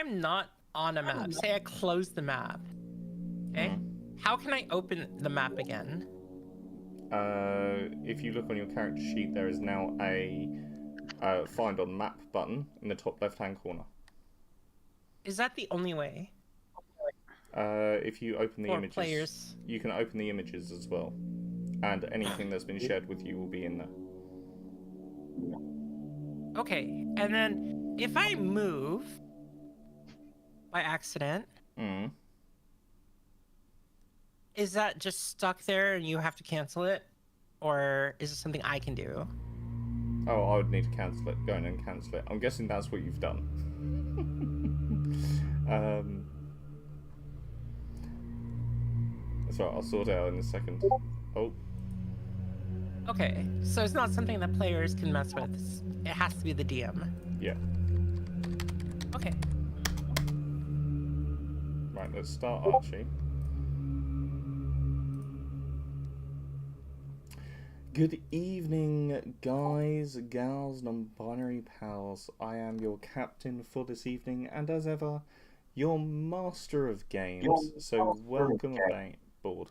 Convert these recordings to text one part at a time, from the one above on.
I'm not on a map, say I close the map, okay? How can I open the map again? If you look on your character sheet, there is now a Find on Map button in the top left-hand corner. Is that the only way? If you open the For images, players. you can open the images as well. And anything that's been shared with you will be in there. Okay, and then if I move by accident, is that just stuck there and you have to cancel it? Or is it something I can do? Oh, I would need to cancel it. Go in and cancel it. I'm guessing that's what you've done. That's right, I'll sort it out in a second. Oh. Okay, so it's not something that players can mess with. It has to be the DM. Yeah. Okay. Right, let's start Archie. Good evening, guys, gals, non-binary pals. I am your captain for this evening, and as ever, your master of games. So welcome aboard.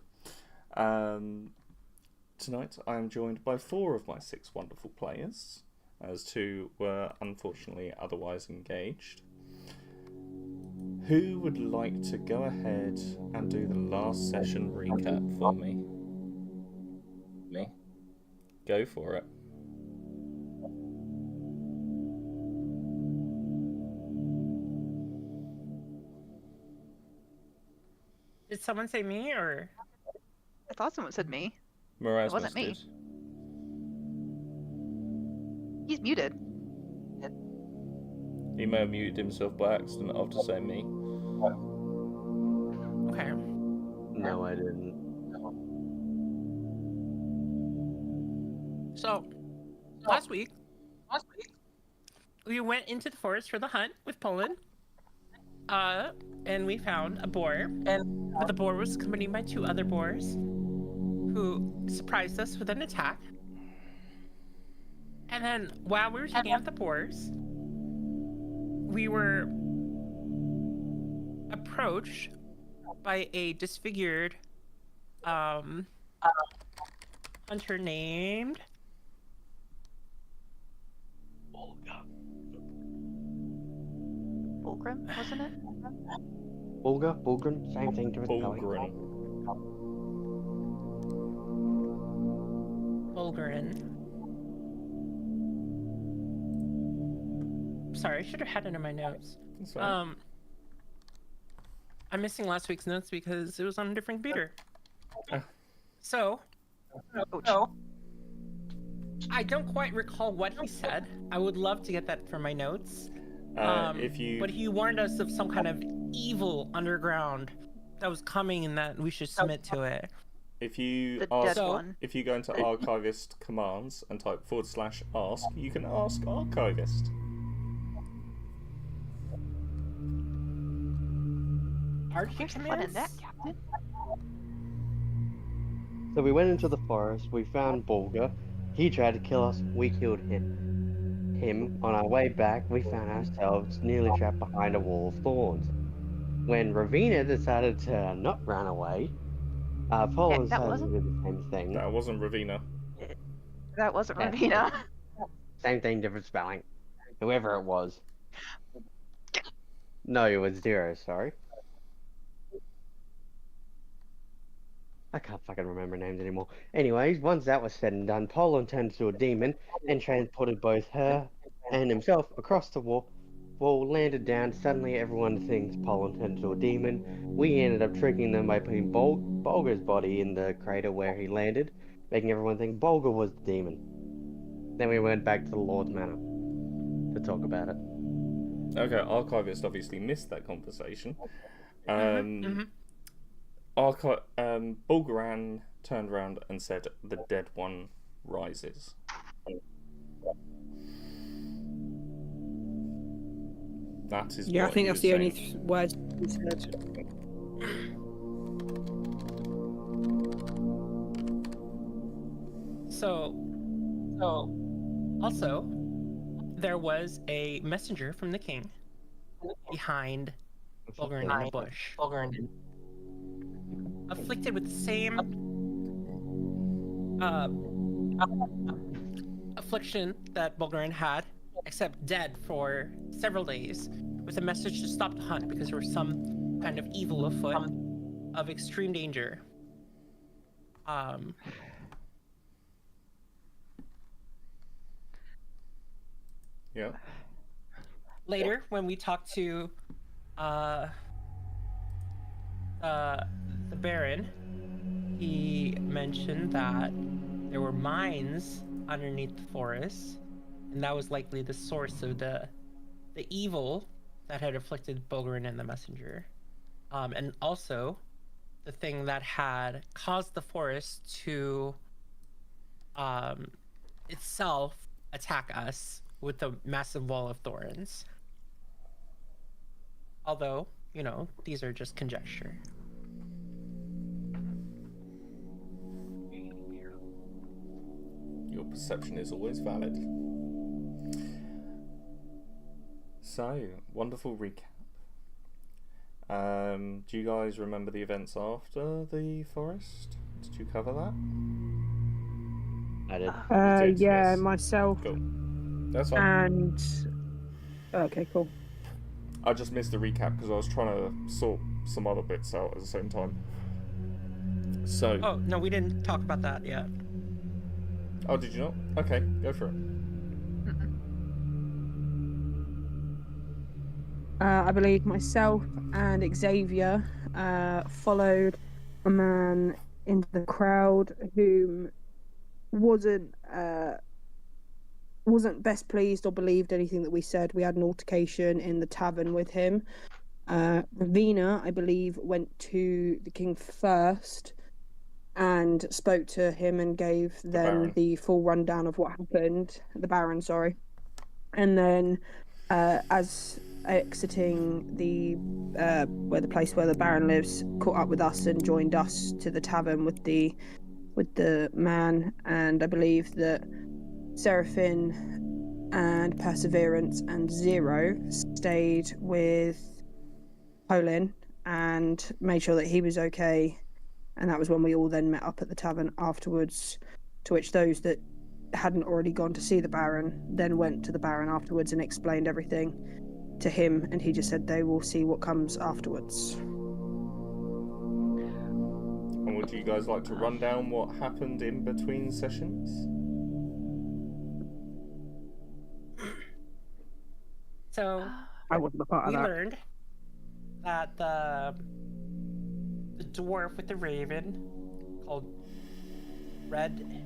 Tonight I am joined by 4 of my 6 wonderful players, as 2 were unfortunately otherwise engaged. Who would like to go ahead and do the last session recap for me? Me? Go for it. Did someone say me or? I thought someone said me. Merasmus It wasn't me. did. He's muted. He may have muted himself by accident after saying me. Okay. No, I didn't. So, last week, we went into the forest for the hunt with Poland. And we found a boar, but the boar was accompanied by 2 other boars who surprised us with an attack. And then while we were taking out the boars, we were approached by a disfigured hunter named Fulgrim, wasn't it? Bulgrim, same thing to Bulgrin. Bulgarin. Sorry, I should have had it in my notes. Right. I'm missing last week's notes because it was on a different computer. Ah. So, I don't quite recall what he said. I would love to get that from my notes. But he warned us of some kind of evil underground that was coming and that we should submit to it. If you if you go into archivist commands and type /ask, you can ask archivist. Archie What in that, Captain? So we went into the forest, we found Bulga, he tried to kill us, we killed him. On our way back, we found ourselves nearly trapped behind a wall of thorns. When Ravina decided to not run away, Paul decided to do the same thing. That wasn't Ravina. That wasn't Ravina. Same thing, different spelling. Whoever it was. No, it was 0, sorry. I can't fucking remember names anymore. Anyways, once that was said and done, Poland turned into a demon and transported both her and himself across the wall, landed down. Suddenly everyone thinks Poland turned into a demon. We ended up tricking them by putting Bolger's body in the crater where he landed, making everyone think Bolger was the demon. Then we went back to the Lord's Manor to talk about it. Okay, Archivist obviously missed that conversation. Bulgaran turned around and said, "The dead one rises." That is I what think he that's was the only saying. words he said. So, also, there was a messenger from the king behind Bulgarin in a bush. Afflicted with the same affliction that Bulgarin had, except dead for several days, with a message to stop the hunt because there was some kind of evil afoot of extreme danger. Yeah. Later, when we talked to the Baron, he mentioned that there were mines underneath the forest, and that was likely the source of the evil that had afflicted Bulgarin and the messenger. And also the thing that had caused the forest to itself attack us with a massive wall of thorns. Although, you know, these are just conjecture. Your perception is always valid. So, wonderful recap. Do you guys remember the events after the forest? Did you cover that? I did. You did, Yeah, yes. myself. Cool. That's fine. And okay, cool. I just missed the recap because I was trying to sort some other bits out at the same time. So. Oh, no, we didn't talk about that yet. Oh, did you not? Okay, go for it. I believe myself and Xavier followed a man in the crowd whom wasn't best pleased or believed anything that we said. We had an altercation in the tavern with him. Ravina, I believe, went to the king first and spoke to him and gave them the full rundown of what happened. The Baron, sorry. And then as exiting the place where the Baron lives, caught up with us and joined us to the tavern with the man. And I believe that Seraphim and Perseverance and Zero stayed with Polin and made sure that he was okay. And that was when we all then met up at the tavern afterwards, to which those that hadn't already gone to see the Baron then went to the Baron afterwards and explained everything to him, and he just said they will see what comes afterwards. And would you guys like to run down what happened in between sessions? So I wasn't a part of we that. learned that the dwarf with the raven called Redwing.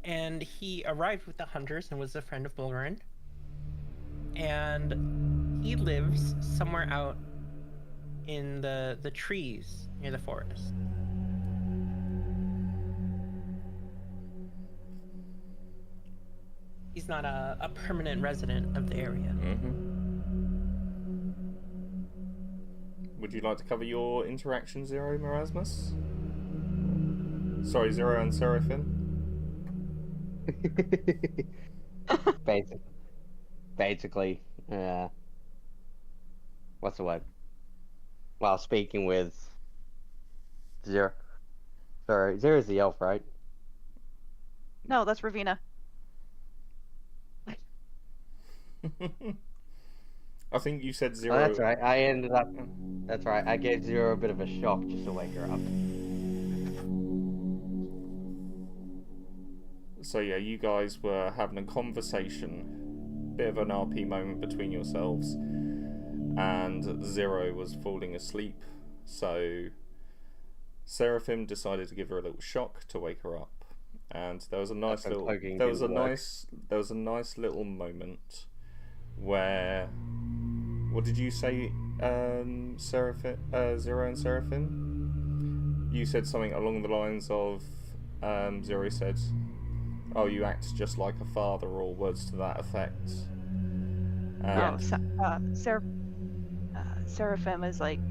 And he arrived with the hunters and was a friend of Bulgarin. And he lives somewhere out in the trees near the forest. He's not a permanent resident of the area. Would you like to cover your interaction, Zero Marasmus? Sorry, Zero and Seraphim? Basically, what's the word? While speaking with Zero. Sorry, Zero's the elf, right? No, that's Ravina. I think you said Zero. Oh, that's right. I ended up. That's right. I gave Zero a bit of a shock just to wake her up. So yeah, you guys were having a conversation, bit of an RP moment between yourselves, and Zero was falling asleep. So Seraphim decided to give her a little shock to wake her up, and there was a nice little nice little moment where, what did you say, Seraphim, Zero and Seraphim? You said something along the lines of, Zero said, "Oh, you act just like a father," or words to that effect. Seraphim is like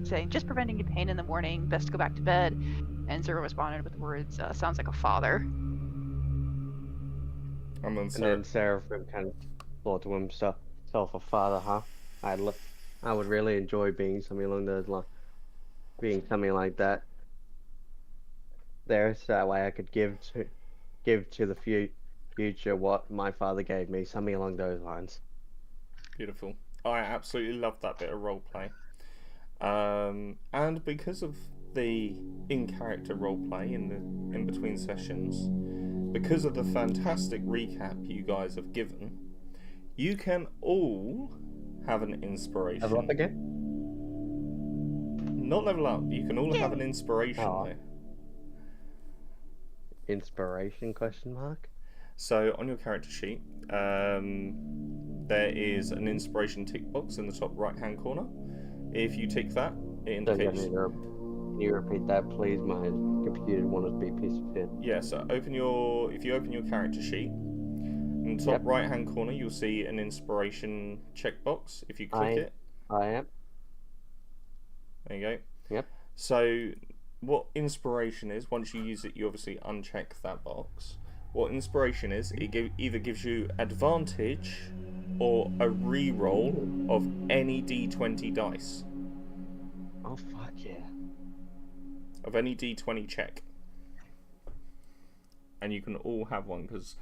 saying, "Just preventing you pain in the morning, best to go back to bed." And Zero responded with the words, "Sounds like a father." And then And then Seraphim kind of thought to himself, a father, huh? I would really enjoy being something along those lines, being something like that. There, so that way I could give to the future what my father gave me, something along those lines. Beautiful. I absolutely love that bit of roleplay. And because of the in-character roleplay in between sessions, because of the fantastic recap you guys have given, you can all have an inspiration. Level up again? Not level up. You can all have an inspiration though. Inspiration? Question mark. So on your character sheet, there is an inspiration tick box in the top right-hand corner. If you tick that, it indicates. Can you repeat that, please? My computer wanted to be a piece of shit. Yeah. So if you open your character sheet, in the top right-hand corner, you'll see an inspiration checkbox. If you click it, I am. There you go. Yep. So what inspiration is? Once you use it, you obviously uncheck that box. What inspiration is? It either gives you advantage or a re-roll of any D20 dice. Oh fuck yeah! Of any D20 check, and you can all have one because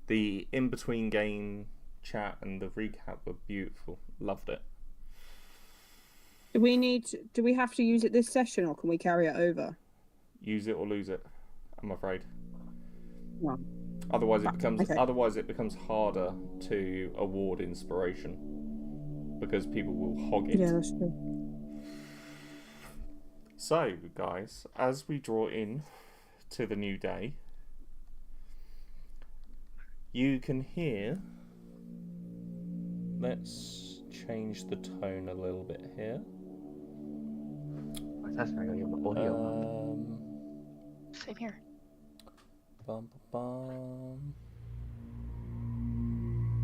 the in-between game chat and the recap were beautiful. Loved it. Do we have to use it this session, or can we carry it over? Use it or lose it, I'm afraid. No. Otherwise it becomes harder to award inspiration because people will hog it. Yeah, that's true. So, guys, as we draw in to the new day, you can hear. Let's change the tone a little bit here. That's not gonna get my audio. Same here. Bum, bum.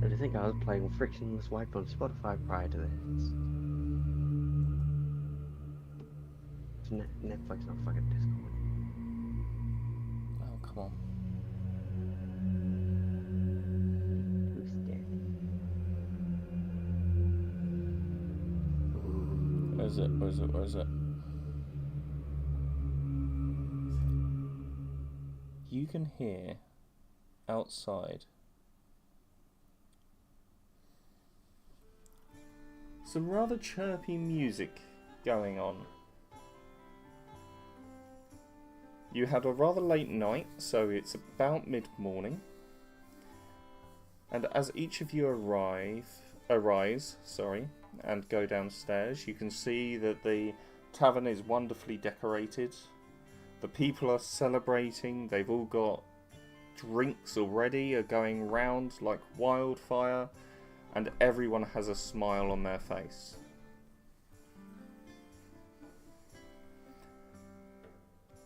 I think I was playing with Frictionless Wipe on Spotify prior to this. Netflix, not fucking Discord. Oh, come on. Where is it? You can hear outside some rather chirpy music going on. You had a rather late night, so it's about mid-morning. And as each of you arise, and go downstairs, you can see that the tavern is wonderfully decorated. The people are celebrating. They've all got drinks already, are going round like wildfire, and everyone has a smile on their face.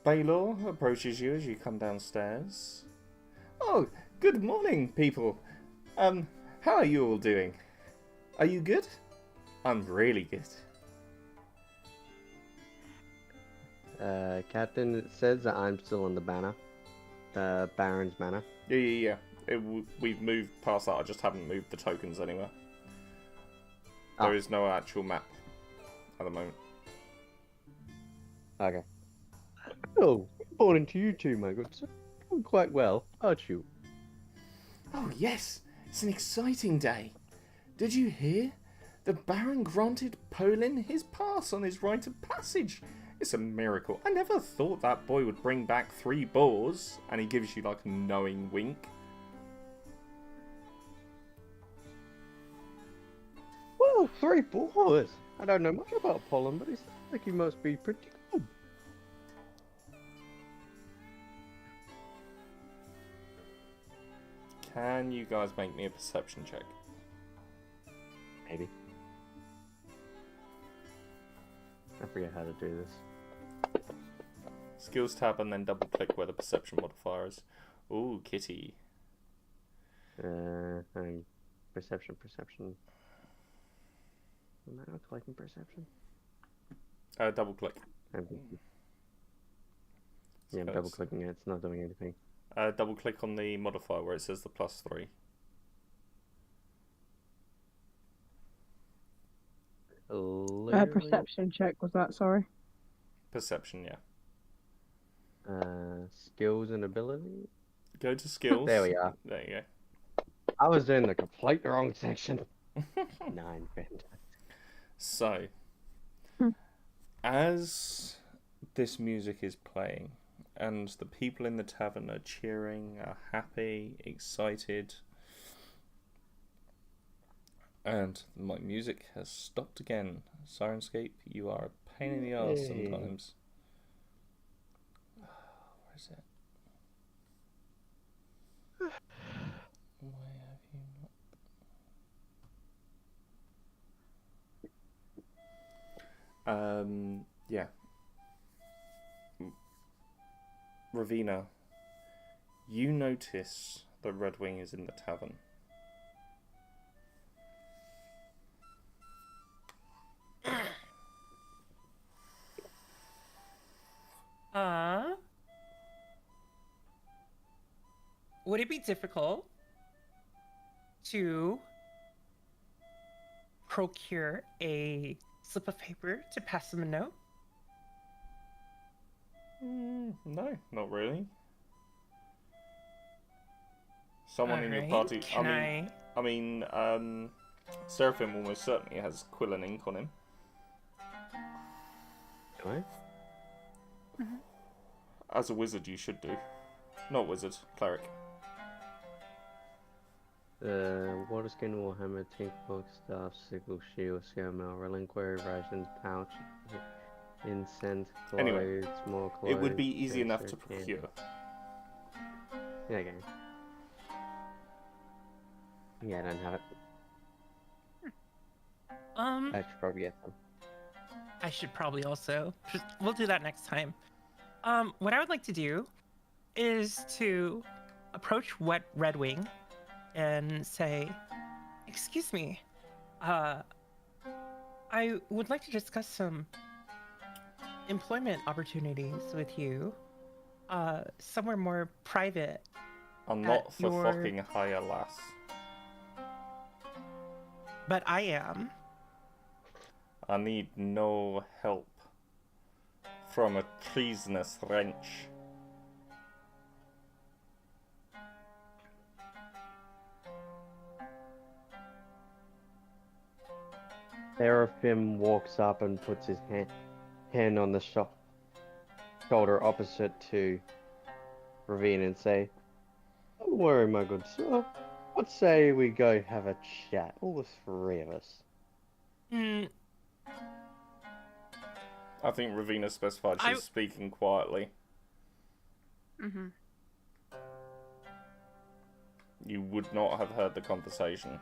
Baylor approaches you as you come downstairs. Oh, good morning, people. How are you all doing? Are you good? I'm really good. Captain, it says that I'm still on the banner. Baron's Manor. Yeah. We've moved past that, I just haven't moved the tokens anywhere. There is no actual map at the moment. Okay. Oh, according to you two, my good sir, doing quite well, aren't you? Oh yes, it's an exciting day. Did you hear? The Baron granted Polin his pass on his rite of passage. It's a miracle. I never thought that boy would bring back 3 boars. And he gives you like a knowing wink. Well, 3 boars. I don't know much about Pollen, but it sounds like he must be pretty good. Can you guys make me a perception check? Maybe. I forget how to do this. Skills tab and then double click where the perception modifier is. Ooh, kitty. Perception. Am I not clicking perception? Double click. Yeah, I'm double clicking it. It's not doing anything. Double click on the modifier where it says the +3. Perception check was that? Sorry. Perception, yeah. Skills and ability. Go to skills. There we are. There you go. I was in the complete wrong section. 9, fantastic. So, as this music is playing, and the people in the tavern are cheering, are happy, excited, and my music has stopped again. Sirenscape, you are a pain in the arse sometimes. Where is it? Why have you not? Yeah. Ravina, you notice that Redwing is in the tavern. Would it be difficult to procure a slip of paper to pass him a note? No, not really. Someone in your Alright, party. can I mean, Seraphim almost certainly has quill and ink on him. Right? As a wizard, you should do. Not wizard, cleric. Water skin, warhammer, tinkbox, staff, sickle, shield, scale mail, reliquary, rations, pouch, incense, clothes, Anyway, more clothes. It would be easy enough to yeah. procure. Yeah, okay. Yeah, I don't have it. I should probably get them. I should probably also. We'll do that next time. What I would like to do is to approach Redwing and say, "Excuse me, I would like to discuss some employment opportunities with you, somewhere more private." I'm not for fucking hire, lass. But I am. I need no help from a treasonous wrench. Seraphim walks up and puts his hand on the shoulder opposite to Ravine and say, "Don't worry, my good sir. What say we go have a chat, all the three of us?" I think Ravina specified she's speaking quietly. You would not have heard the conversation.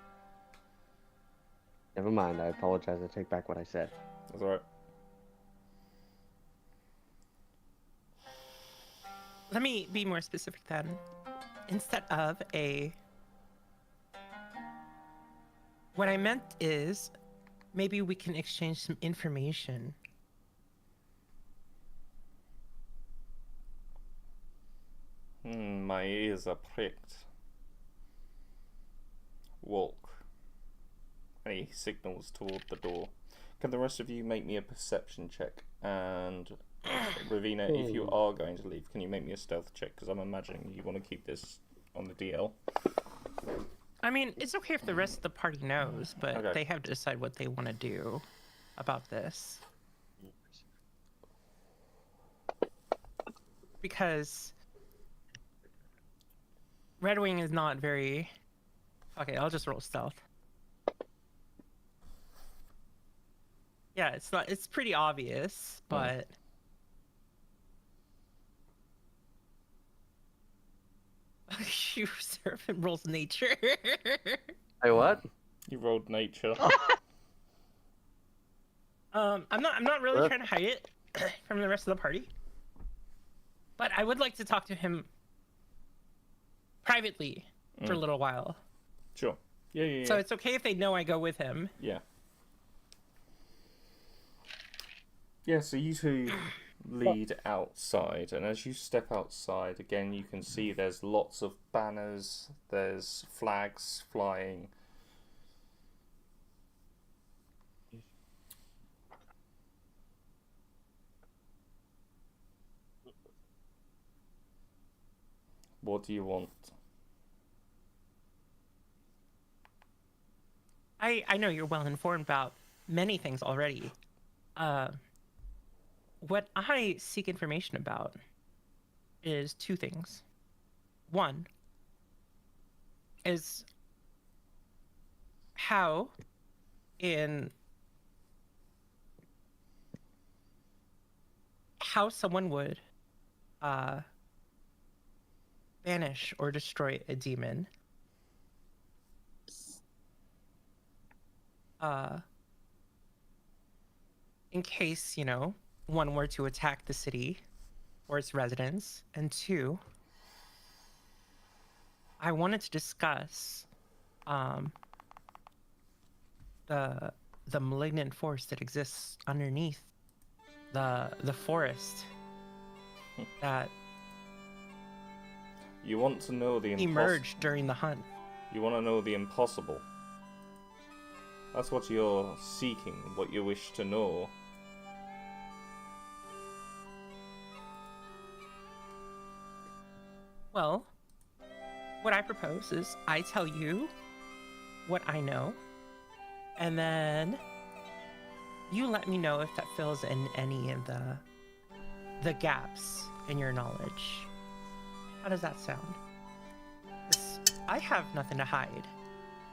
Never mind, I apologize. I take back what I said. That's alright. Let me be more specific then. Instead of a... What I meant is, maybe we can exchange some information. My ears are pricked. Walk. And he signals toward the door. Can the rest of you make me a perception check? And Ravina, if you are going to leave, can you make me a stealth check? Because I'm imagining you want to keep this on the DL. I mean, it's okay if the rest of the party knows, but they have to decide what they want to do about this. Because Redwing is not very... Okay, I'll just roll stealth. Yeah, it's pretty obvious, but... You Seraphim rolls nature. Hey, what? You rolled nature. I'm not really trying to hide it from the rest of the party. But I would like to talk to him privately for a little while. Sure. Yeah. So it's okay if they know I go with him. Yeah. Yeah, so you two lead outside, and as you step outside, again, you can see there's lots of banners, there's flags flying. What do you want? I know you're well informed about many things already. What I seek information about is two things. One is how someone would banish or destroy a demon. In case, one were to attack the city or its residents. And two, I wanted to discuss the malignant force that exists underneath the forest that you want to know the emerged during the hunt. You want to know the impossible. That's what you're seeking, what you wish to know. Well, what I propose is I tell you what I know, and then you let me know if that fills in any of the gaps in your knowledge. How does that sound? I have nothing to hide.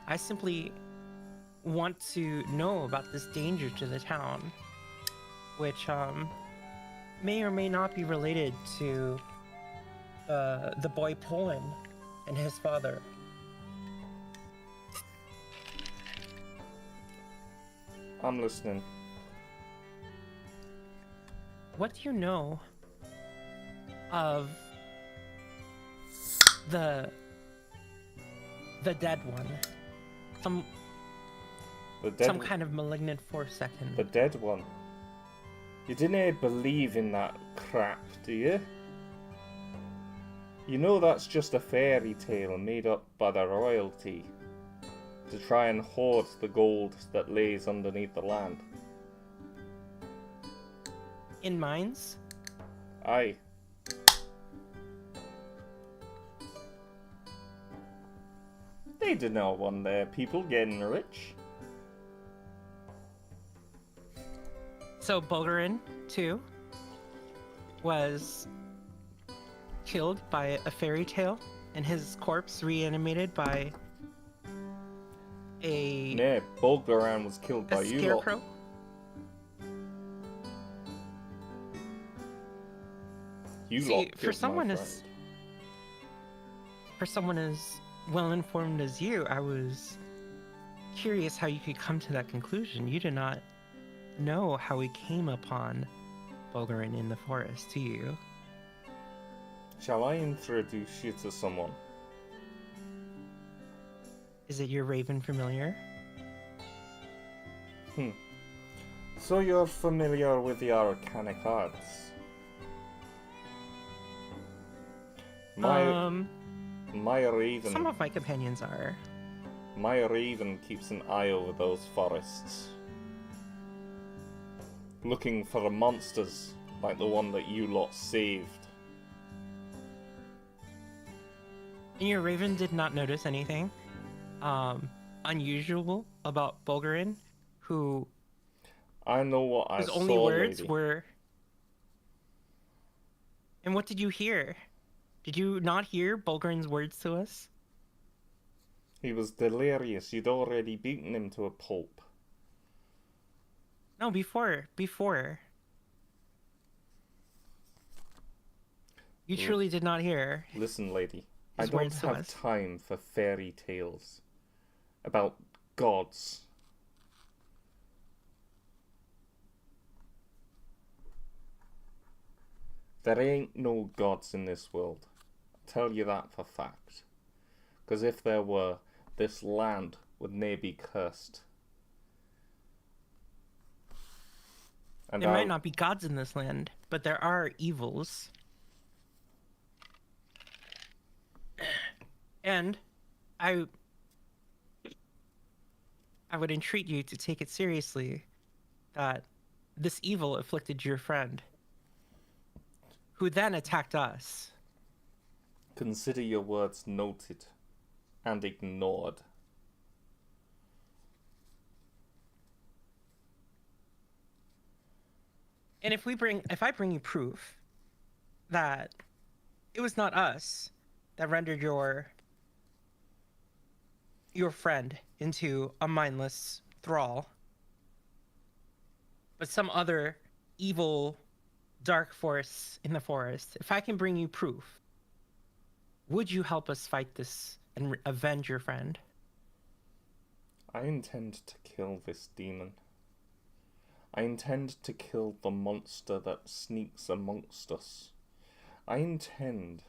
I simply want to know about this danger to the town, which may or may not be related to the boy Poland and his father. I'm listening. What do you know of the dead one? Some kind of malignant force that can... The dead one? You didn't believe in that crap, do you? You know that's just a fairy tale made up by the royalty to try and hoard the gold that lays underneath the land. In mines? Aye. They did not want their people getting rich. So Bulgarin, too, was killed by a fairy tale, and his corpse reanimated by a... Nah, Bulgarin was killed by you lot. Scarecrow? For someone as well informed as you, I was curious how you could come to that conclusion. You did not know how we came upon Bulgarin in the forest, do you? Shall I introduce you to someone? Is it your raven familiar? So you're familiar with the arcanic arts? My raven... Some of my companions are. My raven keeps an eye over those forests, looking for monsters like the one that you lot saved. And your raven did not notice anything unusual about Bulgarin, who... I know what I saw, his only words lady. were... And what did you hear? Did you not hear Bulgarin's words to us? He was delirious. You'd already beaten him to a pulp. No, before. You truly did not hear. Listen, lady. I his don't words to have us. time for fairy tales about gods. There ain't no gods in this world. I'll tell you that for fact. Because if there were, this land would nae be cursed. And there might not be gods in this land, but there are evils. And I would entreat you to take it seriously that this evil afflicted your friend, who then attacked us. Consider your words noted and ignored. And if I bring you proof that it was not us that rendered your friend into a mindless thrall, but some other evil dark force in the forest, if I can bring you proof, would you help us fight this and avenge your friend? I intend to kill this demon. I intend to kill the monster that sneaks amongst us. I intend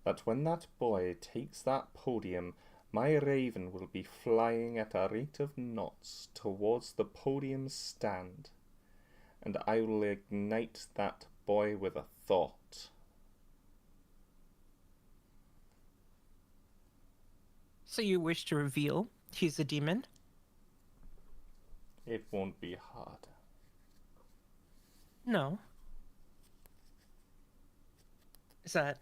that when that boy takes that podium, my raven will be flying at a rate of knots towards the podium stand, and I will ignite that boy with a thought. So you wish to reveal he's a demon? It won't be hard. No. Is that...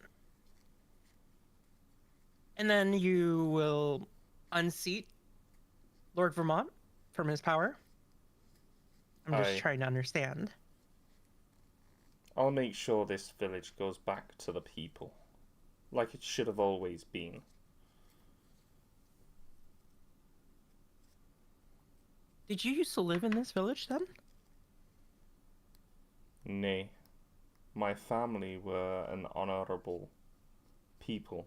And then you will unseat Lord Vermont from his power? I'm just trying to understand. I'll make sure this village goes back to the people, like it should have always been. Did you used to live in this village then? Nay, my family were an honourable people.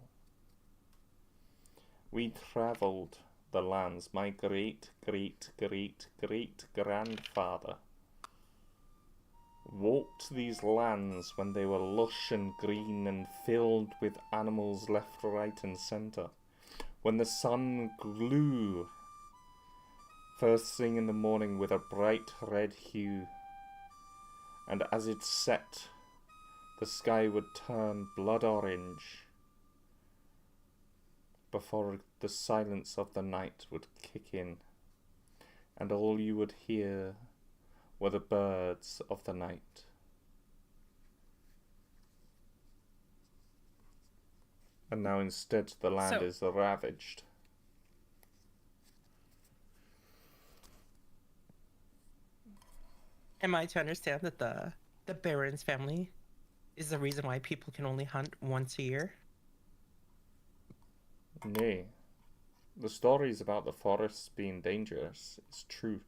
We travelled the lands. My great-great-great-great-grandfather walked these lands when they were lush and green and filled with animals left, right and centre. When the sun glowed first thing in the morning with a bright red hue, and as it set, the sky would turn blood orange before the silence of the night would kick in, and all you would hear were the birds of the night. And now instead the land is ravaged. Am I to understand that the Baron's family is the reason why people can only hunt once a year? Nay. The stories about the forests being dangerous is true.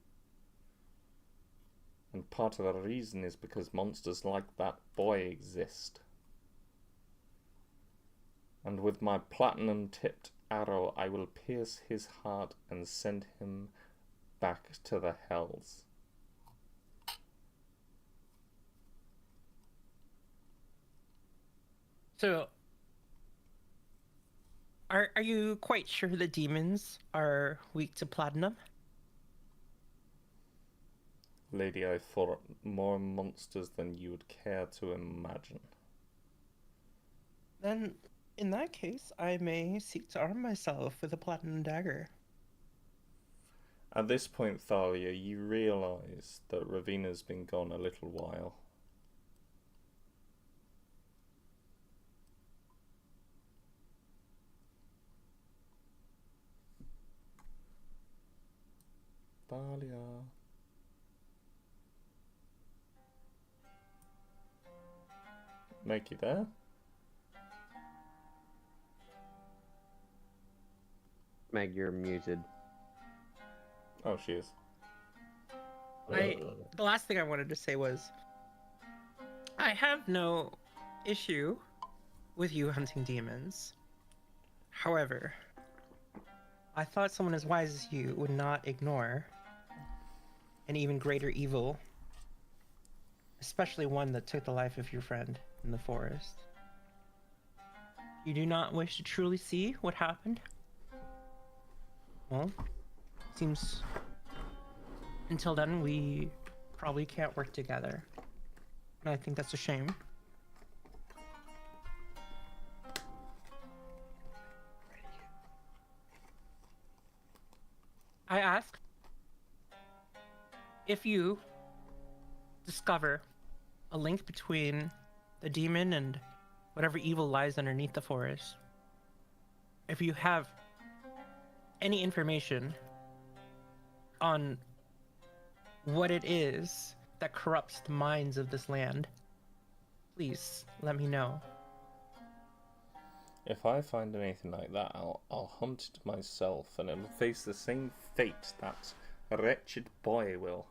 And part of the reason is because monsters like that boy exist. And with my platinum-tipped arrow, I will pierce his heart and send him back to the hells. So, are you quite sure the demons are weak to platinum? Lady, I fought more monsters than you would care to imagine. Then, in that case, I may seek to arm myself with a platinum dagger. At this point, Thalia, you realise that Ravina's been gone a little while. Thalia. Meg, you there? Meg, you're muted. Oh, she is. The last thing I wanted to say was, I have no issue with you hunting demons. However, I thought someone as wise as you would not ignore an even greater evil, especially one that took the life of your friend in the forest. You do not wish to truly see what happened? Well, seems until then we probably can't work together. And I think that's a shame. I ask if you discover a link between the demon and whatever evil lies underneath the forest. If you have any information on what it is that corrupts the minds of this land, please let me know. If I find anything like that, I'll hunt it myself, and it'll face the same fate that wretched boy will.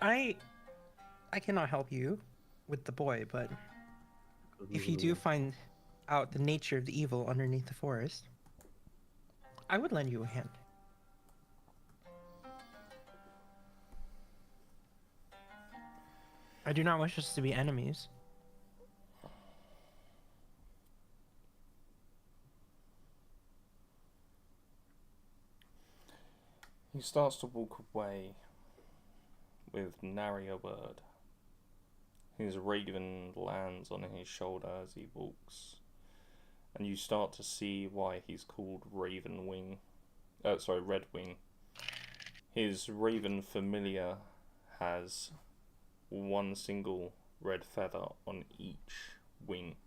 I cannot help you with the boy, but if you do find out the nature of the evil underneath the forest, I would lend you a hand. I do not wish us to be enemies. He starts to walk away with nary a word. His raven lands on his shoulder as he walks, and you start to see why he's called Redwing. His raven familiar has one single red feather on each wing.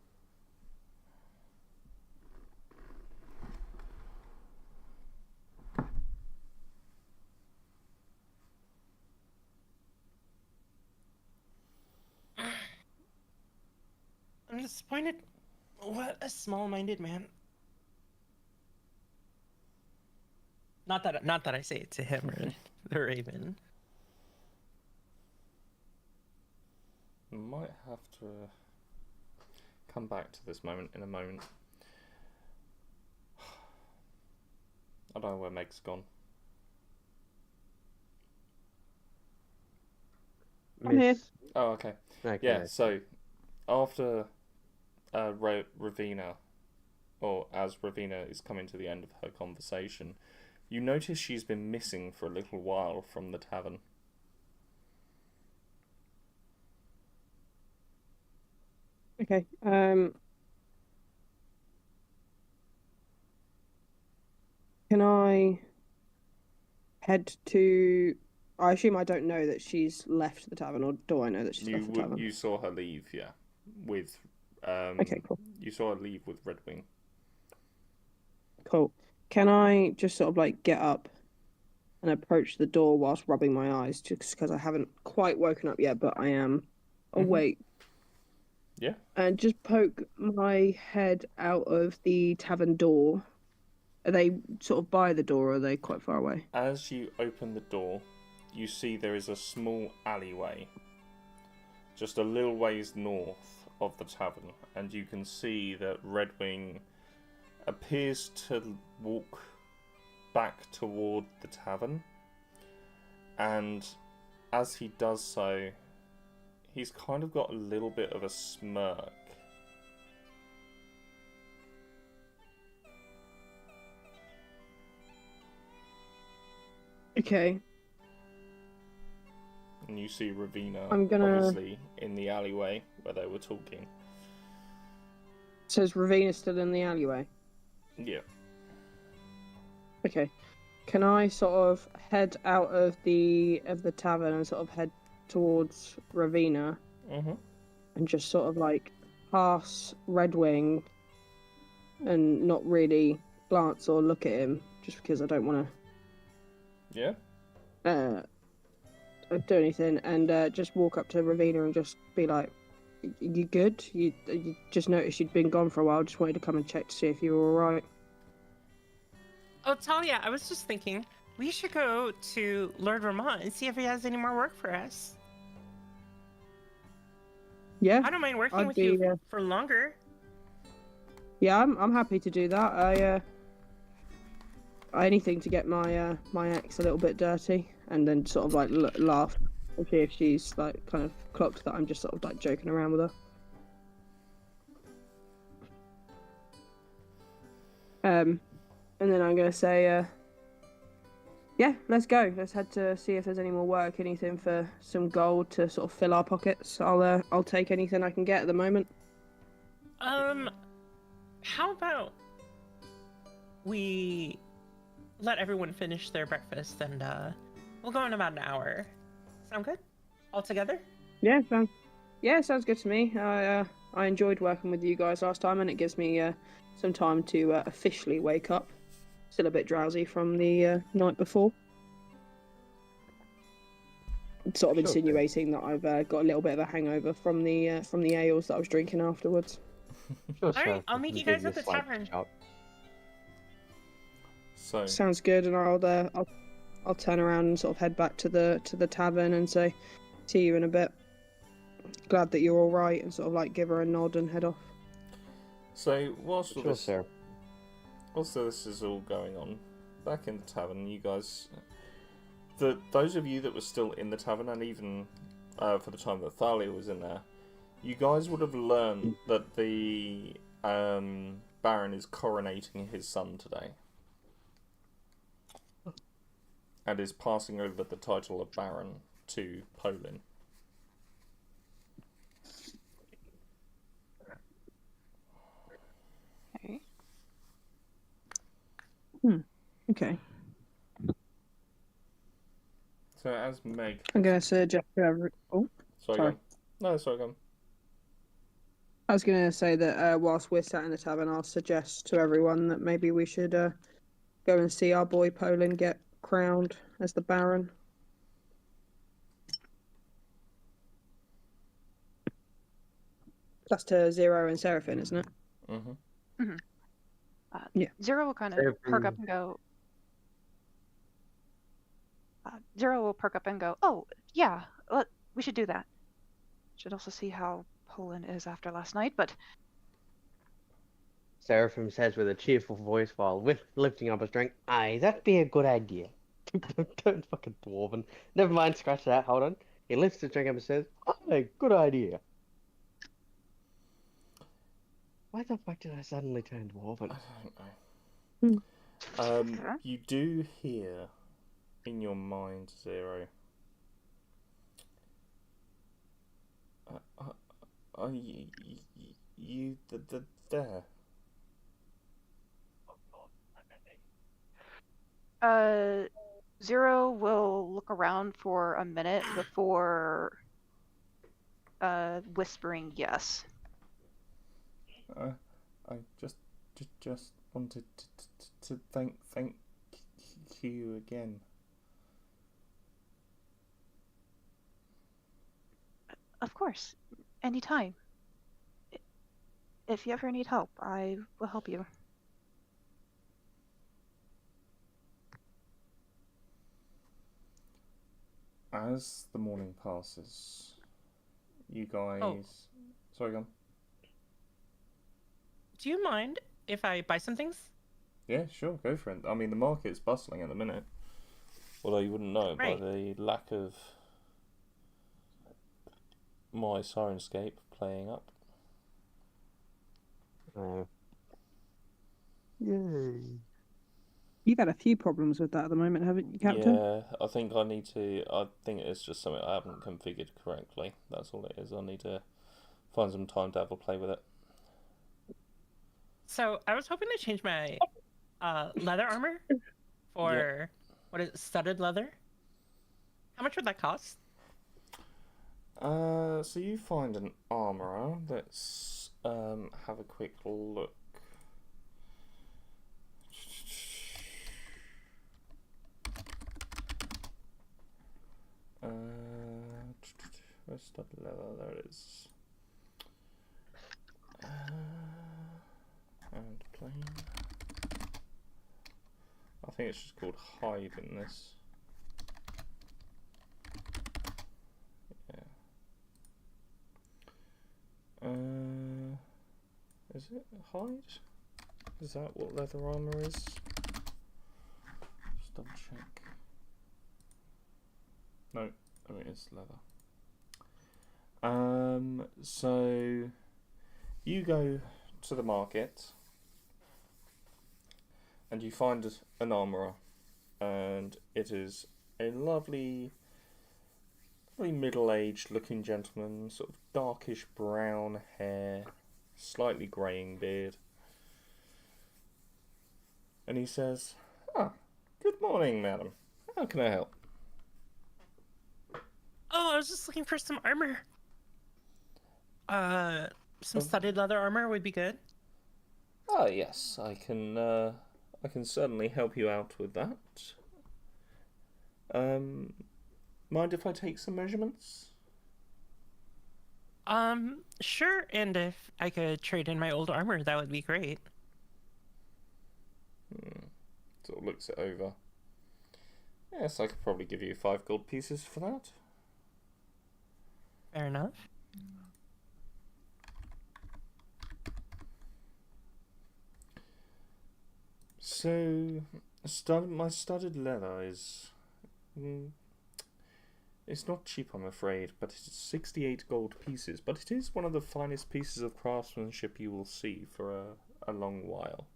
I'm disappointed. What a small-minded man. Not that I say it to him or the raven. Might have to come back to this moment in a moment. I don't know where Meg's gone. I'm here. Oh, okay. Yeah, so after Ravina, or as Ravina is coming to the end of her conversation, you notice she's been missing for a little while from the tavern. Okay. Can I head to? I assume I don't know that she's left the tavern, or do I know that she's left the tavern? You saw her leave, yeah, with. Okay, cool. You saw her leave with Redwing. Cool. Can I just sort of like get up and approach the door whilst rubbing my eyes, just because I haven't quite woken up yet, but I am awake? Yeah. And just poke my head out of the tavern door. Are they sort of by the door, or are they quite far away? As you open the door, you see there is a small alleyway, just a little ways north of the tavern, and you can see that Redwing appears to walk back toward the tavern, and as he does so, he's kind of got a little bit of a smirk. Okay. And you see Ravina obviously in the alleyway where they were talking. So is Ravina still in the alleyway? Yeah. Okay. Can I sort of head out of the tavern and sort of head towards Ravina? And just sort of like pass Redwing and not really glance or look at him, just because I don't want to. Yeah. Do anything, and just walk up to Ravina and just be like, "You good? You just noticed you'd been gone for a while. Just wanted to come and check to see if you were all right." Oh, Talia, I was just thinking we should go to Lord Vermont and see if he has any more work for us. Yeah, I don't mind working with you for longer. Yeah, I'm happy to do that. Anything to get my my axe a little bit dirty, and then sort of like laugh and see if she's like kind of clocked that I'm just sort of like joking around with her. And then I'm gonna say, yeah, let's go. Let's head to see if there's any more work, anything for some gold to sort of fill our pockets. I'll take anything I can get at the moment. How about we let everyone finish their breakfast and we'll go in about an hour. Sound good? All together? Yeah, sounds good to me. I enjoyed working with you guys last time, and it gives me some time to officially wake up. Still a bit drowsy from the night before. Sort of insinuating that I've got a little bit of a hangover from the ales that I was drinking afterwards. All right, I'll meet you guys at the tavern. So sounds good, and I'll turn around and sort of head back to the tavern and say, see you in a bit. Glad that you're all right, and sort of like give her a nod and head off. So whilst this is all going on, back in the tavern, you guys, those of you that were still in the tavern, and even for the time that Thalia was in there, you guys would have learned that the Baron is coronating his son today, and is passing over the title of Baron to Polin. Okay. So as Meg, I'm gonna suggest to every. Oh, sorry. No, sorry, go on. I was gonna say that whilst we're sat in the tavern, I'll suggest to everyone that maybe we should go and see our boy Polin get crowned as the Baron. That's to Zero and Seraphine, isn't it? Mm-hmm. Yeah. Zero will kind of perk up and go. Zero will perk up and go, oh, yeah, we should do that. Should also see how Poland is after last night, but... Seraphim says with a cheerful voice while lifting up his drink, aye, that'd be a good idea. Don't fucking dwarven. Never mind, scratch that, hold on. He lifts his drink up and says, aye, good idea. Why the fuck did I suddenly turn dwarven? I don't know. You do hear in your mind, Zero. Are you there? Zero will look around for a minute before whispering yes. I just wanted to thank you again. Of course, anytime. If you ever need help, I will help you. As the morning passes, you guys... Oh. Sorry, go on. Do you mind if I buy some things? Yeah, sure, go for it. I mean, the market's bustling at the minute. Although you wouldn't know it by the lack of my Sirenscape playing up. Yay. You've had a few problems with that at the moment, haven't you, Captain? Yeah, I think it's just something I haven't configured correctly. That's all it is. I need to find some time to have a play with it. So I was hoping to change my leather armor for what is it, studded leather. How much would that cost? So you find an armourer. Let's have a quick look. Where's studded leather? There it is. And plain. I think it's just called Hive in this. Yeah. Is it hide? Is that what leather armor is? Just double check. No, I mean it's leather. So you go to the market and you find an armourer, and it is a lovely middle-aged looking gentleman, sort of darkish brown hair, slightly greying beard. And he says, good morning, madam. How can I help? Oh, I was just looking for some armor. Some studded leather armor would be good. Yes, I can certainly help you out with that. Mind if I take some measurements? Sure, and if I could trade in my old armor, that would be great. Sort of looks it over. Yes, I could probably give you 5 gold pieces for that. Fair enough. So, my studded leather is... it's not cheap, I'm afraid, but it's 68 gold pieces. But it is one of the finest pieces of craftsmanship you will see for a long while.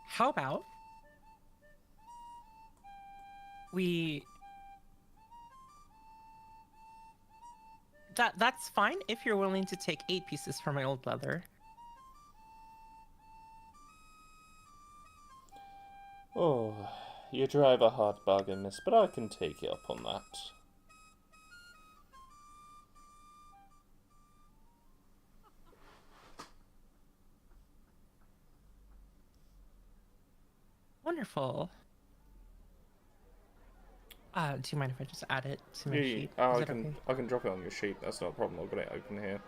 How about that's fine if you're willing to take 8 pieces for my old leather. Oh, you drive a hard bargain, miss, but I can take you up on that. Wonderful. Do you mind if I just add it to my sheet? I can drop it on your sheet. That's not a problem. I've got it open here.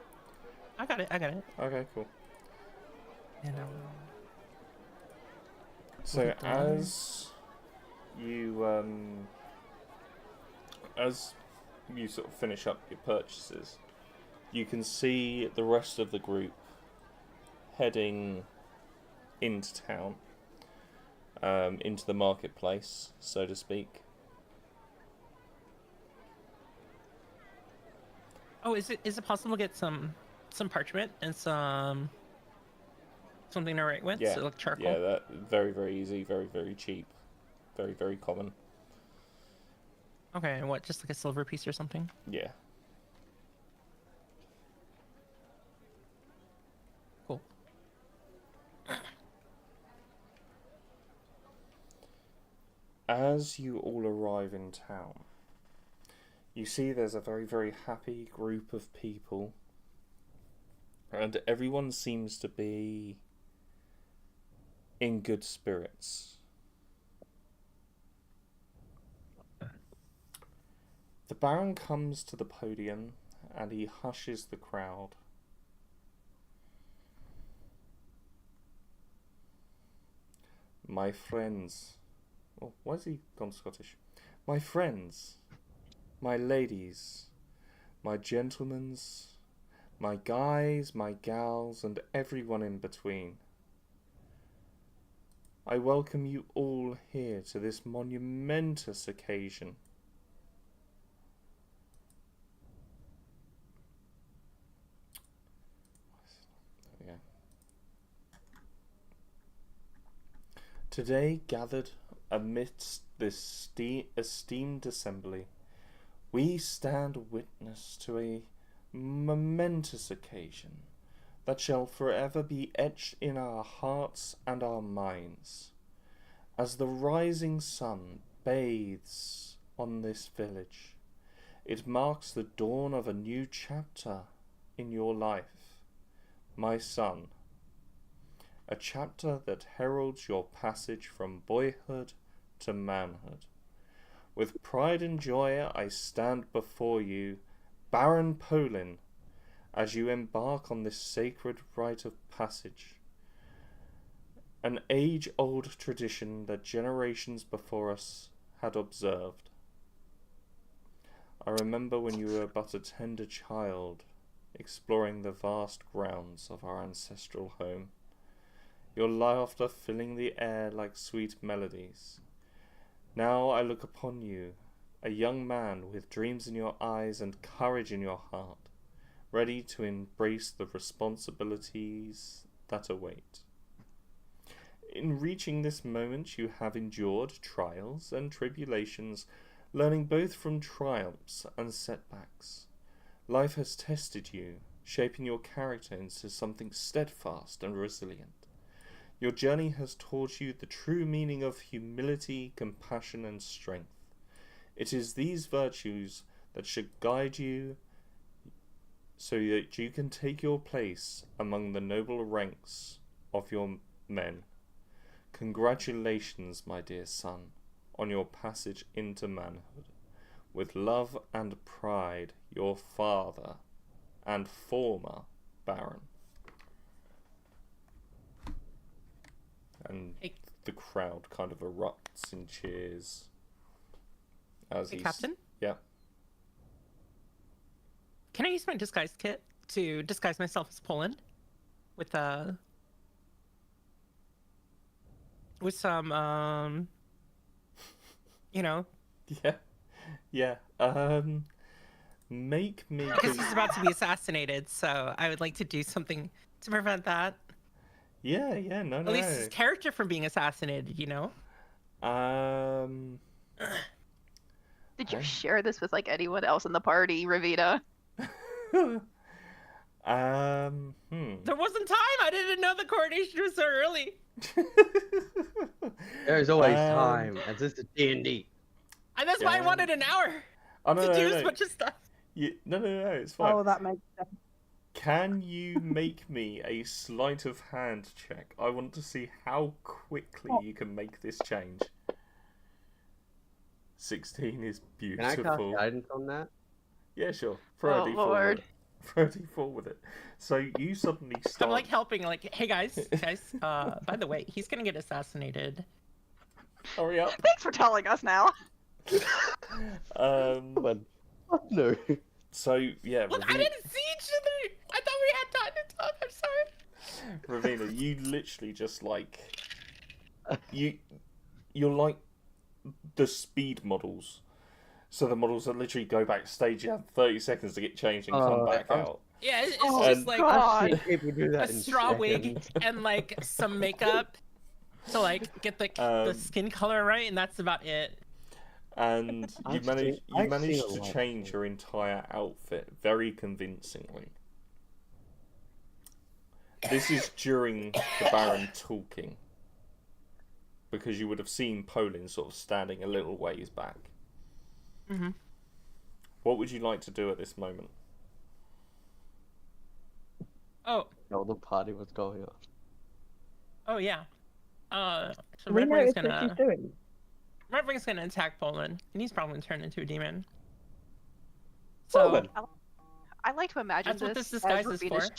I got it. Okay, cool. And so as you sort of finish up your purchases, you can see the rest of the group heading into town, into the marketplace, so to speak. Oh, is it possible to get some parchment and something to write with? Yeah, so like charcoal. Yeah, that very, very easy, very, very cheap, very, very common. Okay, and what? Just like a silver piece or something? Yeah. Cool. As you all arrive in town, you see there's a very, very happy group of people, and everyone seems to be in good spirits. The Baron comes to the podium and he hushes the crowd. My friends... Oh, why has he gone Scottish? My friends, my ladies, my gentlemans, my guys, my gals, and everyone in between. I welcome you all here to this monumentous occasion. There we go. Today, gathered amidst this esteemed assembly, we stand witness to a momentous occasion that shall forever be etched in our hearts and our minds. As the rising sun bathes on this village, it marks the dawn of a new chapter in your life, my son. A chapter that heralds your passage from boyhood to manhood. With pride and joy I stand before you, Baron Polin, as you embark on this sacred rite of passage. An age-old tradition that generations before us had observed. I remember when you were but a tender child, exploring the vast grounds of our ancestral home. Your laughter filling the air like sweet melodies. Now I look upon you, a young man with dreams in your eyes and courage in your heart, ready to embrace the responsibilities that await. In reaching this moment, you have endured trials and tribulations, learning both from triumphs and setbacks. Life has tested you, shaping your character into something steadfast and resilient. Your journey has taught you the true meaning of humility, compassion, and strength. It is these virtues that should guide you so that you can take your place among the noble ranks of your men. Congratulations, my dear son, on your passage into manhood. With love and pride, your father and former Baron. And the crowd kind of erupts in cheers. As Hey, Captain? Yeah. Can I use my disguise kit to disguise myself as Poland? With some, you know. Yeah. Make me... Because he's about to be assassinated, so I would like to do something to prevent that. Yeah, no. At least his character from being assassinated, you know? Did you share this with, like, anyone else in the party, Ravina? There wasn't time! I didn't know the coronation was so early! There's always time, as this is D&D. And that's why I wanted an hour to do as much as stuff. No, it's fine. Oh, that makes sense. Can you make me a sleight of hand check? I want to see how quickly you can make this change. 16 is beautiful. Can I cast guidance on that? Yeah, sure. Throw a D4 with it. Throw a D4 with it. So you suddenly start... I'm like helping, like, hey guys, by the way, he's gonna get assassinated. Hurry up. Thanks for telling us now. But no. So yeah. Look, I didn't see each other. I thought we had time to talk. I'm sorry. Ravina, you literally just like you're like the speed models. So the models that literally go backstage, you have 30 seconds to get changed and come back out. Yeah, it's just like People do that a straw wig and like some makeup to like get the skin color right, and that's about it. And you managed to change your entire outfit very convincingly. This is during the Baron talking, because you would have seen Poland sort of standing a little ways back. Mm-hmm. What would you like to do at this moment? No, the party was going on. Oh yeah. So We Redwing's noticed what she's doing. Redwing's gonna attack Poland, and he's probably gonna turn into a demon. So I like to imagine that's what this as disguise is Ravina's for.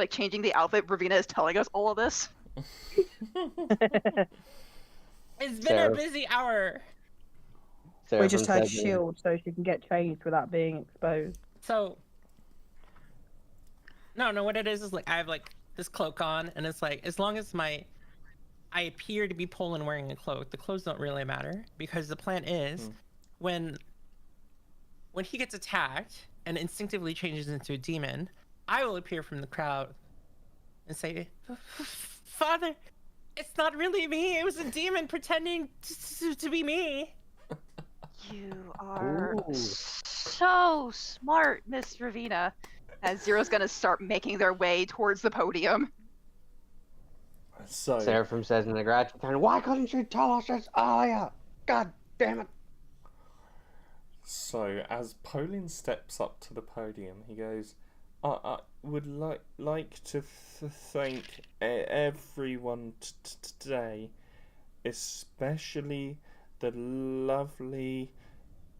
changing the outfit. Ravina is telling us all of this. It's been a busy hour. We just had shield so she can get changed without being exposed. So no, what it is like I have like this cloak on, and it's like as long as I appear to be Poland wearing a cloak, the clothes don't really matter, because the plan is when he gets attacked and instinctively changes into a demon, I will appear from the crowd and say, "Father, it's not really me. It was a demon pretending to be me." You are so smart, Miss Ravina. As Zero's gonna start making their way towards the podium. So Seraphim says in the graduate kind of, why couldn't you tell us this earlier? God damn it. So as Poland steps up to the podium, he goes, I would like to thank everyone today, especially the lovely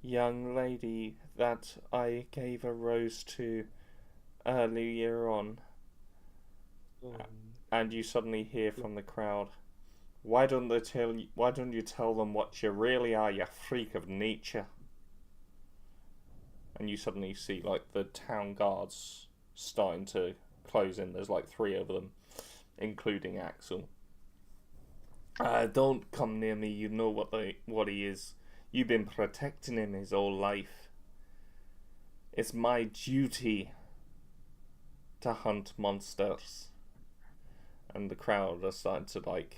young lady that I gave a rose to earlier on. And you suddenly hear from the crowd, why don't you tell them what you really are, you freak of nature? And you suddenly see like the town guards starting to close in. There's like 3 of them, including Axel. Don't come near me, you know what he is. You've been protecting him his whole life. It's my duty to hunt monsters. And the crowd are starting to, like,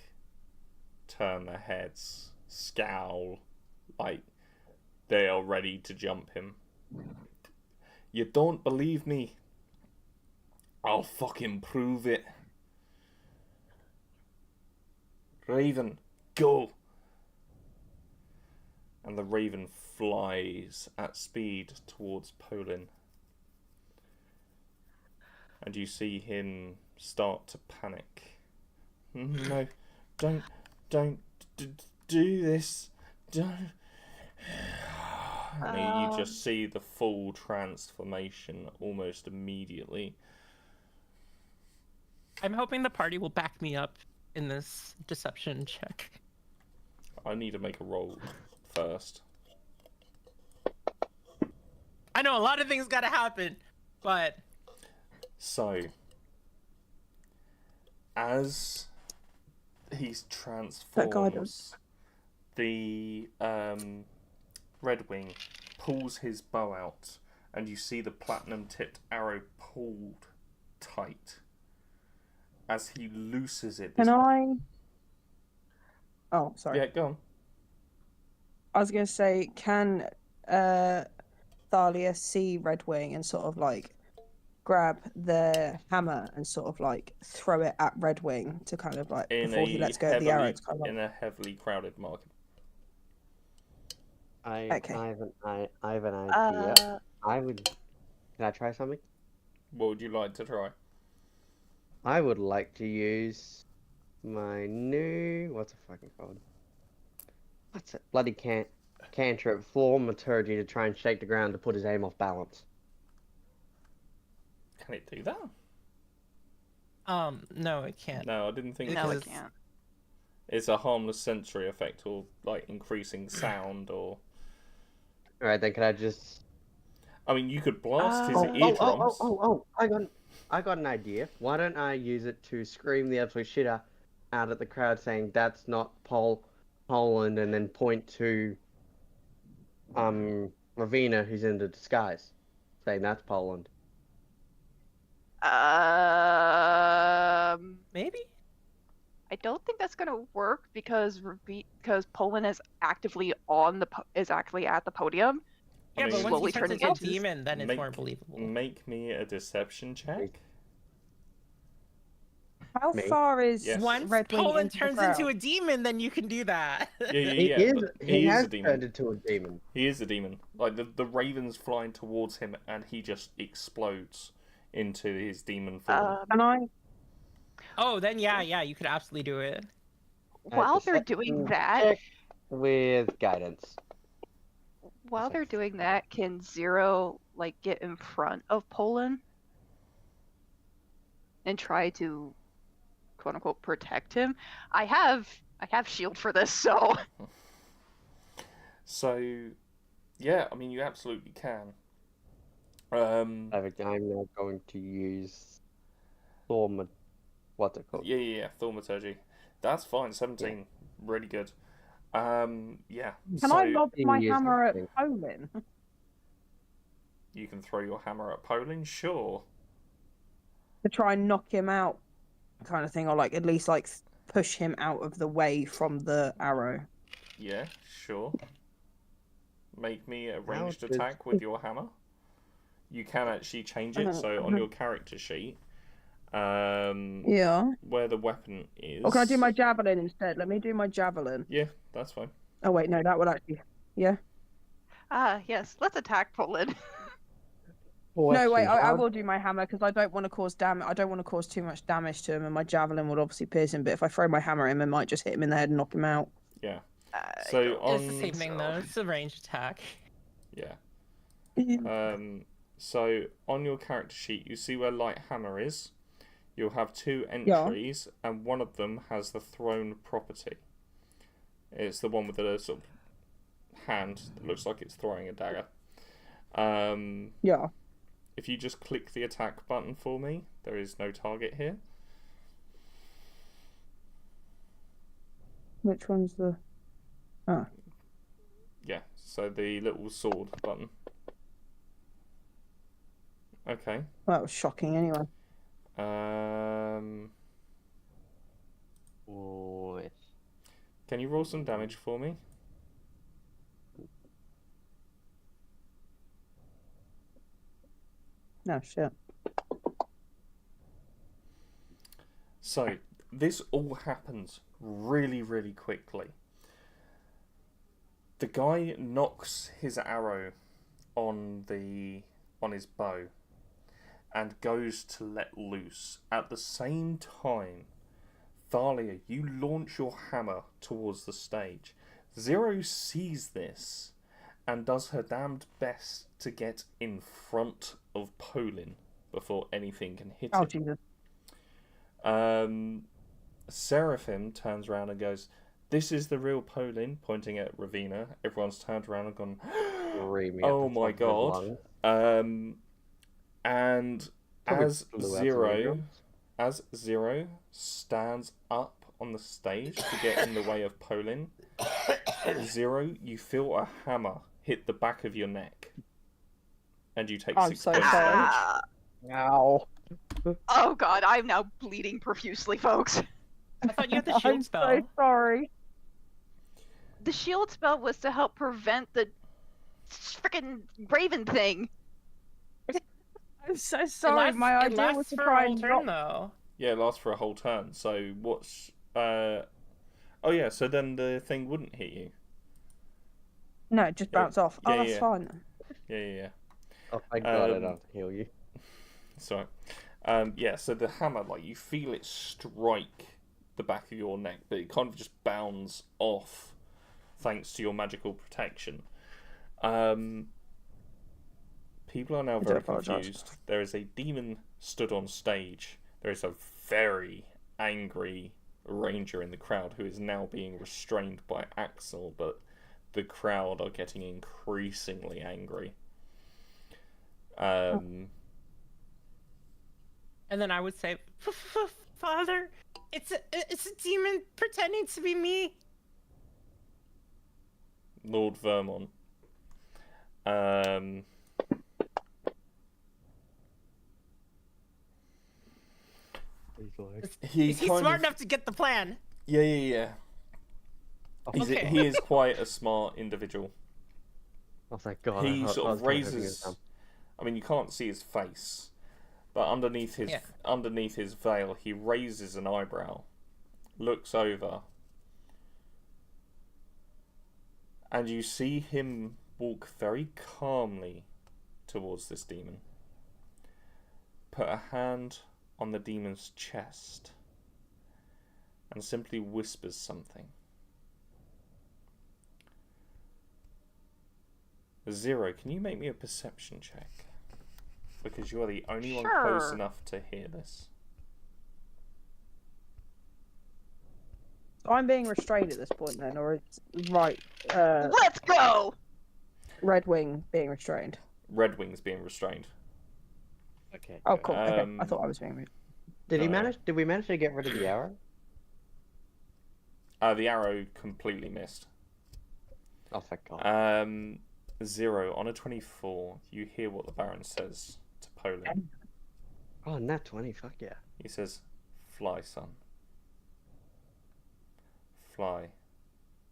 turn their heads, scowl, like they are ready to jump him. You don't believe me? I'll fucking prove it. Raven, go! And the raven flies at speed towards Poland. And you see him start to panic. No, don't do this. Don't. And you just see the full transformation almost immediately. I'm hoping the party will back me up in this deception check. I need to make a roll first. I know a lot of things gotta happen, but... So, as he's transforms, the Red Wing pulls his bow out, and you see the platinum-tipped arrow pulled tight. As he looses it... Can I... Oh, sorry. Yeah, go on. I was going to say, can Thalia see Red Wing and sort of, like, grab the hammer and sort of, like, throw it at Red Wing to kind of, like, before he lets go of the arrow? Kind of in a heavily crowded market. I Okay. I have an idea. Can I try something? What would you like to try? I would like to use my new... What's it fucking called? What's it? Bloody cantrip, thaumaturgy, to try and shake the ground to put his aim off balance. Can it do that? No, it can't. No, I didn't think No, so. it can't. It's a harmless sensory effect, or like increasing sound, or... Alright, then can I just... I mean, you could blast his Oh, eardrums. I got an idea. Why don't I use it to scream the absolute shit out at the crowd saying, that's not Poland, and then point to Ravina, who's in the disguise, saying that's Poland. Maybe? I don't think that's gonna work because Poland is actively at the podium. Yeah, mean, but once slowly he turns turning into a into demon, then it's more believable. Make me a deception check. How Me? far is Yes. Once Red Wing Poland into the turns crowd? into a demon, then you can do that. Yeah, but He is has a demon. turned into a demon. He is a demon. Like, the raven's flying towards him, and he just explodes into his demon form. Can I? Oh, then yeah, you could absolutely do it. While they're doing that, Check with guidance. while they're doing that, can Zero like get in front of Poland and try to quote unquote protect him? I have shield for this, so So, yeah, I mean, you absolutely can. I'm now going to use what's it called? Yeah, thaumaturgy. That's fine. 17, really good. Yeah. Can I so lob my He is hammer at nothing. Poland? you can throw your hammer at Poland, sure. To try and knock him out, kind of thing, or like at least like push him out of the way from the arrow. Yeah, sure. Make me a ranged does- attack with your hammer. You can actually change it. So on your character sheet, Yeah. where the weapon is. Or can I do my javelin instead? Let me do my javelin. Yeah, that's fine. Oh wait, no, that would actually. Yeah. yes, let's attack Poland. No, wait, I How- will do my hammer because I don't want to cause damage. I don't want to cause too much damage to him, and my javelin would obviously pierce him. But if I throw my hammer at him, it might just hit him in the head and knock him out. Yeah. I So don't on. It's the same thing though. It's a ranged attack. Yeah. So on your character sheet, you see where light hammer is. You'll have two entries, and one of them has the thrown property. It's the one with the sort of hand that looks like it's throwing a dagger. Yeah. If you just click the attack button for me, there is no target here. Which one's the? Oh. Yeah, So the little sword button. Okay. Well, that was shocking anyway. Oh, yes. Can you roll some damage for me? No shit. So, this all happens really, really quickly. The guy knocks his arrow on his bow and goes to let loose. At the same time, Thalia, you launch your hammer towards the stage. Zero sees this and does her damned best to get in front of Polin before anything can hit him. Jesus. Seraphim turns around and goes, "This is the real Polin," pointing at Ravina. Everyone's turned around and gone, "Oh my god." And as Zero stands up on the stage to get in the way of Polin, Zero, you feel a hammer hit the back of your neck. And you take 6 points of damage. Ow. Oh god, I'm now bleeding profusely, folks. I thought you had the shield spell. I'm so sorry. The shield spell was to help prevent the frickin' raven thing. I'm so sorry. My idea was to try and turn, though. Yeah, it lasts for a whole turn. So what's... Oh yeah, so then the thing wouldn't hit you. No, it just bounce off. Yeah, Oh, that's fine. Yeah. Oh, thank God I don't heal you. Sorry. Yeah, so the hammer, like, you feel it strike the back of your neck, but it kind of just bounds off thanks to your magical protection. People are now very confused. There is a demon stood on stage. There is a very angry ranger in the crowd who is now being restrained by Axel, but the crowd are getting increasingly angry. And then I would say, "Father, it's a demon pretending to be me." Lord Vermont. Is he smart enough to get the plan? Yeah. Okay. He is quite a smart individual. Oh, thank God. He sort of raises... I mean, you can't see his face, but underneath his veil, he raises an eyebrow, looks over, and you see him walk very calmly towards this demon. Put a hand on the demon's chest and simply whispers something. Zero, can you make me a perception check? Because you are the only one close enough to hear this. I'm being restrained at this point then, or it's right. Let's go! Red Wing being restrained. Red Wing's being restrained. Okay. Oh, cool. Okay. I thought I was being. Did we manage to get rid of the arrow? The arrow completely missed. Oh, thank God. Zero, on a 24, you hear what the Baron says to Polin. Oh, nat 20, fuck yeah. He says, "Fly, son. Fly.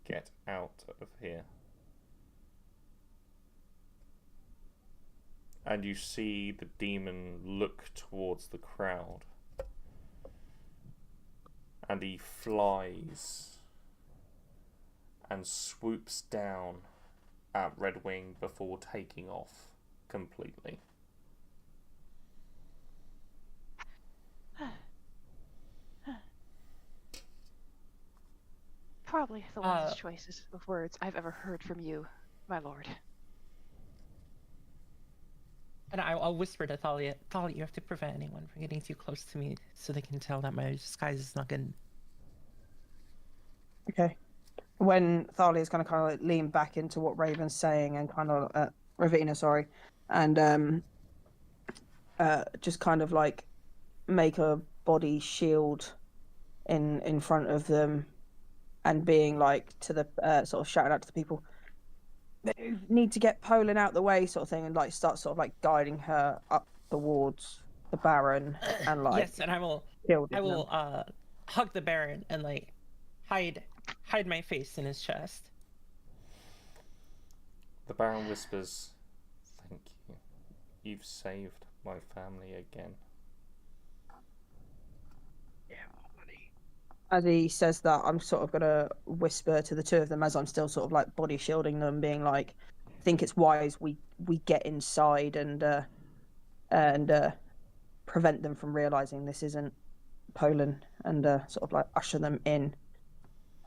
Get out of here." And you see the demon look towards the crowd. And he flies and swoops down at Red Wing before taking off completely. Probably the wisest choices of words I've ever heard from you, my lord. And I'll whisper to Thalia, "Thalia, you have to prevent anyone from getting too close to me so they can tell that my disguise is not good." Okay. When Thalia's kind of like lean back into what Raven's saying and kind of Ravina, sorry, and just kind of like make a body shield in front of them, and being like to the sort of shouting out to the people, need to get Poland out the way, sort of thing, and like start sort of like guiding her up towards the Baron and like yes, and I will hug the Baron and like hide my face in his chest. The Baron whispers, "Thank you. You've saved my family again." Yeah, honey. As he says that, I'm sort of gonna whisper to the two of them as I'm still sort of like body shielding them, being like, I think it's wise we get inside and prevent them from realizing this isn't Poland, and sort of like usher them in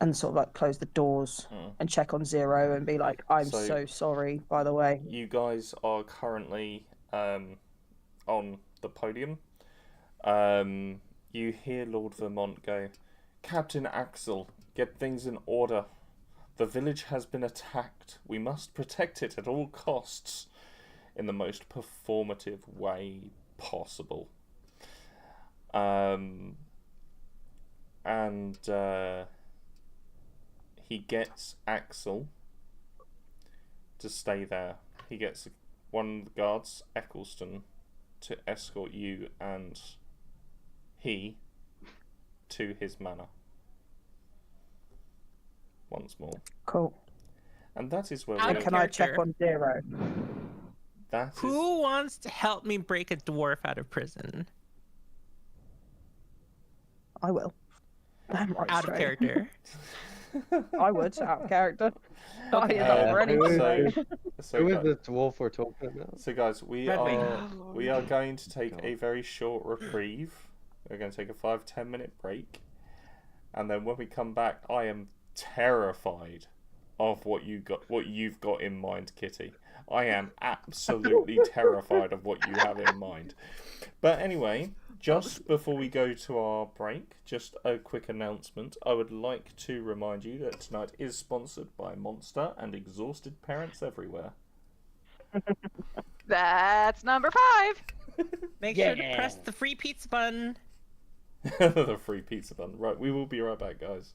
and sort of like close the doors and check on Zero and be like, I'm so sorry, by the way. You guys are currently on the podium. You hear Lord Vermont go, "Captain Axel, get things in order. The village has been attacked. We must protect it at all costs in the most performative way possible." He gets Axel to stay there. He gets one of the guards, Eccleston, to escort you and he to his manor. Once more. Cool. And that is where and can I check on Zero? Who wants to help me break a dwarf out of prison? I will. I'm right out of character. I would, out of character. Okay. Who is the dwarf we're talking about? So guys, we are going to take a very short reprieve. We're going to take a 5-10 minute break, and then when we come back, I am terrified of what you've got in mind, Kitty. I am absolutely terrified of what you have in mind. But anyway, just before we go to our break, just a quick announcement. I would like to remind you that tonight is sponsored by Monster and Exhausted Parents Everywhere. That's number 5. Make sure to press the free pizza button. The free pizza button. Right, we will be right back, guys.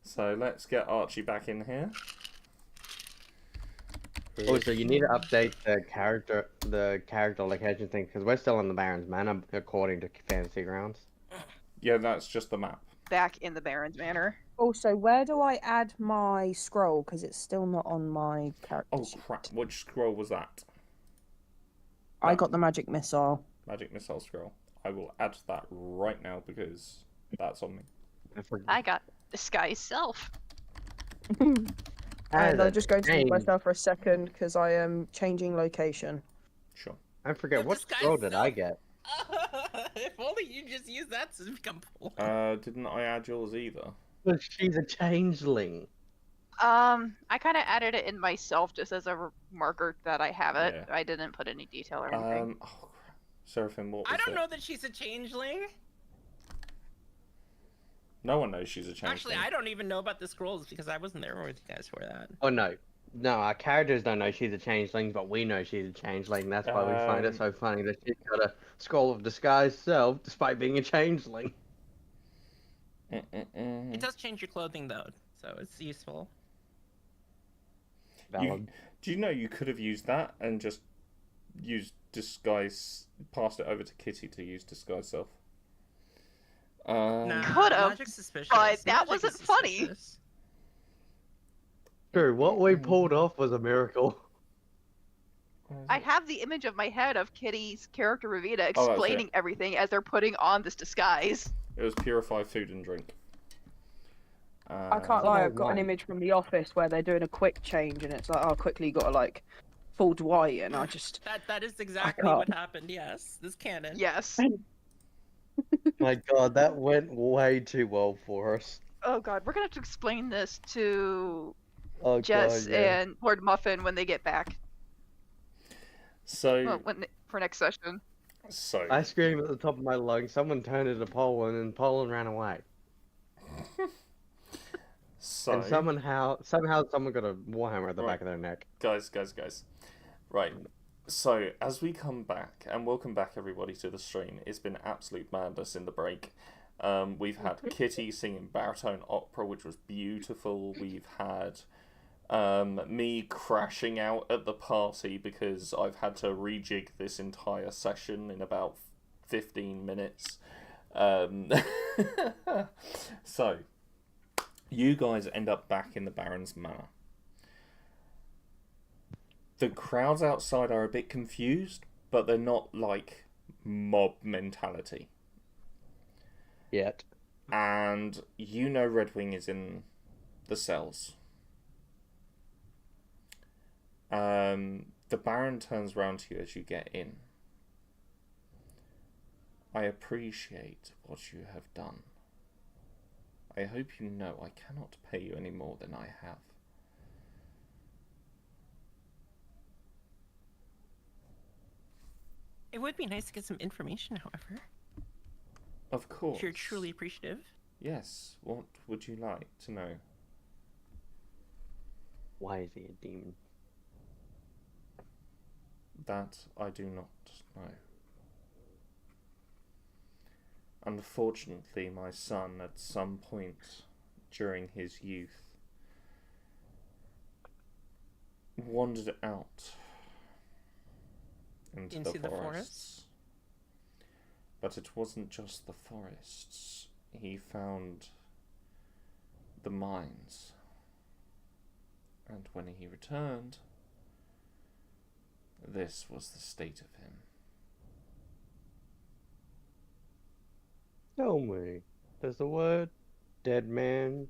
So let's get Archie back in here. Also, you need to update the character location thing because we're still in the Baron's Manor according to Fantasy Grounds. Yeah, that's just the map. Back in the Baron's Manor. Also, where do I add my scroll? Because it's still not on my character Oh sheet. crap! Which scroll was that? I got the magic missile. Magic missile scroll. I will add that right now because that's on me. I got disguise self. And I'm just going to mute myself for a second because I am changing location. Sure. I forget what scroll did I get. If only you just use that to become poor. Didn't I add yours either? But she's a changeling. I kind of added it in myself just as a marker that I have it. Yeah. I didn't put any detail or anything. Oh crap. Seraphim, what was I don't it? know that she's a changeling. No one knows she's a changeling. Actually, I don't even know about the scrolls because I wasn't there with you guys for that. Oh no. No, our characters don't know she's a changeling, but we know she's a changeling. That's why we find it so funny that she's got a scroll of disguise self despite being a changeling. It does change your clothing though, so it's useful. Valid. Do you know you could have used that and just used disguise, passed it over to Kitty to use disguise self? Nah, Could have, magic's suspicious. but that Magic wasn't is funny. suspicious. True, what we pulled off was a miracle. I have the image of my head of Kitty's character Ravina that's it. explaining everything as they're putting on this disguise. It was purify food and drink. I can't lie, I've got an image from The Office where they're doing a quick change and it's like, oh, quickly you gotta like full Dwight, and I just... That is exactly what happened, yes. This canon. Yes. My god, that went way too well for us. Oh god, we're gonna have to explain this to Oh Jess god, yeah. and Lord Muffin when they get back. So, Well, for next session. I screamed at the top of my lungs, someone turned it to Poland, and Poland ran away. And somehow someone got a warhammer at the back of their neck. Guys. Right. So, as we come back, and welcome back everybody to the stream, it's been absolute madness in the break. We've had Kitty singing baritone opera, which was beautiful. We've had me crashing out at the party because I've had to rejig this entire session in about 15 minutes. So, you guys end up back in the Baron's Manor. The crowds outside are a bit confused, but they're not like mob mentality. Yet. And you know Redwing is in the cells. The Baron turns round to you as you get in. I appreciate what you have done. I hope you know I cannot pay you any more than I have. It would be nice to get some information, however. Of course. If you're truly appreciative. Yes. What would you like to know? Why is he a demon? That I do not know. Unfortunately, my son, at some point during his youth, wandered out into the forests. But it wasn't just the forests. He found the mines. And when he returned, this was the state of him. Tell me, does the word dead man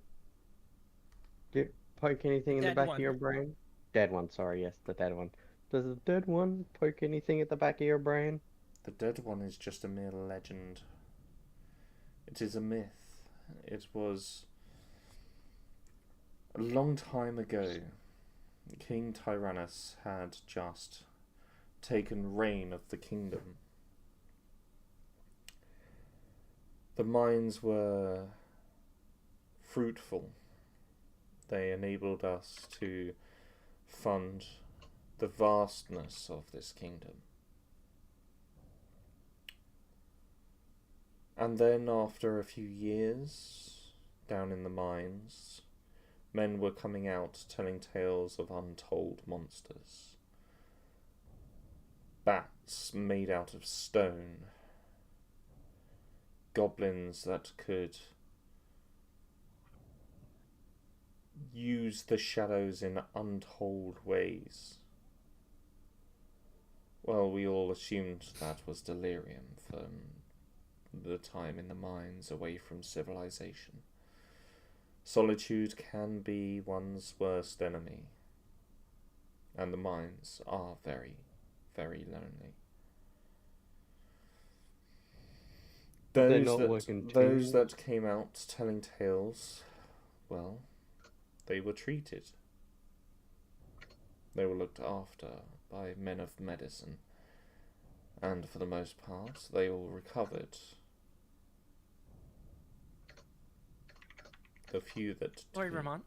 poke anything in the back of your brain? Dead one, sorry, yes, the dead one. Does the dead one poke anything at the back of your brain? The dead one is just a mere legend. It is a myth. It was a long time ago. King Tyrannus had just taken reign of the kingdom. The mines were fruitful. They enabled us to fund the vastness of this kingdom. And then after a few years down in the mines, Men were coming out telling tales of untold monsters. Bats made out of stone. Goblins that could use the shadows in untold ways. Well, we all assumed that was delirium from the time in the mines away from civilization. Solitude can be one's worst enemy, and the mines are very, very lonely. Those that came out telling tales, well, they were treated. They were looked after by men of medicine, and for the most part, they all recovered. The few that... Lord Vermont?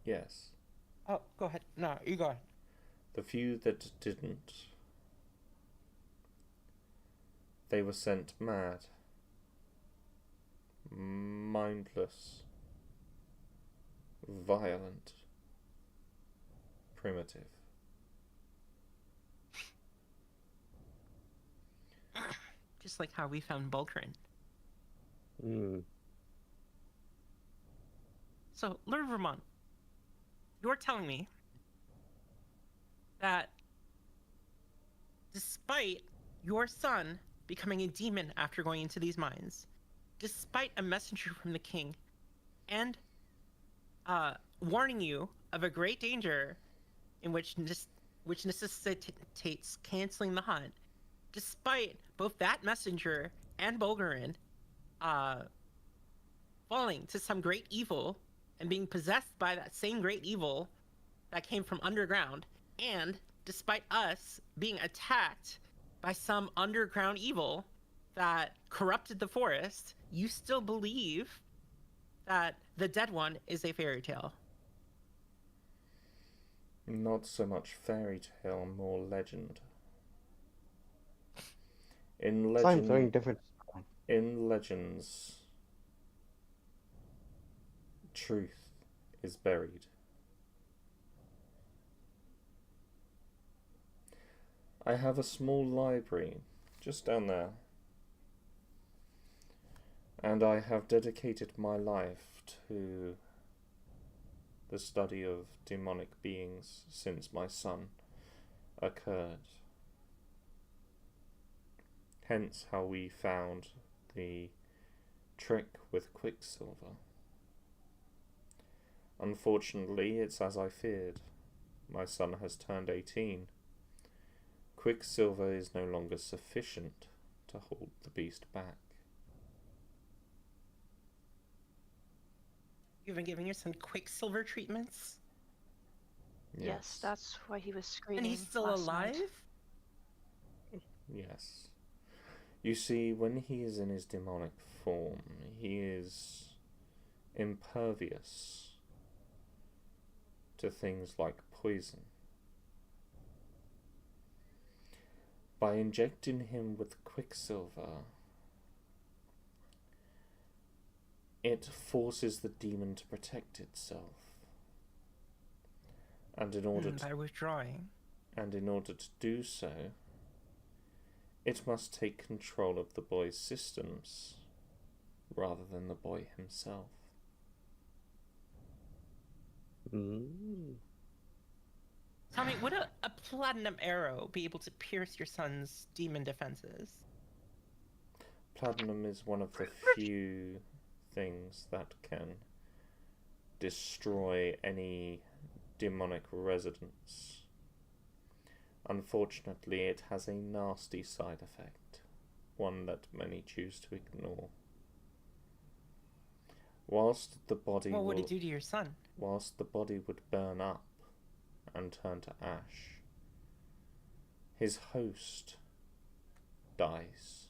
Yes. Oh, go ahead. No, you go ahead. The few that didn't, they were sent mad, mindless, violent, primitive. Just like how we found Bulgrin. So, Lord Vermont, you're telling me that despite your son becoming a demon after going into these mines, despite a messenger from the king, and warning you of a great danger in which necessitates canceling the hunt, despite both that messenger and Bulgarin falling to some great evil and being possessed by that same great evil that came from underground, and despite us being attacked by some underground evil that corrupted the forest, you still believe that the dead one is a fairy tale. Not so much fairy tale, more legend. In legend, Same thing, different. In legends, truth is buried. I have a small library just down there, and I have dedicated my life to the study of demonic beings since my son occurred. Hence how we found the trick with Quicksilver. Unfortunately, it's as I feared. My son has turned 18. Quicksilver is no longer sufficient to hold the beast back. You've been giving your son Quicksilver treatments? Yes, that's why he was screaming. And he's still alive? Night. Yes. You see, when he is in his demonic form, he is impervious to things like poison. By injecting him with Quicksilver, it forces the demon to protect itself. And in order by withdrawing. And in order to do so, it must take control of the boy's systems rather than the boy himself. Tell me, would a platinum arrow be able to pierce your son's demon defenses? Platinum is one of the few things that can destroy any demonic residence. Unfortunately, it has a nasty side effect, one that many choose to ignore. Whilst the body What would it do to your son? Whilst the body would burn up and turn to ash, his host dies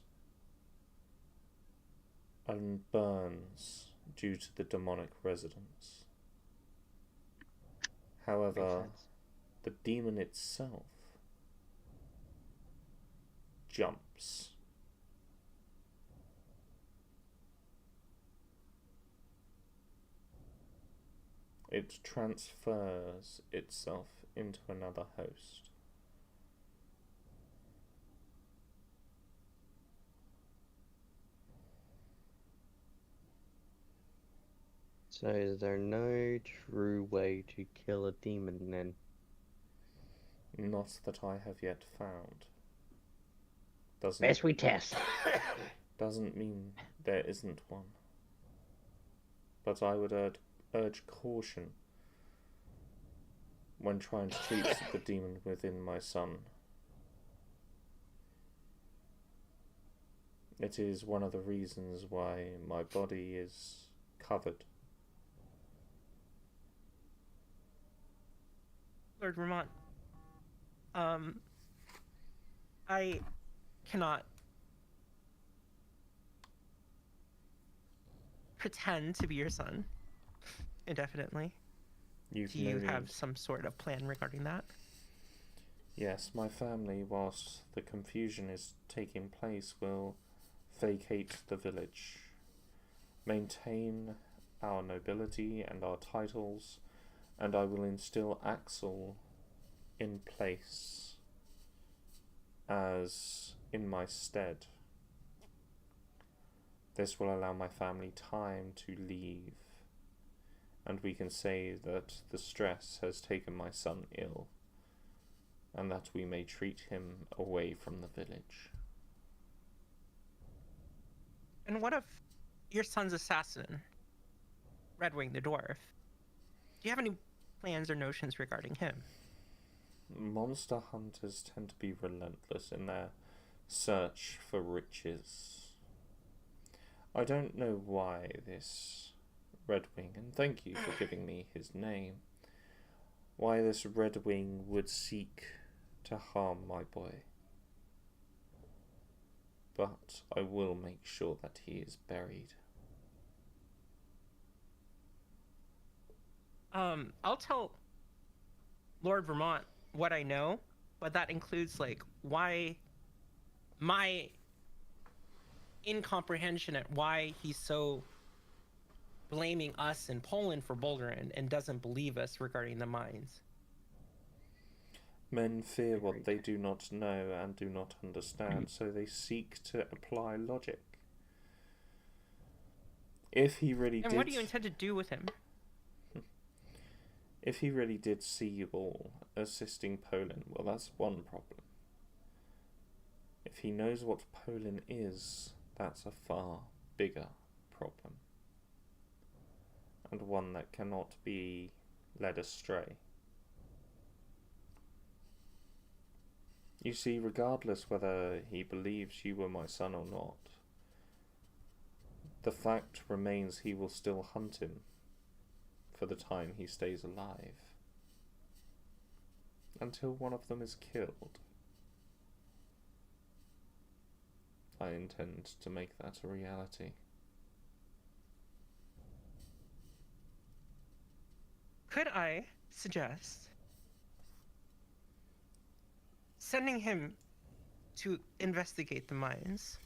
and burns due to the demonic residence. However, the demon itself jumps. It transfers itself into another host. So is there no true way to kill a demon then? Not that I have yet found. Best we test. Doesn't mean there isn't one. But I would urge caution when trying to treat the demon within my son. It is one of the reasons why my body is covered. Lord Vermont, I cannot pretend to be your son indefinitely. Do you have some sort of plan regarding that? Yes, my family, whilst the confusion is taking place, will vacate the village, maintain our nobility and our titles, and I will instill Axel in place as in my stead. This will allow my family time to leave, and we can say that the stress has taken my son ill, and that we may treat him away from the village. And what if your son's assassin, Redwing the dwarf? Do you have any plans or notions regarding him? Monster hunters tend to be relentless in their search for riches. I don't know why this Redwing, and thank you for giving me his name, why this Redwing would seek to harm my boy. But I will make sure that he is buried. I'll tell Lord Vermont what I know, but that includes like why my incomprehension at why he's so blaming us in Poland for Boulder and doesn't believe us regarding the mines. Men fear what they do not know and do not understand, so they seek to apply logic. If he really did... And what do you intend to do with him? If he really did see you all assisting Poland, well, that's one problem. If he knows what Poland is, that's a far bigger problem. And one that cannot be led astray. You see, regardless whether he believes you were my son or not, the fact remains he will still hunt him for the time he stays alive, until one of them is killed. I intend to make that a reality. Could I suggest sending him to investigate the mines?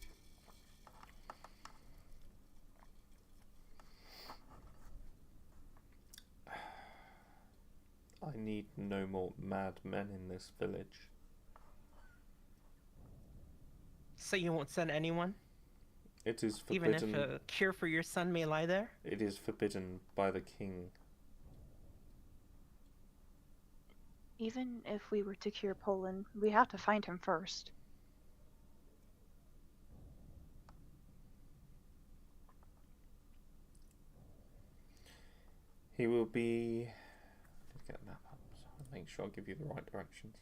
I need no more mad men in this village. So you won't send anyone? It is forbidden. Even if a cure for your son may lie there? It is forbidden by the king. Even if we were to cure Poland, we have to find him first. He will be... Let's get a map up so I'll make sure I give you the right directions.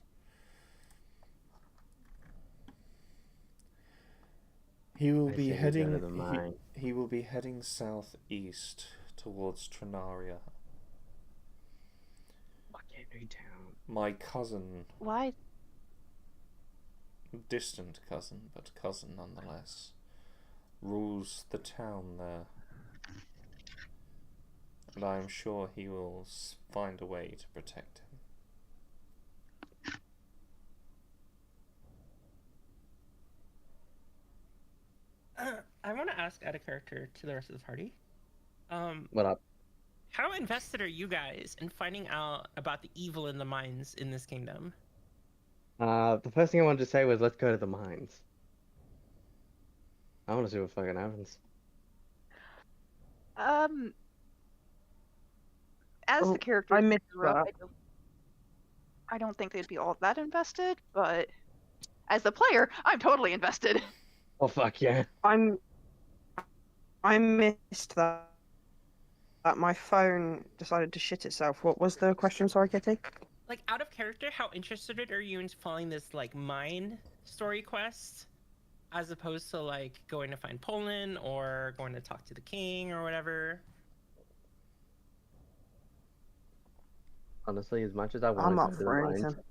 He will be heading... He will be heading southeast towards Trinaria. My cousin... Why? Distant cousin, but cousin nonetheless, rules the town there. And I am sure he will find a way to protect him. I want to ask out of character to the rest of the party. What up? How invested are you guys in finding out about the evil in the mines in this kingdom? The first thing I wanted to say was let's go to the mines. I want to see what fucking happens. As the character I missed grew up, that. I don't think they'd be all that invested, but as the player, I'm totally invested. Oh fuck yeah! I missed that. That my phone decided to shit itself. What was the question? Sorry, Kitty. Like, out of character, how interested are you in following this, like, mine story quest? As opposed to, like, going to find Poland or going to talk to the king or whatever? Honestly, as much as I want I'm to up go to the for mines, anything.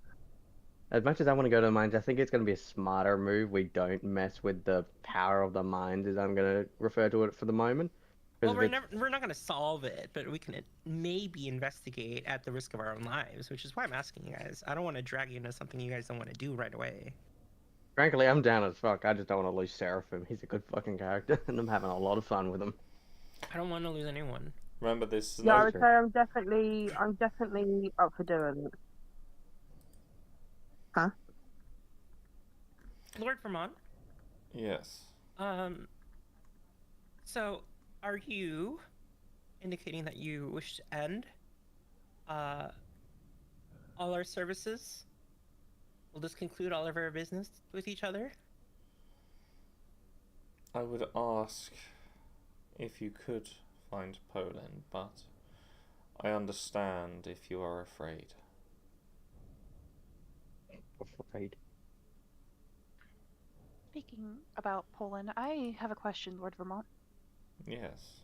as much as I want to go to the mines, I think it's going to be a smarter move. We don't mess with the power of the mines, as I'm going to refer to it for the moment. Well, we're not going to solve it, but we can maybe investigate at the risk of our own lives, which is why I'm asking you guys. I don't want to drag you into something you guys don't want to do right away. Frankly, I'm down as fuck. I just don't want to lose Seraphim. He's a good fucking character, and I'm having a lot of fun with him. I don't want to lose anyone. Remember this. Yeah, I would say I'm definitely up for doing it. Huh? Lord Vermont? Yes. So, are you indicating that you wish to end all our services? Will this conclude all of our business with each other? I would ask if you could find Poland, but I understand if you are afraid. Afraid. Speaking about Poland, I have a question, Lord Vermont. Yes.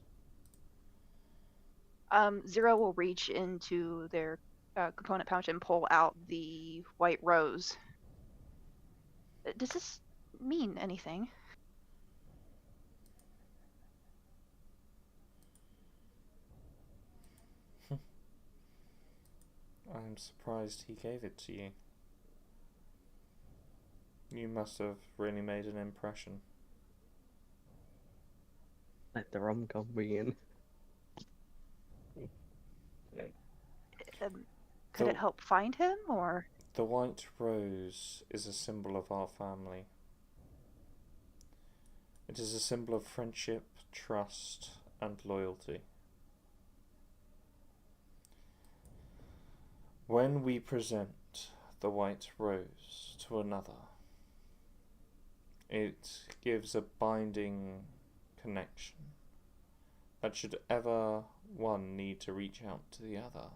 Zero will reach into their component pouch and pull out the white rose. Does this mean anything? I'm surprised he gave it to you. You must have really made an impression. Let the rom-com begin. Could it help find him, or? The white rose is a symbol of our family. It is a symbol of friendship, trust, and loyalty. When we present the white rose to another, it gives a binding connection that should ever one need to reach out to the other,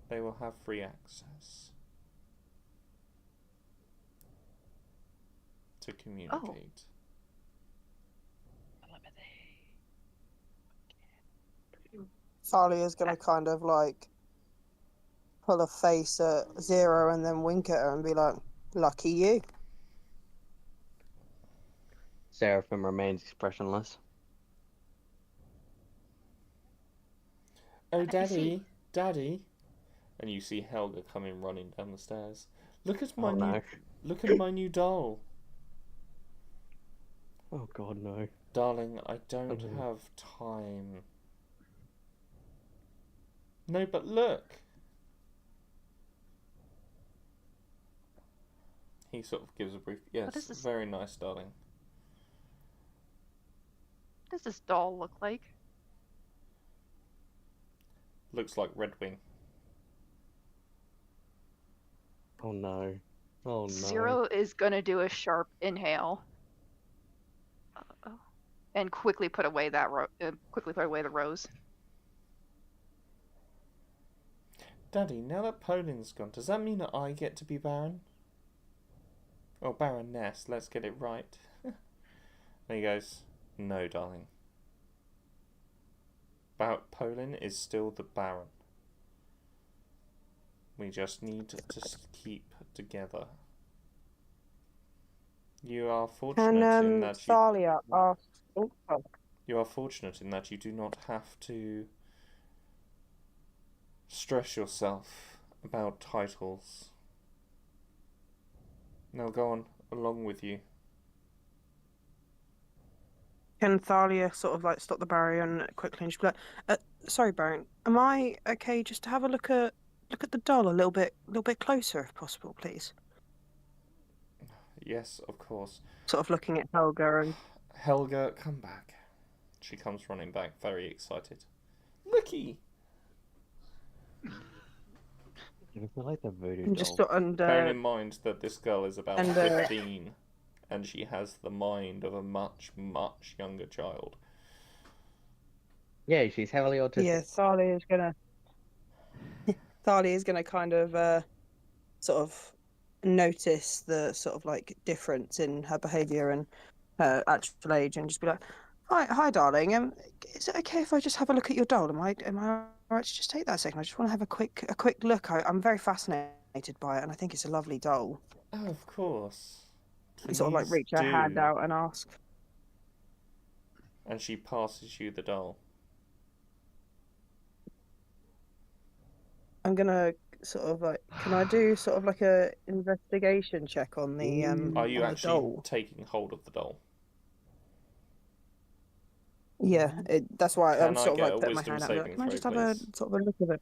they will have free access to communicate. Thalia's gonna kind of like pull a face at Zero and then wink at her and be like, "Lucky you." Seraphim remains expressionless. Oh, Daddy, Daddy! And you see Helga coming running down the stairs. Look at my look at my new doll. Oh God, no. Darling, I don't have time. No, but look. He sort of gives a brief. Yes, very nice, darling. What does this doll look like? Looks like Redwing. Oh no. Oh no. Zero is gonna do a sharp inhale. And quickly put away that the rose. Daddy, now that Poland's gone, does that mean that I get to be Baron? Or Baroness, let's get it right. There he goes. No, darling. Poland is still the Baron. We just need to keep together. You are fortunate in that Thalia asked. You are fortunate in that you do not have to stress yourself about titles. They'll go on along with you. Can Thalia sort of like stop the barrier and quickly and just be like, "Sorry, Baron, am I okay just to have a look at the doll a little bit closer if possible, please?" Yes, of course. Sort of looking at Helga and Helga, come back. She comes running back, very excited. Looky! I feel like the voodoo and doll. just sort and Bearing in mind that this girl is about and, 15 and she has the mind of a much, much younger child. Yeah, she's heavily autistic. yeah, Thalia is gonna kind of sort of notice the sort of like difference in her behaviour and her actual age, and just be like, "Hi, darling. Is it okay if I just have a look at your doll? Am I alright to just take that a second? I just want to have a quick look. I'm very fascinated by it, and I think it's a lovely doll." Oh, of course. And sort of like Please reach her hand do. out and ask. And she passes you the doll. I'm gonna sort of like, can I do sort of like a investigation check on the Are you on the actually doll? taking hold of the doll? Yeah, that's why I'm Can I sort of get like a putting my wisdom hand out. Like, saving can I throw, just have a please? sort of a look at it?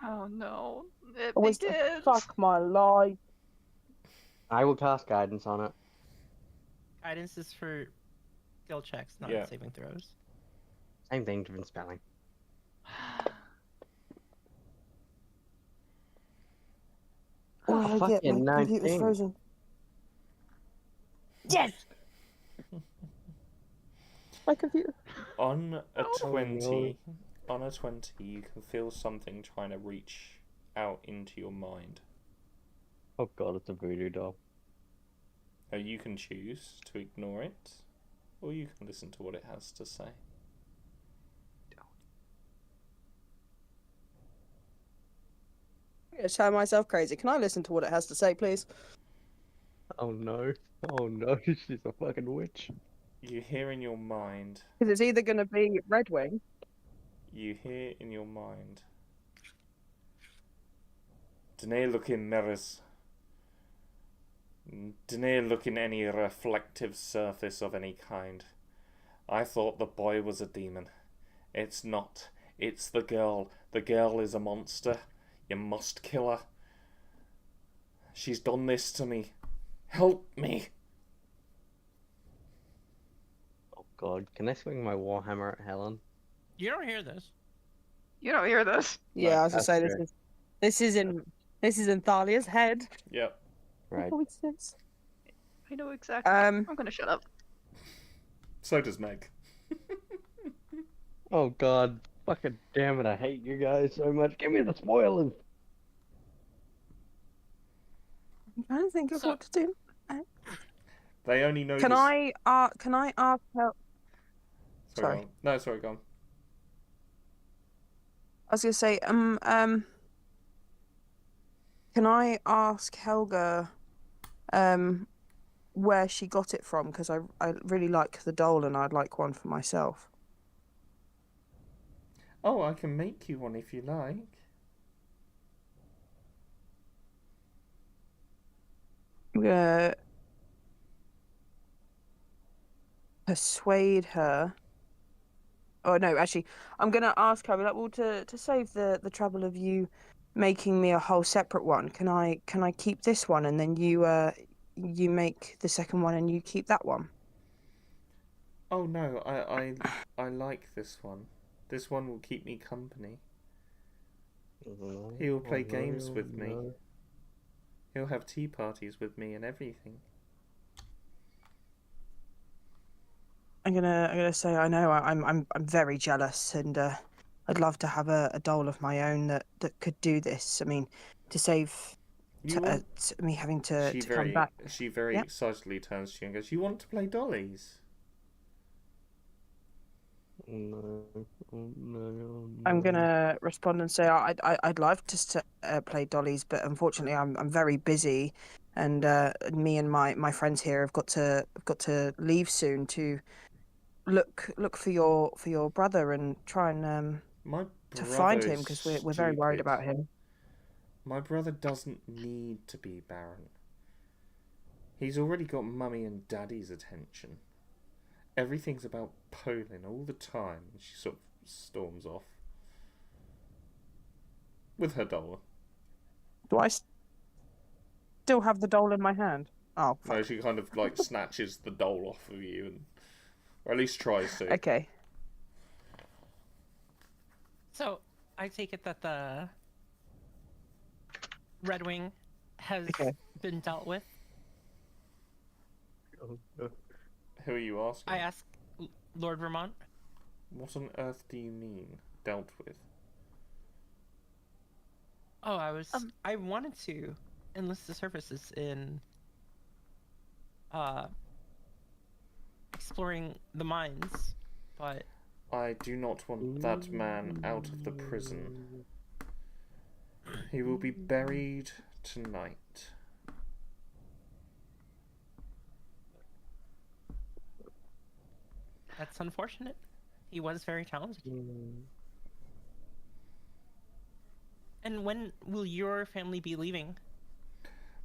Oh no, it Wisdom. begins. Fuck my life. I will cast guidance on it. Guidance is for skill checks, not Yeah. saving throws. Same thing, different spelling. Oh, I get my fucking computer's 19. frozen. Yes. My computer. On a Oh, 20, on a 20, you can feel something trying to reach out into your mind. Oh god, it's a voodoo doll. Now you can choose to ignore it, or you can listen to what it has to say. I'm gonna show myself crazy. Can I listen to what it has to say, please? Oh no. Oh no, she's a fucking witch. You hear in your mind. Because it's either gonna be Redwing. You hear in your mind. Dinna look in mirrors. Dinna look in any reflective surface of any kind. I thought the boy was a demon. It's not. It's the girl. The girl is a monster. You must kill her. She's done this to me. Help me. Oh god, can I swing my warhammer at Helen? You don't hear this. You don't hear this. Yeah, No, I was gonna say true. this is in Thalia's head. Yep. Right. Coincidence. I know exactly. Um. I'm gonna shut up. So does Meg. Oh god, fucking damn it, I hate you guys so much. Give me the spoilers! I'm trying to think of what to do. They only know. Can I ask her? Sorry. Go on. No, sorry, go on. I was gonna say, can I ask Helga, where she got it from? Because I really like the doll and I'd like one for myself. Oh, I can make you one if you like. I'm gonna persuade her. Oh no, actually, I'm gonna ask her. I'll be like, well, to save the trouble of you making me a whole separate one, can I keep this one and then you make the second one and you keep that one? Oh no, I like this one. This one will keep me company. He will play games with me. He'll have tea parties with me and everything. I'm gonna say I know I'm very jealous and I'd love to have a doll of my own that could do this. I mean, to save me having to come back. She very excitedly turns to you and goes, "You want to play dollies?" No. Oh, no. I'm gonna respond and say I'd love to play dollies, but unfortunately I'm very busy, and me and my friends here have got to leave soon to look for your brother and try and to find him because we're very worried about him. My brother doesn't need to be Baron. He's already got Mummy and Daddy's attention. Everything's about Poland all the time. She sort of storms off with her doll. Do I still have the doll in my hand? Oh, fuck. No, she kind of like snatches the doll off of you, or at least tries to. Okay. So I take it that the Red Wing has been dealt with. Who are you asking? I ask Lord Vermont. What on earth do you mean, dealt with? Oh, I wanted to enlist the services in exploring the mines, but I do not want that man out of the prison. He will be buried tonight. that's unfortunate. He was very talented. And when will your family be leaving?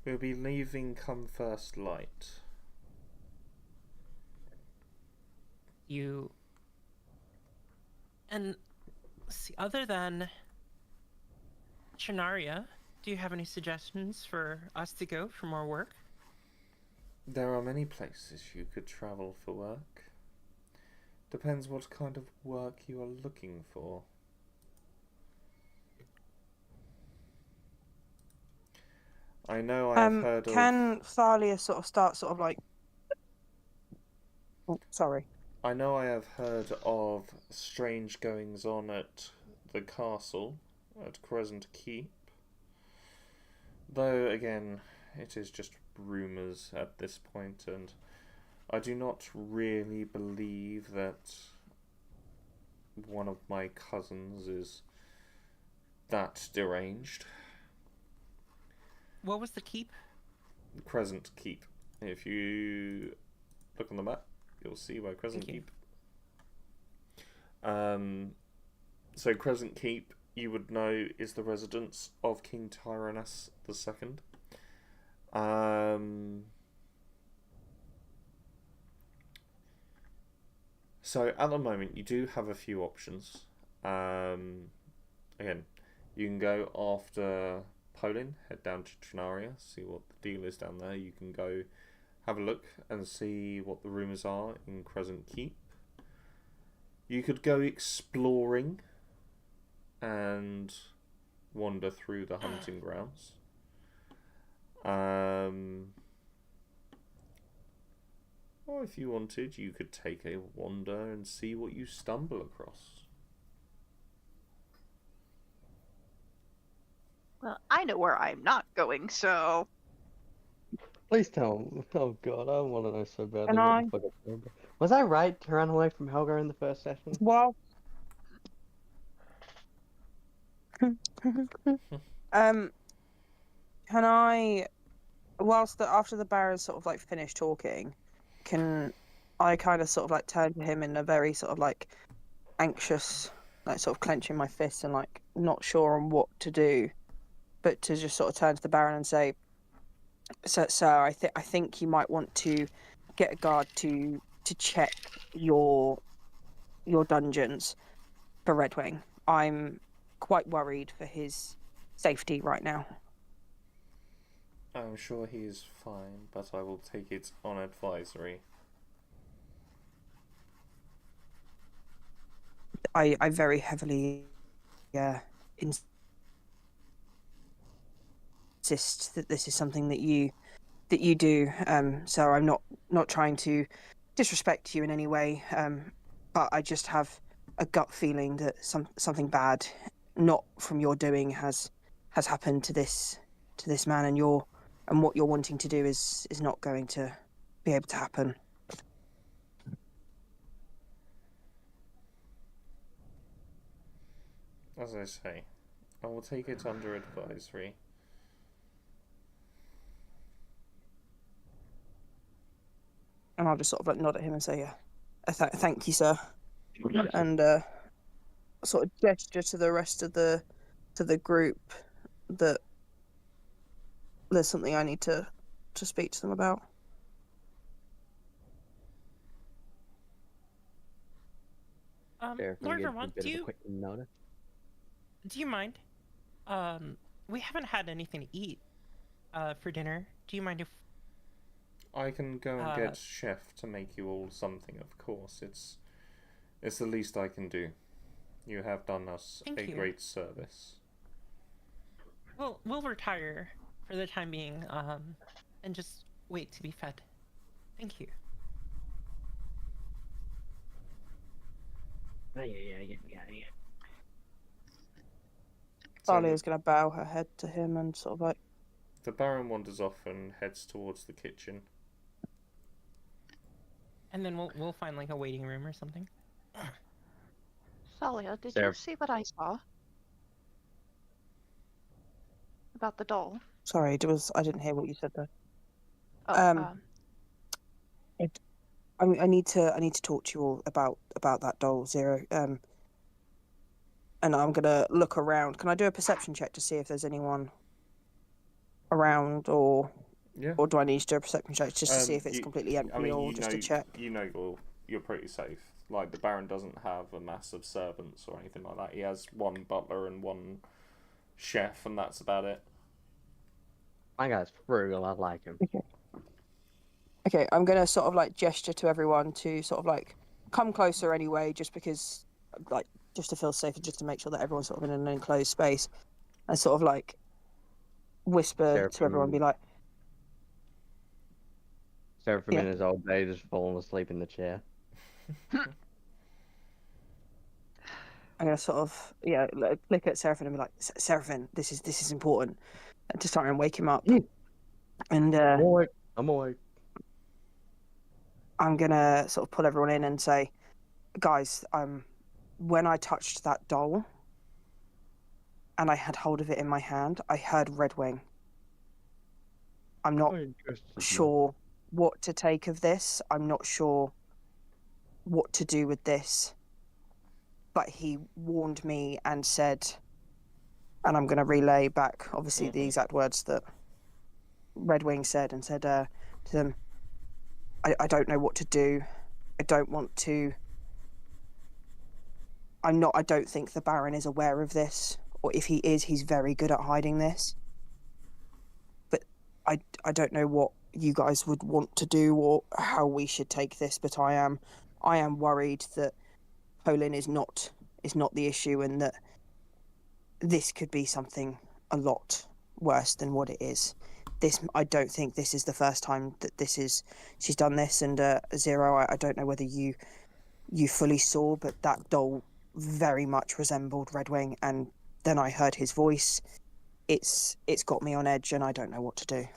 We'll be leaving come first light. You... And see, other than Chinaria, do you have any suggestions for us to go for more work? There are many places you could travel for work. Depends what kind of work you are looking for. I know I've heard of... Can Thalia sort of start sort of like... Oh, sorry. I know I have heard of strange goings on at the castle, at Crescent Keep. Though, again, it is just rumours at this point, and I do not really believe that one of my cousins is that deranged. What was the keep? Crescent Keep. If you look on the map, you'll see where Crescent Keep. So Crescent Keep, you would know, is the residence of King Tyrannus II. So at the moment, you do have a few options. Again, you can go after Poland, head down to Trinaria, see what the deal is down there. You can go have a look and see what the rumours are in Crescent Keep. You could go exploring and wander through the hunting grounds. Or if you wanted, you could take a wander and see what you stumble across. Well, I know where I'm not going, so... Please tell me. Oh god, I want to know so badly. Can what I? the fuck I'm doing. Was I right to run away from Helga in the first session? Well... Can I... after the Baron's sort of like finished talking, can I kind of sort of like turn to him in a very sort of like anxious, like sort of clenching my fists and like not sure on what to do, but to just sort of turn to the Baron and say, "Sir, I think you might want to get a guard to check your dungeons for Redwing. I'm quite worried for his safety right now." I'm sure he is fine, but I will take it on advisory. I very heavily insist that this is something that you do. So I'm not trying to disrespect you in any way, but I just have a gut feeling that something bad, not from your doing, has happened to this man, and what you're wanting to do is not going to be able to happen. As I say, I will take it under advisory. And I'll just sort of like nod at him and say, "Yeah, thank you, sir," and sort of gesture to the rest of the group that there's something I need to speak to them about. There, can Lord get a Vermont, bit of a quick notice. do you mind? We haven't had anything to eat for dinner. Do you mind if I can go and get Chef to make you all something, of course. It's the least I can do. You have done us a great service. Well, we'll retire for the time being, and just wait to be fed. Thank you. Yeah. Thalia's going to bow her head to him and sort of like... The Baron wanders off and heads towards the kitchen. And then we'll find like a waiting room or something. Thalia, did you see what I saw? About the doll? Sorry, I didn't hear what you said there. Oh, I need to talk to you all about that doll, Zero. And I'm gonna look around. Can I do a perception check to see if there's anyone around, or do I need to do a perception check just to see if it's completely empty, or just to check? You know you're pretty safe. Like, the Baron doesn't have a mass of servants or anything like that. He has one butler and one chef, and that's about it. My guy's frugal. I like him. Okay, I'm gonna sort of like gesture to everyone to sort of like come closer anyway, just because, like, just to feel safe and just to make sure that everyone's sort of in an enclosed space, and sort of like whisper to everyone, be like, Seraphim in his old days has fallen asleep in the chair. I'm gonna sort of look at Seraphim and be like, Seraphim, this is important, and to try and wake him up. And I'm awake. I'm gonna sort of pull everyone in and say, guys, when I touched that doll and I had hold of it in my hand, I heard Redwing. I'm not sure what to take of this. I'm not sure what to do with this. But he warned me and said, and I'm going to relay back, obviously, the exact words that Redwing said, and said to them, I don't know what to do. I don't want to... I don't think the Baron is aware of this, or if he is, he's very good at hiding this. But I don't know what you guys would want to do or how we should take this, but I am worried that Poland is not the issue, and that this could be something a lot worse than what it is. I don't think this is the first time that she's done this, and Zero, I don't know whether you fully saw, but that doll very much resembled Redwing, and then I heard his voice. It's got me on edge, and I don't know what to do.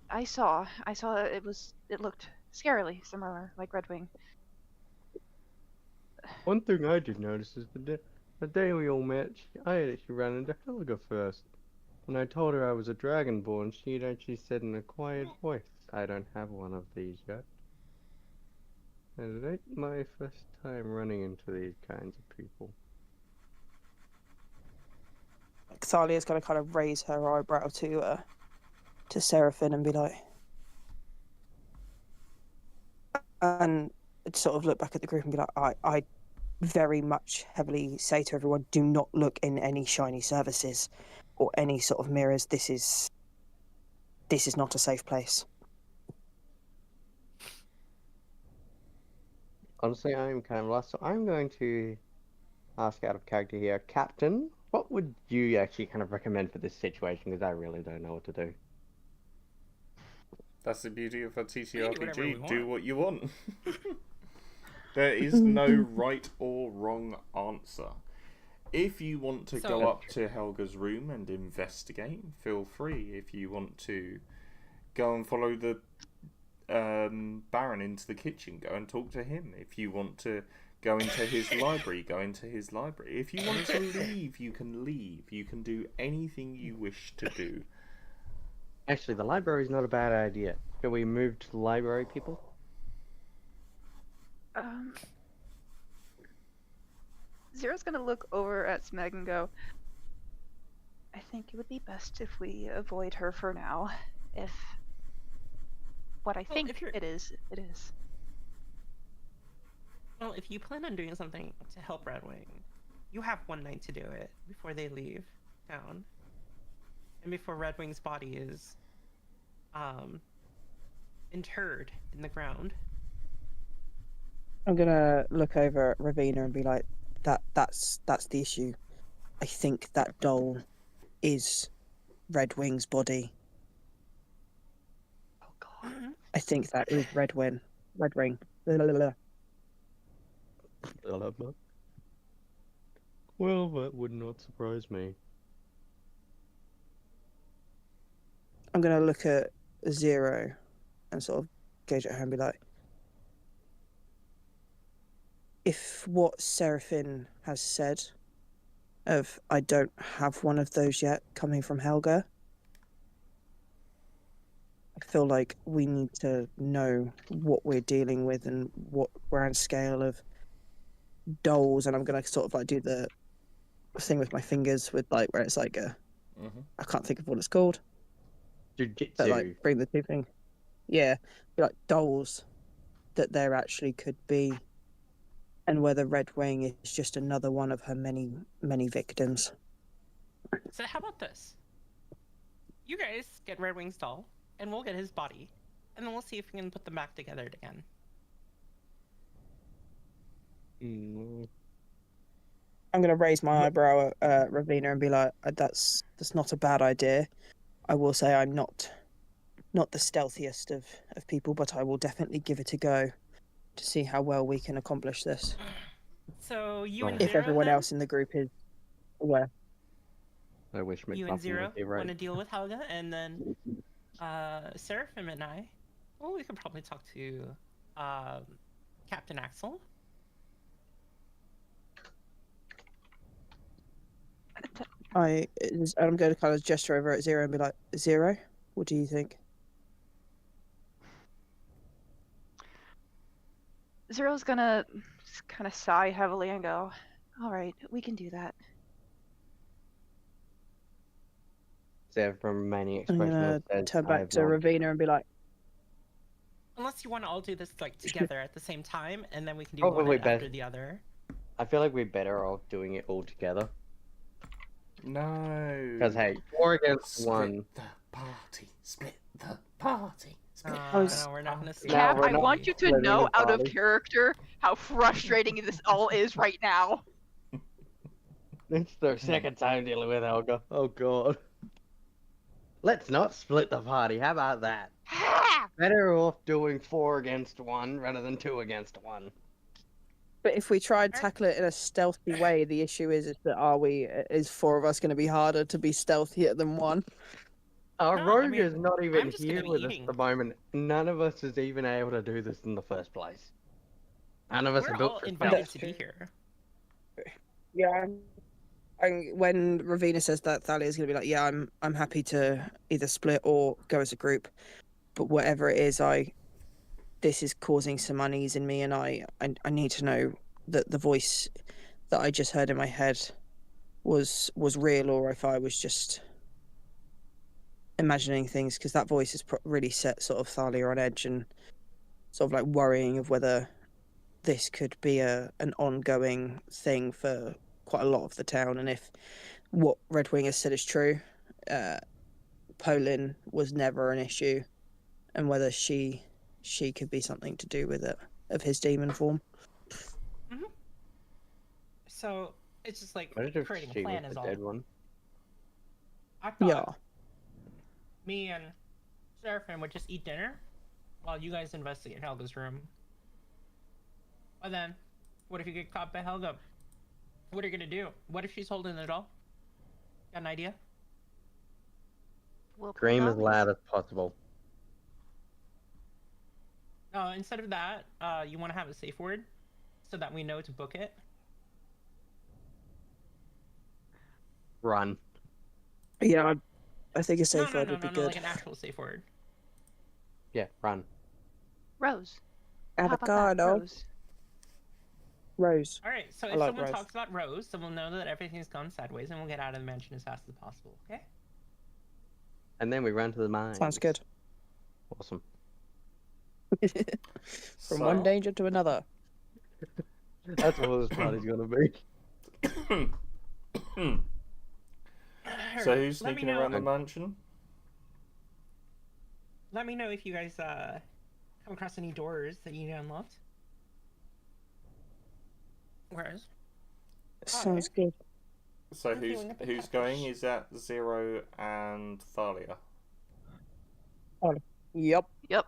I saw it looked scarily similar, like Redwing. One thing I did notice is the day we all met, I had actually run into Helga first. When I told her I was a Dragonborn, she had actually said in a quiet voice, I don't have one of these yet. And it ain't my first time running into these kinds of people. Thalia's going to kind of raise her eyebrow to Seraphim and be like... And sort of look back at the group and be like, I very much heavily say to everyone, do not look in any shiny services or any sort of mirrors. This is not a safe place. Honestly, I'm kind of lost, so I'm going to ask out of character here. Captain, what would you actually kind of recommend for this situation? Because I really don't know what to do. That's the beauty of a TTRPG. Do what you want. There is no right or wrong answer. If you want to go up to Helga's room and investigate, feel free. If you want to go and follow the Baron into the kitchen, go and talk to him. If you want to go into his library, go into his library. If you want to leave, you can leave. You can do anything you wish to do. Actually, the library is not a bad idea. Can we move to the library, people? Zero's gonna look over at Smeg and go, I think it would be best if we avoid her for now. If what I think it is, it is. Well, if you plan on doing something to help Red Wing, you have one night to do it before they leave town. And before Red Wing's body is interred in the ground. I'm gonna look over at Ravina and be like, that's the issue. I think that doll is Red Wing's body. Oh god. I think that is Red Wing. Red Ring. Blah, blah, blah. Well, that would not surprise me. I'm gonna look at Zero and sort of gauge at her and be like, if what Seraphine has said of I don't have one of those yet coming from Helga, I feel like we need to know what we're dealing with and what grand scale of dolls, and I'm gonna sort of like do the thing with my fingers with like where it's like a I can't think of what it's called. Jiu-jitsu. But like bring the two things. Yeah. Be like dolls that there actually could be, and whether Red Wing is just another one of her many, many victims. So how about this? You guys get Red Wing's doll, and we'll get his body, and then we'll see if we can put them back together again. I'm gonna raise my eyebrow at Ravina and be like, that's not a bad idea. I will say I'm not the stealthiest of people, but I will definitely give it a go to see how well we can accomplish this. So you and If Zero, everyone then? else in the group is aware. I wish You and Zero would be right. want to deal with Helga, and then Seraphim and I. Well, we could probably talk to Captain Axel. I'm going to kind of gesture over at Zero and be like, Zero, what do you think? Zero's gonna just kind of sigh heavily and go, all right, we can do that. There from remaining I'm expression going says, to turn "I back have to no idea." Ravina and be like, Unless you want to all do this like together at the same time, and then we can do Probably one after best. the other. I feel like we're better off doing it all together. No. Because hey, 4 against Split 1. the party. Split the party. Split Oh, the No, we're not gonna party. split. Cap, we're I not want you to splitting know the out of party. character how frustrating this all is right now. It's the second time dealing with Helga. Oh god. Let's not split the party. How about that? Better off doing 4 against 1 rather than 2 against 1. but if we try and tackle it in a stealthy way, the issue is that is 4 of us going to be harder to be stealthier than 1? Our No, rogue I mean, is not even I'm just gonna here be with us eating. at the moment. None of us is even able to do this in the first place. None of us We're are built all for invited stealth. to be here. Yeah. When Ravina says that, Thalia's going to be like, yeah, I'm happy to either split or go as a group. But whatever it is, this is causing some unease in me, and I need to know that the voice that I just heard in my head was real, or if I was just imagining things, because that voice has really set sort of Thalia on edge and sort of like worrying of whether this could be an ongoing thing for quite a lot of the town, and if what Red Wing has said is true, Polin was never an issue, and whether she could be something to do with it, of his demon form. Mm-hmm. So it's just like What if creating a she plan was is the all. dead one? I thought Yeah. me and Seraphim would just eat dinner while you guys investigate Helga's room. And then, what if you get caught by Helga? What are you gonna do? What if she's holding the doll? Got an idea? We'll Scream as probably- loud as possible. Instead of that, you want to have a safe word so that we know to book it. Run. Yeah, I think a safe word would be No, good. like an actual safe word. Yeah, run. Rose. How about that, Avocado. Rose? Rose. All right. So I if like someone Rose. talks about Rose, then we'll know that everything's gone sideways, and we'll get out of the mansion as fast as possible. Okay? And then we run to the mines. Sounds good. Awesome. From one danger to another. That's what this party's gonna be. So who's Let me sneaking know. around the mansion? Let me know if you guys come across any doors that you need unlocked. Whereas, Sounds good. So I'm feeling a bit who's peckish. going? Is that Zero and Thalia? Yep. Yep.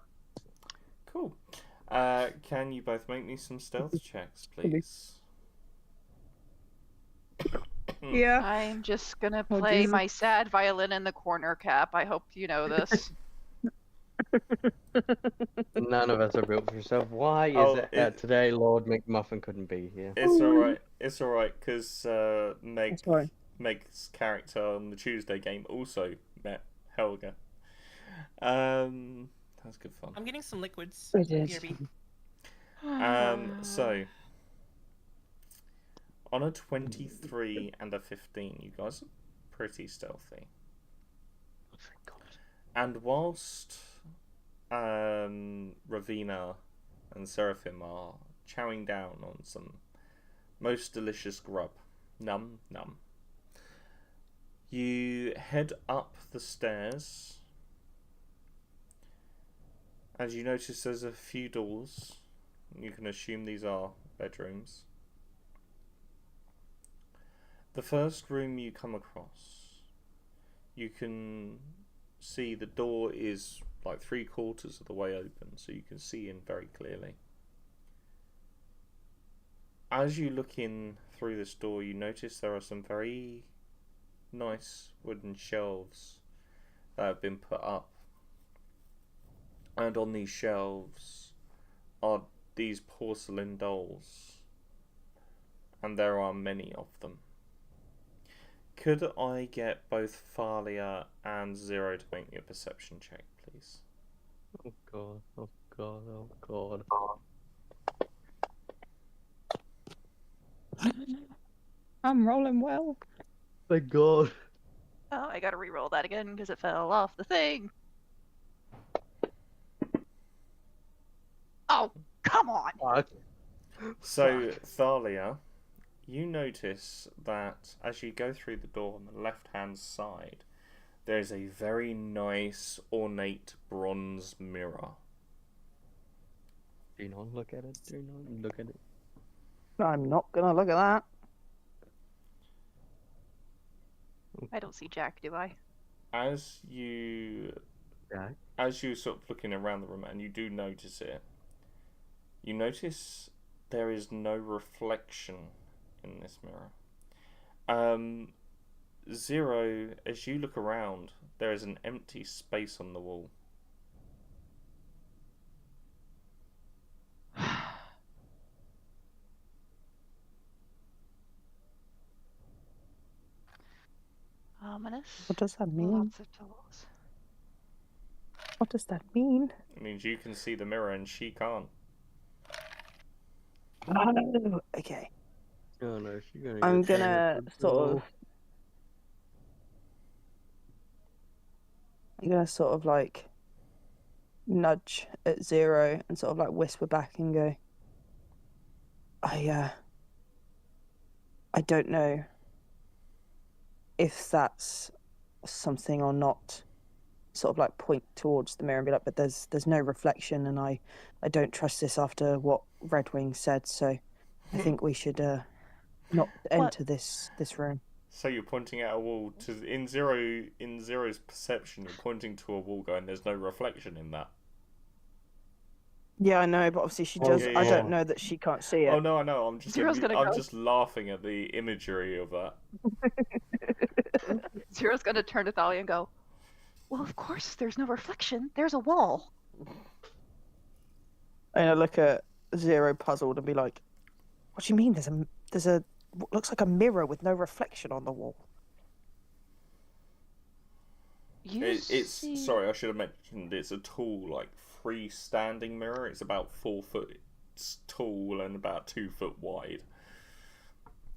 Cool. Can you both make me some stealth checks, please? Yeah. I'm just gonna Oh, play Jesus. my sad violin in the corner, Cap. I hope you know this. None of us are built for yourself. Why is Oh, it that today Lord McMuffin couldn't be here? It's alright. It's alright, because That's fine. Meg's character on the Tuesday game also met Helga. That's good fun. I'm getting some liquids. It is. BRB. So on a 23 and a 15, you guys are pretty stealthy. Oh, thank God. And whilst Ravina and Seraphim are chowing down on some most delicious grub, num, you head up the stairs. As you notice, there's a few doors. You can assume these are bedrooms. The first room you come across, you can see the door is like 3/4 of the way open, so you can see in very clearly. As you look in through this door, you notice there are some very nice wooden shelves that have been put up. And on these shelves are these porcelain dolls. And there are many of them. Could I get both Thalia and Zero to make me a perception check, please? Oh God, oh God, oh God. I'm rolling well. Thank God. Oh, I gotta re-roll that again because it fell off the thing. Oh, come on! Fuck. So, Thalia, you notice that as you go through the door on the left-hand side, there's a very nice, ornate bronze mirror. Do not look at it. Do not look at it. I'm not gonna look at that. I don't see Jack, do I? As you sort of looking around the room and you do notice it, you notice there is no reflection in this mirror. Zero, as you look around, there is an empty space on the wall. Ominous. What does that mean? Lots of tools. What does that mean? It means you can see the mirror and she can't. Oh, okay. Oh no, she's gonna. I'm get gonna famous. sort of. I'm gonna sort of like nudge at Zero and sort of like whisper back and go, I don't know if that's something or not. Sort of like point towards the mirror and be like, but there's no reflection, and I don't trust this after what Redwing said, so I think we should not enter this room. So you're pointing at a wall to in Zero's perception, you're pointing to a wall going, there's no reflection in that. Yeah, I know, but obviously she does. yeah, I yeah. don't know that she can't see it. Oh no, I know. I'm Zero's gonna go. just laughing at the imagery of that. Zero's gonna turn to Thalia and go, well, of course, there's no reflection. There's a wall. And I look at Zero puzzled and be like, what do you mean there's a what looks like a mirror with no reflection on the wall? Sorry, I should have mentioned it's a tall, like freestanding mirror. It's about 4 foot tall and about 2 foot wide.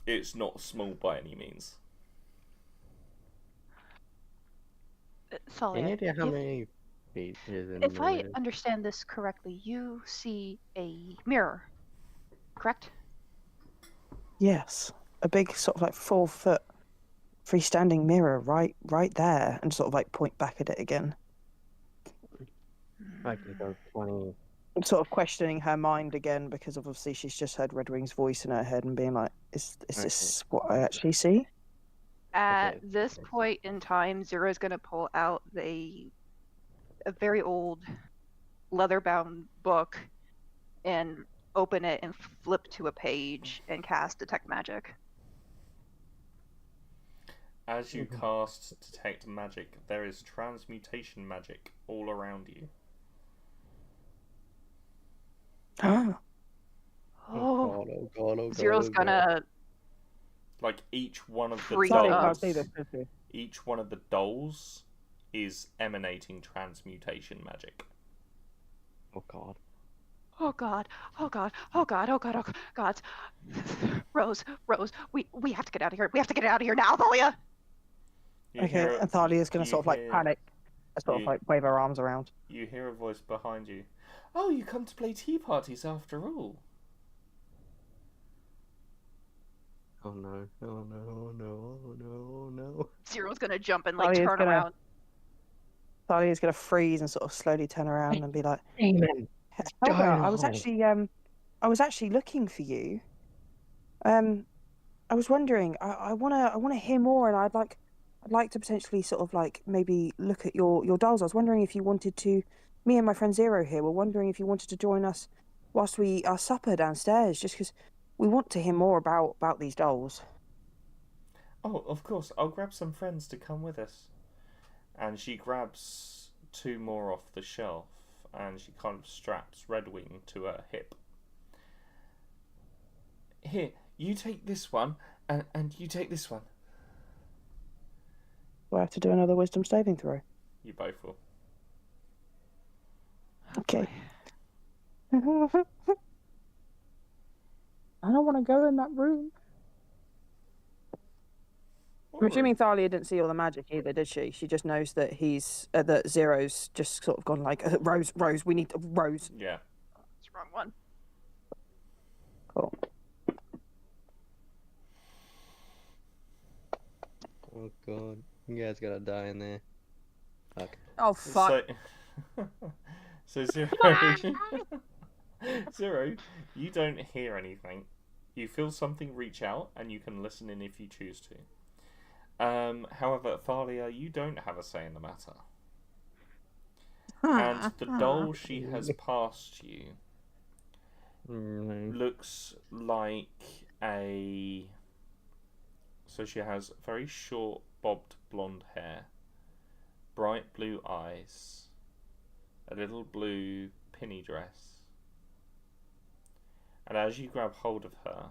It's not small by any means. Thalia, Any idea how many feet is in if I millimeters? understand this correctly, you see a mirror, correct? Yes, a big sort of like 4-foot freestanding mirror right there, and sort of like point back at it again. I can go 20. Sort of questioning her mind again, because obviously she's just heard Redwing's voice in her head and being like, is this what I actually see? At Okay. this point in time, Zero's going to pull out a very old leather-bound book and open it and flip to a page and cast Detect Magic. As you cast Detect Magic, there is transmutation magic all around you. Ah. Oh, Oh god. Zero's gonna Like each one of the Freeze Sorry, up. can't dolls, see this. each one of the dolls is emanating transmutation magic. Oh god. Oh god, oh god, oh god, oh god, oh god. Rose, we have to get out of here. We have to get out of here now, Thalia. Okay, and Thalia's gonna sort of like panic, and sort of like wave her arms around. You hear a voice behind you. Oh, you come to play tea parties after all. Oh no. Zero's gonna jump and like turn around. Thalia's gonna freeze and sort of slowly turn around and be like, Amen. Helga, I was actually looking for you. I was wondering, I wanna hear more, and I'd like to potentially sort of like maybe look at your dolls. I was wondering if you wanted to. Me and my friend Zero here were wondering if you wanted to join us whilst we eat our supper downstairs, just because we want to hear more about these dolls. Oh, of course. I'll grab some friends to come with us. And she grabs 2 more off the shelf, and she kind of straps Redwing to her hip. Here, you take this one, and you take this one. Do I have to do another wisdom saving throw? You both will. Okay. I don't want to go in that room. I'm assuming Thalia didn't see all the magic either, did she? She just knows that that Zero's just sort of gone like, Rose, we need Rose. Yeah. It's the wrong one. Cool. Oh god. You guys gotta die in there. Fuck. Oh fuck. So Zero, Zero, you don't hear anything. You feel something reach out, and you can listen in if you choose to. However, Thalia, you don't have a say in the matter. And the doll she has passed you looks like a... So she has very short, bobbed blonde hair, bright blue eyes, a little blue pinny dress. And as you grab hold of her,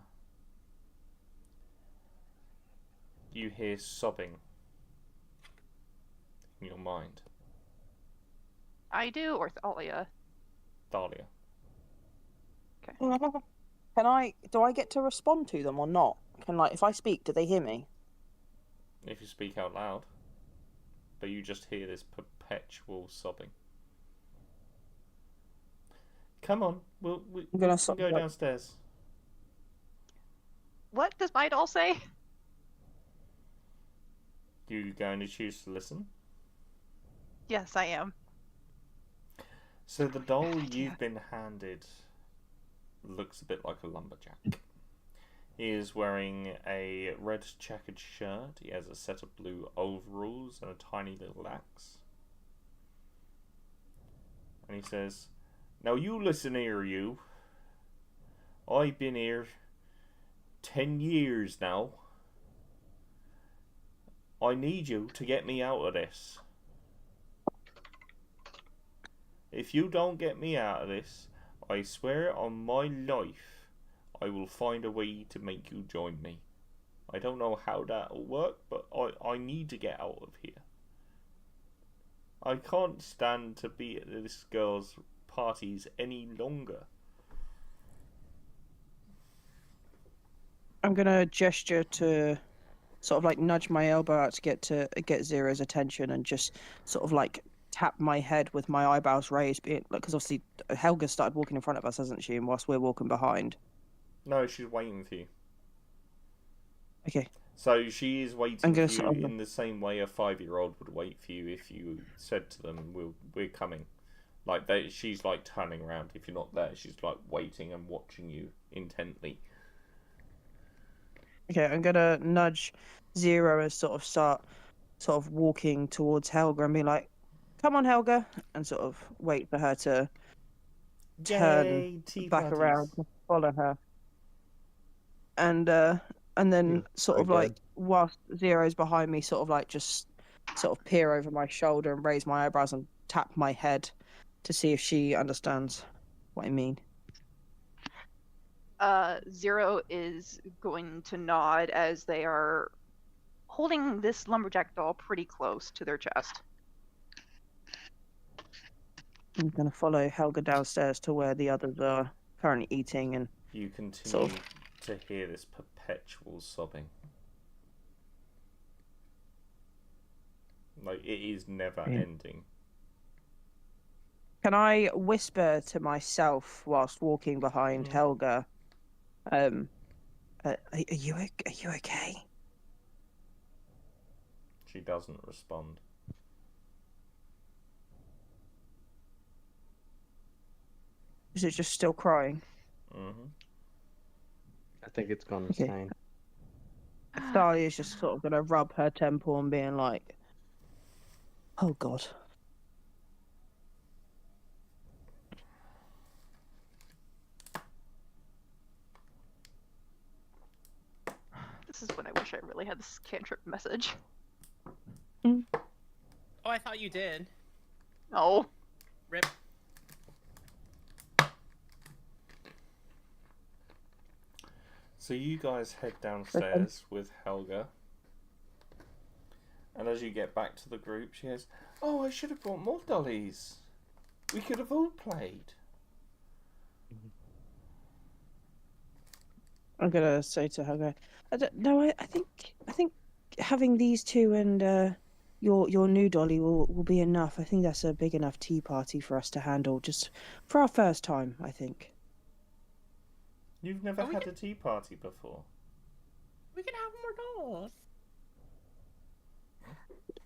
you hear sobbing in your mind. I do, or Thalia? Thalia. Okay. Do I get to respond to them or not? If I speak, do they hear me? If you speak out loud. But you just hear this perpetual sobbing. Come on, we can go downstairs. What does my doll say? You going to choose to listen? Yes, I am. So the doll you've been handed looks a bit like a lumberjack. He is wearing a red checkered shirt. He has a set of blue overalls and a tiny little axe. And he says, "Now you listen here, you. I've been here 10 years now. I need you to get me out of this. If you don't get me out of this, I swear on my life, I will find a way to make you join me. I don't know how that'll work, but I need to get out of here. I can't stand to be at this girl's parties any longer." I'm gonna gesture to sort of like nudge my elbow out to get Zero's attention, and just sort of like tap my head with my eyebrows raised, because obviously Helga started walking in front of us, hasn't she? And whilst we're walking behind. No, she's waiting for you. Okay. So she is waiting I'm for gonna you sort of- in the same way a 5-year-old would wait for you if you said to them, "We're coming." Like she's like turning around. If you're not there, she's like waiting and watching you intently. Okay, I'm gonna nudge Zero and sort of walking towards Helga and be like, "Come on, Helga," and sort of wait for her to turn Yay, tea back parties. around to follow her. And then sort so of like good. whilst Zero's behind me, sort of like just sort of peer over my shoulder and raise my eyebrows and tap my head to see if she understands what I mean. Zero is going to nod as they are holding this lumberjack doll pretty close to their chest. I'm gonna follow Helga downstairs to where the others are currently eating, and You continue sort of- to hear this perpetual sobbing. Like, it is never ending. can I whisper to myself whilst walking behind Helga? Are you okay? She doesn't respond. Is it just still crying? Mm-hmm. I think it's gone Okay. insane. Thalia's just sort of gonna rub her temple and being like, "Oh God." This is when I wish I really had this cantrip message. Oh, I thought you did. No. Rip. So you guys head downstairs with Helga. And as you get back to the group, she goes, "Oh, I should have brought more dollies. We could have all played." I'm gonna say to Helga, I don't know. I think having these two and your new dolly will be enough. I think that's a big enough tea party for us to handle just for our first time, I think. You've never had a tea party before. We can have more dolls.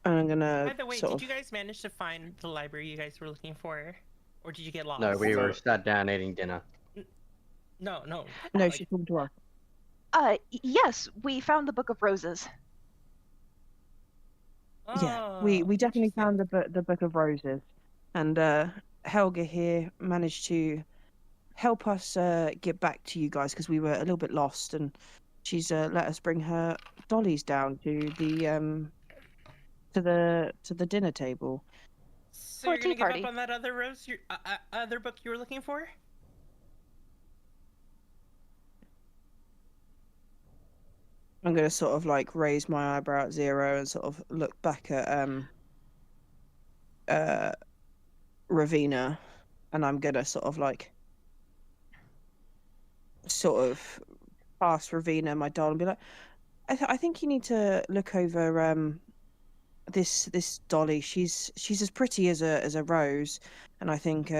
And I'm gonna. By the way, sort did of... you guys manage to find the library you guys were looking for, or did you get lost? No, we were sat down eating dinner. No. No, like... she's talking to us. Yes, we found the Book of Roses. Oh, Yeah, we definitely found the Book of Roses, and Helga here managed to help us get back to you guys because we were a little bit lost, and she's let us bring her dollies down to the dinner table. So For a you're gonna tea give party. up on that other rose, other book you were looking for? I'm gonna sort of like raise my eyebrow at Zero and sort of look back at Ravina, and I'm gonna sort of pass Ravina my doll and be like, I think you need to look over this dolly. She's as pretty as a rose, and I think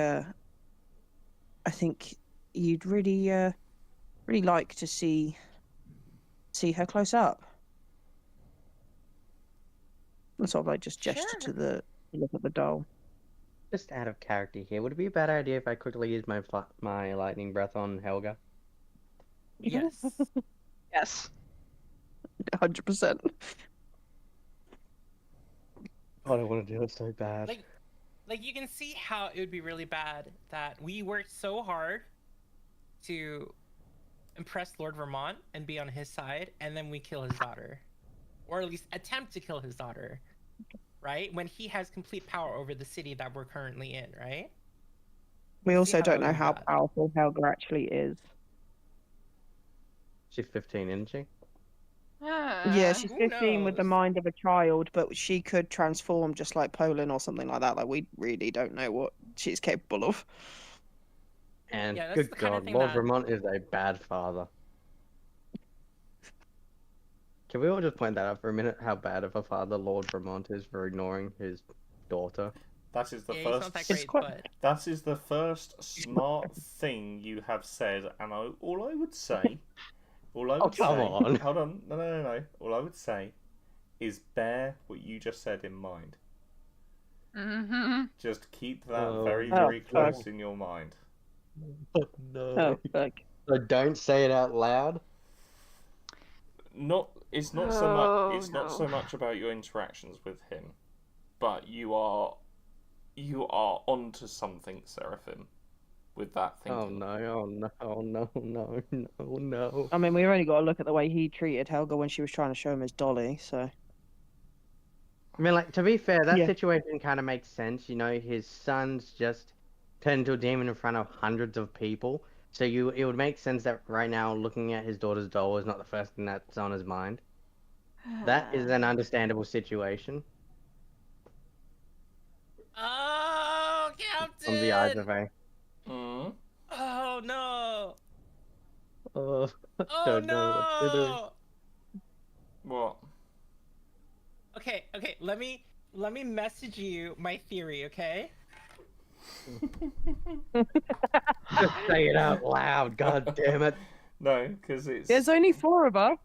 you'd really like to see her close up. And sort of like just gesture to the look at the doll. Just out of character here, would it be a bad idea if I quickly use my lightning breath on Helga? Yes. Yes. 100%. I don't want to do it so bad. Like you can see how it would be really bad that we worked so hard to impress Lord Vermont and be on his side, and then we kill his daughter, or at least attempt to kill his daughter, right? When he has complete power over the city that we're currently in, right? We also how don't that know would be how bad. powerful Helga actually is. She's 15, isn't she? Yeah, she's Who 15 with the knows? mind of a child, but she could transform just like Poland or something like that. Like, we really don't know what she's capable of. And Yeah, that's good the kind of God, thing Lord that- Vermont is a bad father. Can we all just point that out for a minute? How bad of a father Lord Vermont is for ignoring his daughter. That is the Yeah, first. he's not that great, but That is the first smart thing you have said, and all I would say All I Oh, would come say, on. hold on, no. All I would say is bear what you just said in mind. Mm-hmm. Just keep that Oh, very, Oh, very fuck. close in your mind. Oh, no. Oh, fuck. So don't say it out loud. It's not so much. Oh, It's not so no. much about your interactions with him, but you are onto something, Seraphim, with that thinking. Oh no. I mean, we've only got to look at the way he treated Helga when she was trying to show him his dolly, so. I mean, like, to be fair, that Yeah. situation kind of makes sense. You know, his son's just turned into a demon in front of hundreds of people. So it would make sense that right now, looking at his daughter's doll is not the first thing that's on his mind. That is an understandable situation Oh, from the eyes Captain! of a. Mm. Oh no! Oh, I Oh don't know what to do. no! What? Okay. Let me message you my theory. Okay. Just say it out loud. God damn it. No, because it's. There's only 4 of us.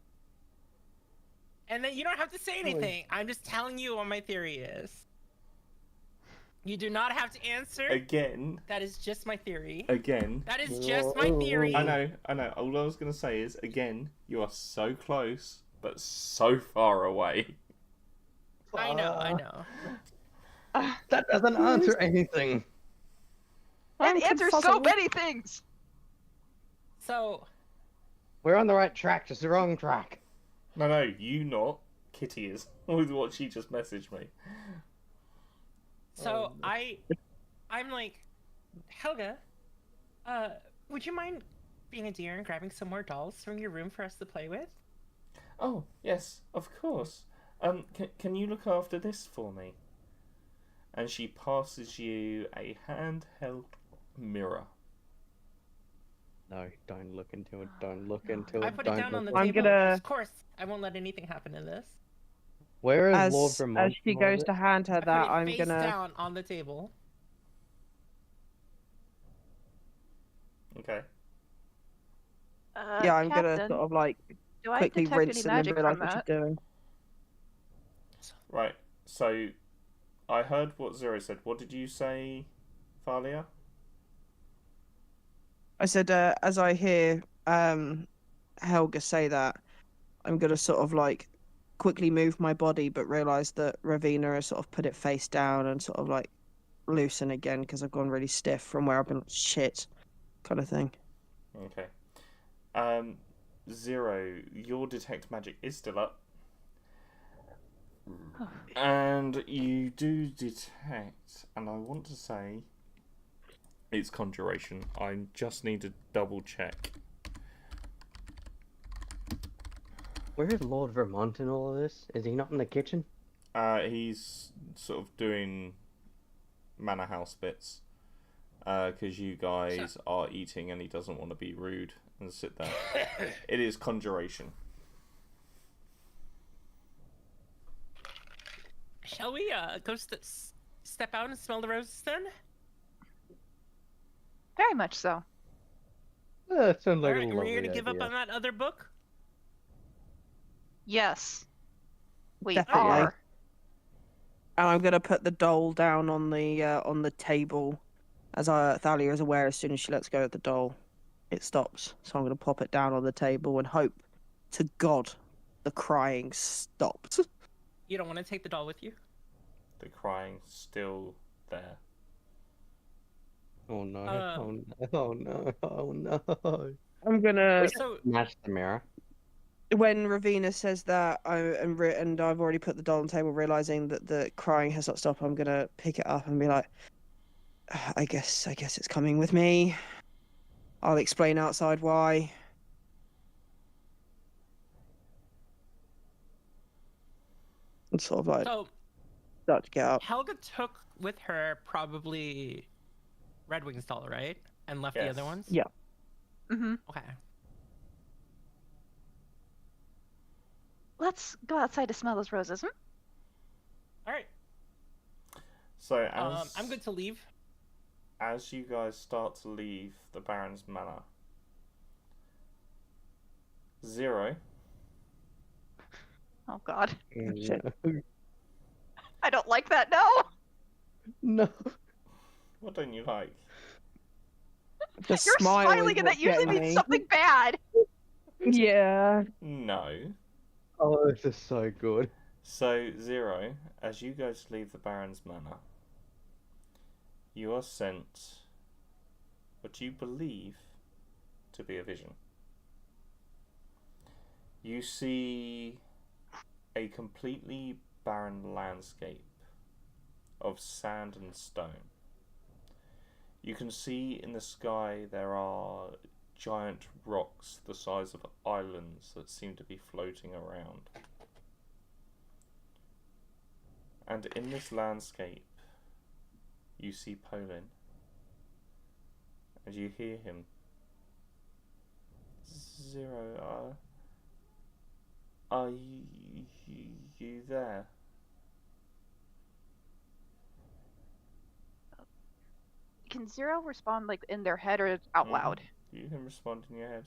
And then you don't have to say anything. I'm just telling you what my theory is. You do not have to answer. Again. That is just my theory. Again. That is just my theory. I know. All I was going to say is, again, you are so close, but so far away. I know. That doesn't answer anything. It answers so many things. So. We're on the right track, just the wrong track. No, you not. Kitty is. With what she just messaged me. So I'm like, Helga, would you mind being a dear and grabbing some more dolls from your room for us to play with? Oh, yes, of course. Can you look after this for me? And she passes you a handheld mirror. No, don't look into it. Don't look into it. I put it down on the I'm table. gonna- Of course, I won't let anything happen to this. Where is As, Lord Vermont? as she goes to hand her I that, put it I'm face gonna. down on the table. Okay. Yeah, I'm gonna Captain, sort of like do I quickly detect rinse any and then magic realise from what she's that? doing. Right. So, I heard what Zero said. What did you say, Thalia? I said, as I hear Helga say that, I'm gonna sort of like quickly move my body, but realise that Ravina has sort of put it face down and sort of like loosen again because I've gone really stiff from where I've been shit, kind of thing. Okay. Zero, your detect magic is still up. And you do detect, and I want to say it's conjuration. I just need to double check. Where is Lord Vermont in all of this? Is he not in the kitchen? He's sort of doing manor house bits. Because you guys are eating and he doesn't want to be rude and sit there. It is conjuration. Shall we go step out and smell the roses then? Very much so. That sounds like Alright, a and we're lovely gonna give up idea. on that other book? Yes. We Definitely. are. And I'm gonna put the doll down on the table, as Thalia is aware. As soon as she lets go of the doll, it stops. So I'm gonna pop it down on the table and hope to God the crying stopped. You don't want to take the doll with you? The crying still there. Oh no! Oh no! Oh no! I'm gonna. So Smash the mirror. When Ravina says that, and I've already put the doll on the table, realizing that the crying has not stopped, I'm gonna pick it up and be like, I guess it's coming with me. I'll explain outside why. And sort of like start to get up. Helga took with her probably Red Wings doll, right? And left the Yes. other ones? Yeah. Mm-hmm. Okay. Let's go outside to smell those roses. Alright. So as I'm good to leave. As you guys start to leave the Baron's manor, Zero. Oh God. Shit. I don't like that. No. No. What don't you like? Just You're smile is smiling, and that what's usually getting means me. something bad. Yeah. No. Oh, this is so good. So, Zero, as you go to leave the Baron's Manor, you are sent what you believe to be a vision. You see a completely barren landscape of sand and stone. You can see in the sky there are giant rocks the size of islands that seem to be floating around. And in this landscape, you see Polin, and you hear him. Zero, are you there? Can Zero respond like in their head or out loud? You can respond in your head.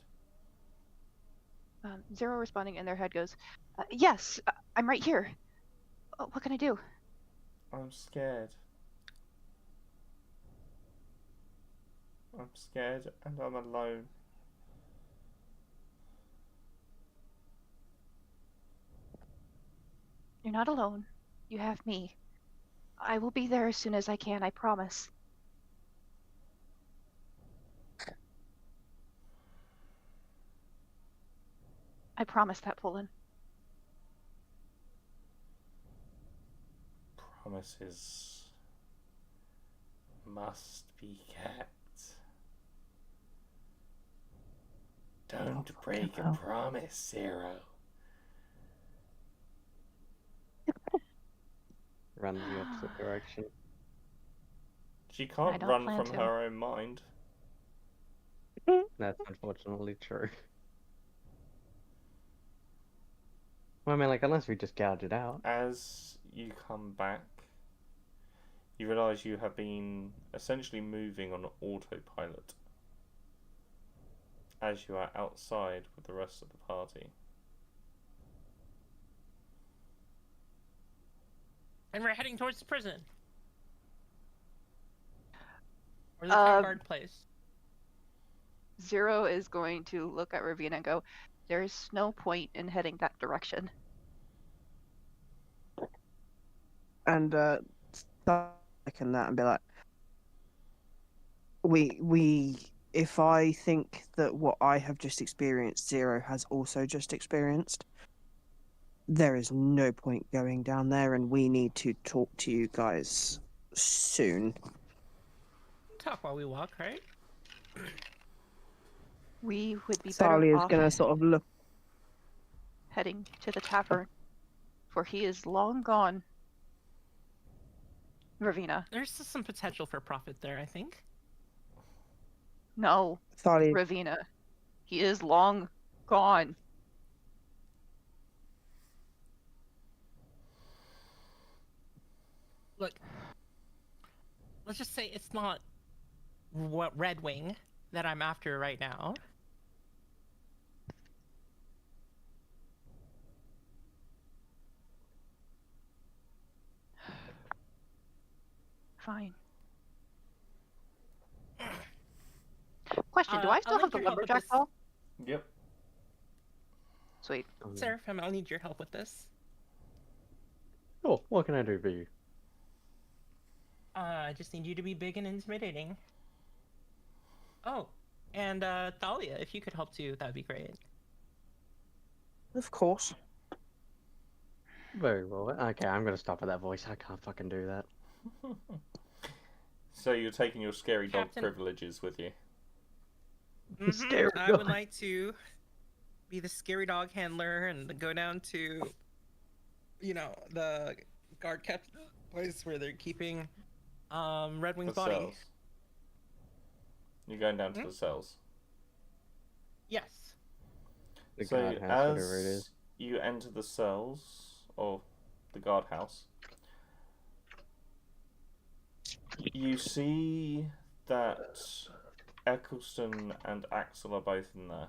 Zero responding in their head goes, "Yes, I'm right here. What can I do?" I'm scared. I'm scared and I'm alone. You're not alone. You have me. I will be there as soon as I can, I promise. I promise that, Poland. Promises must be kept. Don't break a promise, Zero. Run the opposite direction. She can't run from her own mind. That's unfortunately true. Well, I mean, like, unless we just gouge it out. As you come back, you realise you have been essentially moving on autopilot as you are outside with the rest of the party. And we're heading towards the prison. Or the town guard place. Zero is going to look at Ravina and go, "There's no point in heading that direction." And second that and be like, if I think that what I have just experienced, Zero has also just experienced, there is no point going down there, and we need to talk to you guys soon. Talk while we walk, right? We would be better Sally is off gonna sort of look. heading to the tavern, for he is long gone. Ravina. There's still some potential for profit there, I think. No, Sally. Ravina. He is long gone. Look, let's just say it's not Red Wing that I'm after right now. Fine. Question, do I still have the lumberjack call? Yep. Sweet. Seraphim, I'll need your help with this. Oh, what can I do for you? I just need you to be big and intimidating. Oh, and Thalia, if you could help too, that'd be great. Of course. Very well. Okay, I'm gonna stop at that voice. I can't fucking do that. So you're taking your scary dog Captain... privileges with you? Scary I would like to be the scary dog handler and go down to, you know, the guard kept place where they're keeping Red Wing's body. Cells. You're going down to the cells? Yes. The so guardhouse, whatever it is. You enter the cells, or the guardhouse, you see that Eccleston and Axel are both in there.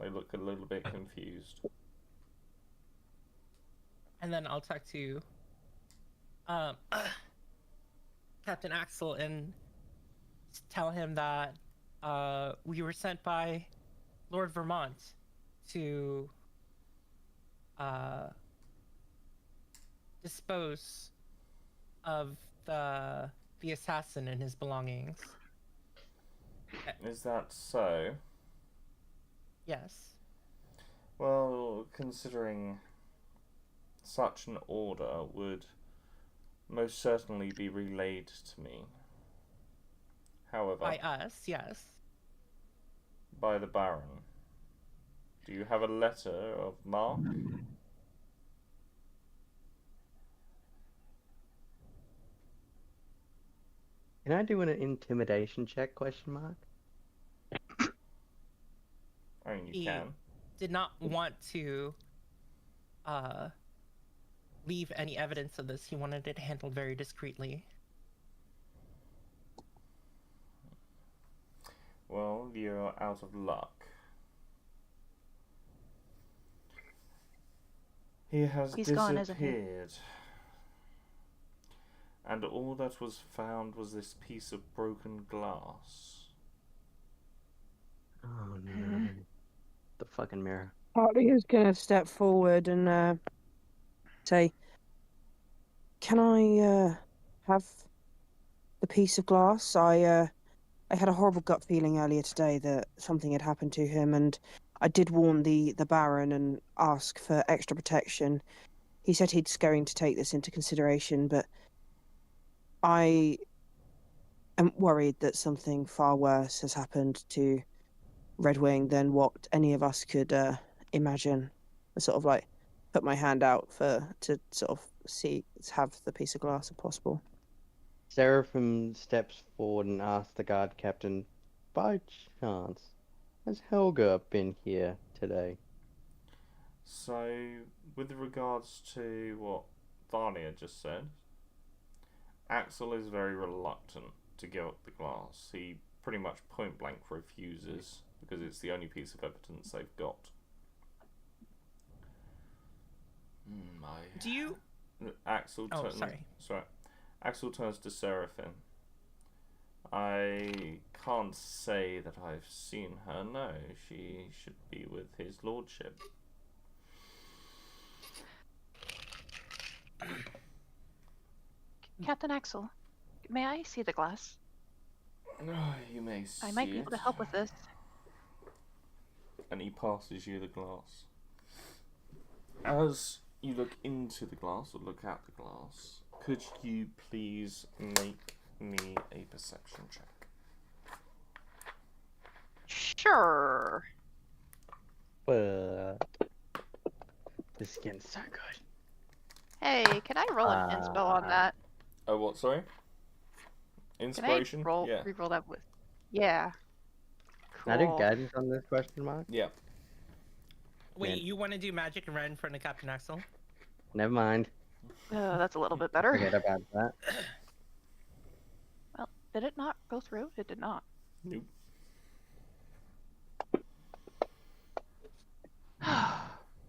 They look a little bit confused. And then I'll talk to Captain Axel and tell him that we were sent by Lord Vermont to dispose of the assassin and his belongings. Is that so? Yes. Well, considering such an order would most certainly be relayed to me. However, By us, yes. by the Baron. Do you have a letter of marque? Can I do an intimidation check? Question mark. I mean, you He can. did not want to leave any evidence of this. He wanted it handled very discreetly. Well, you're out of luck. He has He's gone, isn't he? disappeared. And all that was found was this piece of broken glass. Oh no. The fucking mirror. Hartley is going to step forward and say, "Can I have the piece of glass? I had a horrible gut feeling earlier today that something had happened to him, and I did warn the Baron and ask for extra protection. He said he's going to take this into consideration, but I am worried that something far worse has happened to Redwing than what any of us could imagine." I sort of like put my hand out to sort of have the piece of glass if possible. Seraphim steps forward and asks the guard captain, "By chance, has Helga been here today?" So, with regards to what Tharnia just said, Axel is very reluctant to give up the glass. He pretty much point blank refuses because it's the only piece of evidence they've got. Do you? Axel Oh, turns. sorry. Axel turns to Seraphim. I can't say that I've seen her. No, she should be with his lordship. Captain Axel, may I see the glass? Oh, you may see I might be able to help with this. And he passes you the glass. As you look into the glass, or look at the glass, could you please make me a perception check? Sure. But this is getting so good. Hey, can I roll an inspo on that? Oh, what, sorry? Inspiration? Can I re-roll that with? Yeah. Can I do Cool. guidance on this question mark? Yeah. Wait, Man. you want to do magic right in front of Captain Axel? Never mind. Oh, that's a little bit better. Forget about that. Well, did it not go through? It did not. Nope.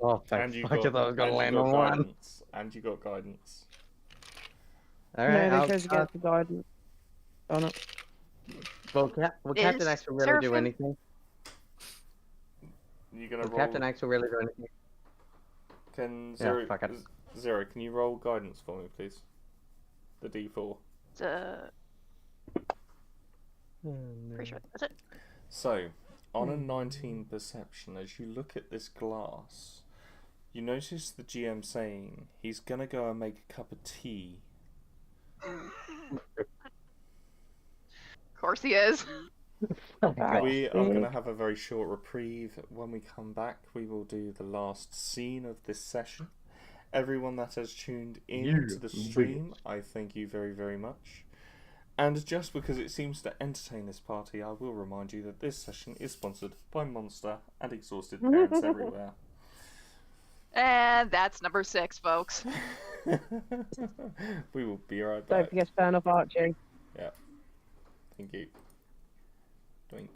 Oh, And you fuck! I thought I was gonna land on one. guidance. And you got guidance. All right, No, I'll, they chose against the guidance. Oh no. will Captain Is Axel really do Seraphim- anything? You gonna Will roll? Captain Axel really do anything? Can Yeah, Zero, fuck it. Zero, can you roll guidance for me, please? The D4. Pretty sure that's it. So, on a 19 perception, as you look at this glass, you notice the GM saying he's gonna go and make a cup of tea. Of course he is. We are going to have a very short reprieve. When we come back, we will do the last scene of this session. Everyone that has tuned in to the stream, I thank you very, very much. And just because it seems to entertain this party, I will remind you that this session is sponsored by Monster and Exhausted Parents Everywhere. And that's number 6, folks. We will be right Don't back. forget to turn off Archie. Yeah. Thank you. Doink.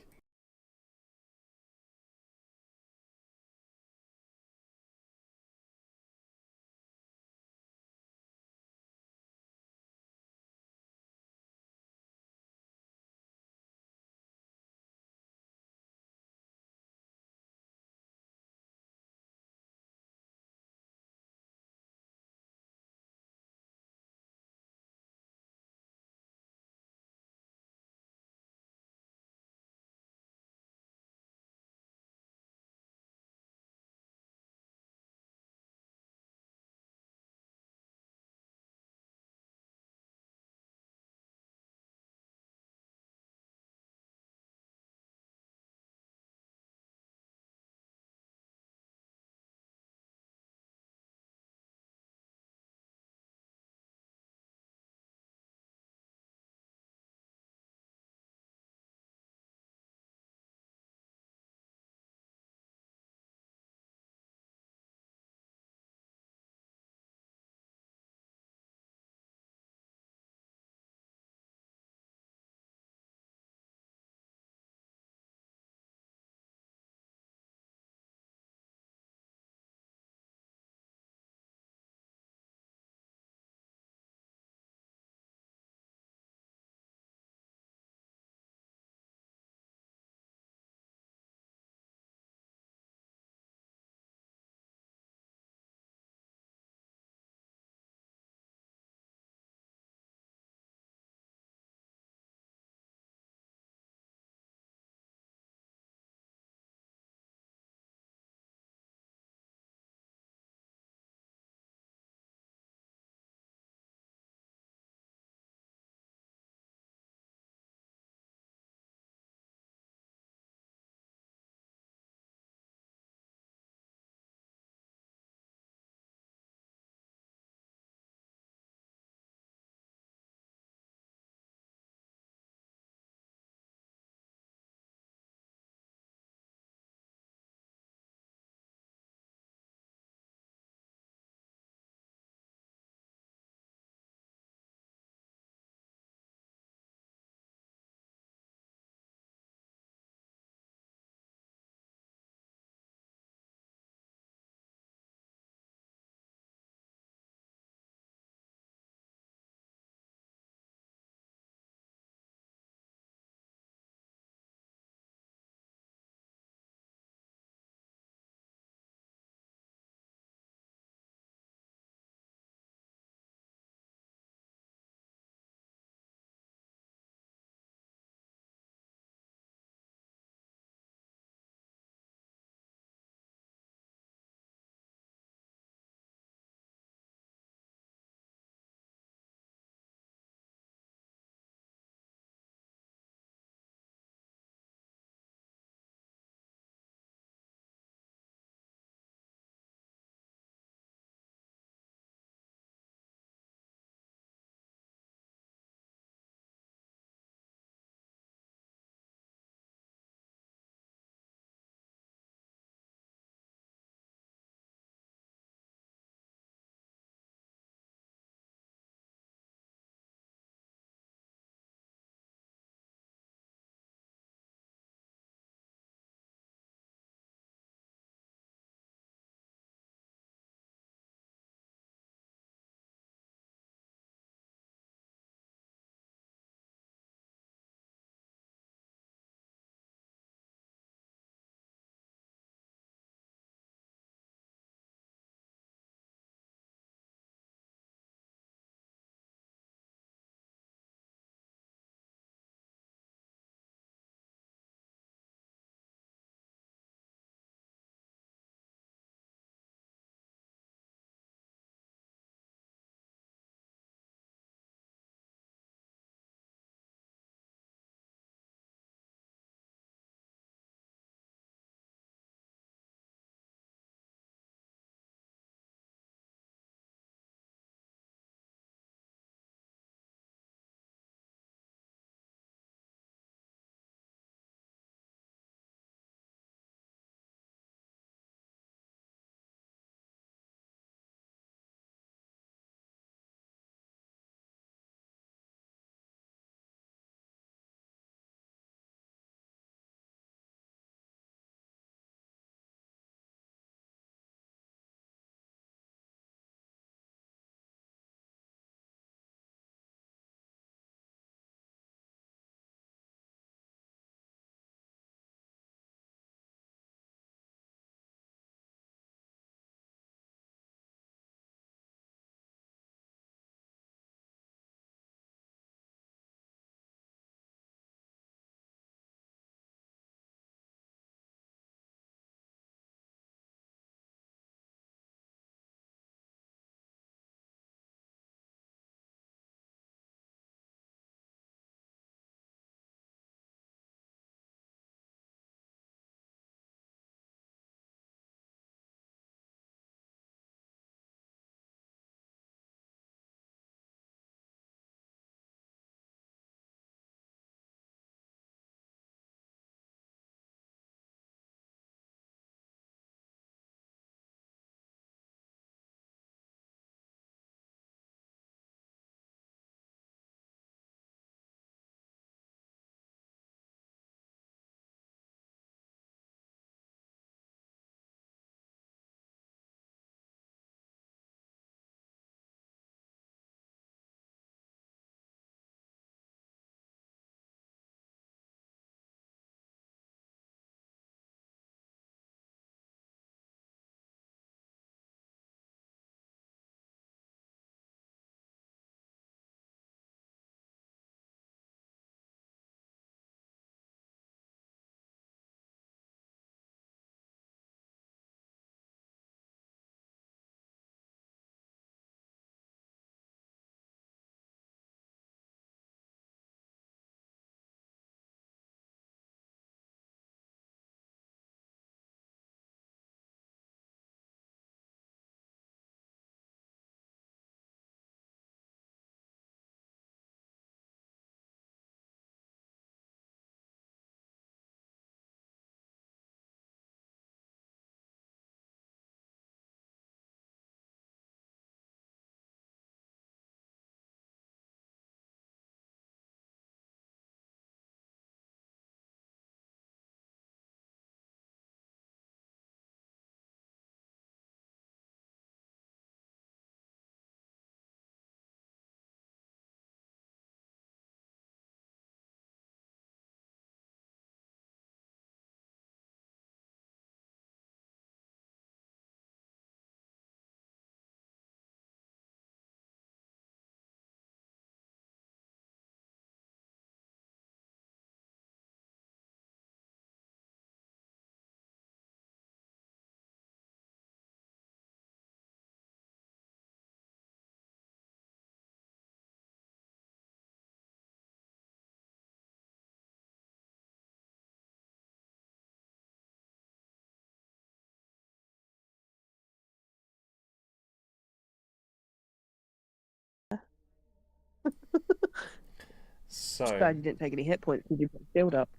So, Glad you didn't take any hit points because you put shield up.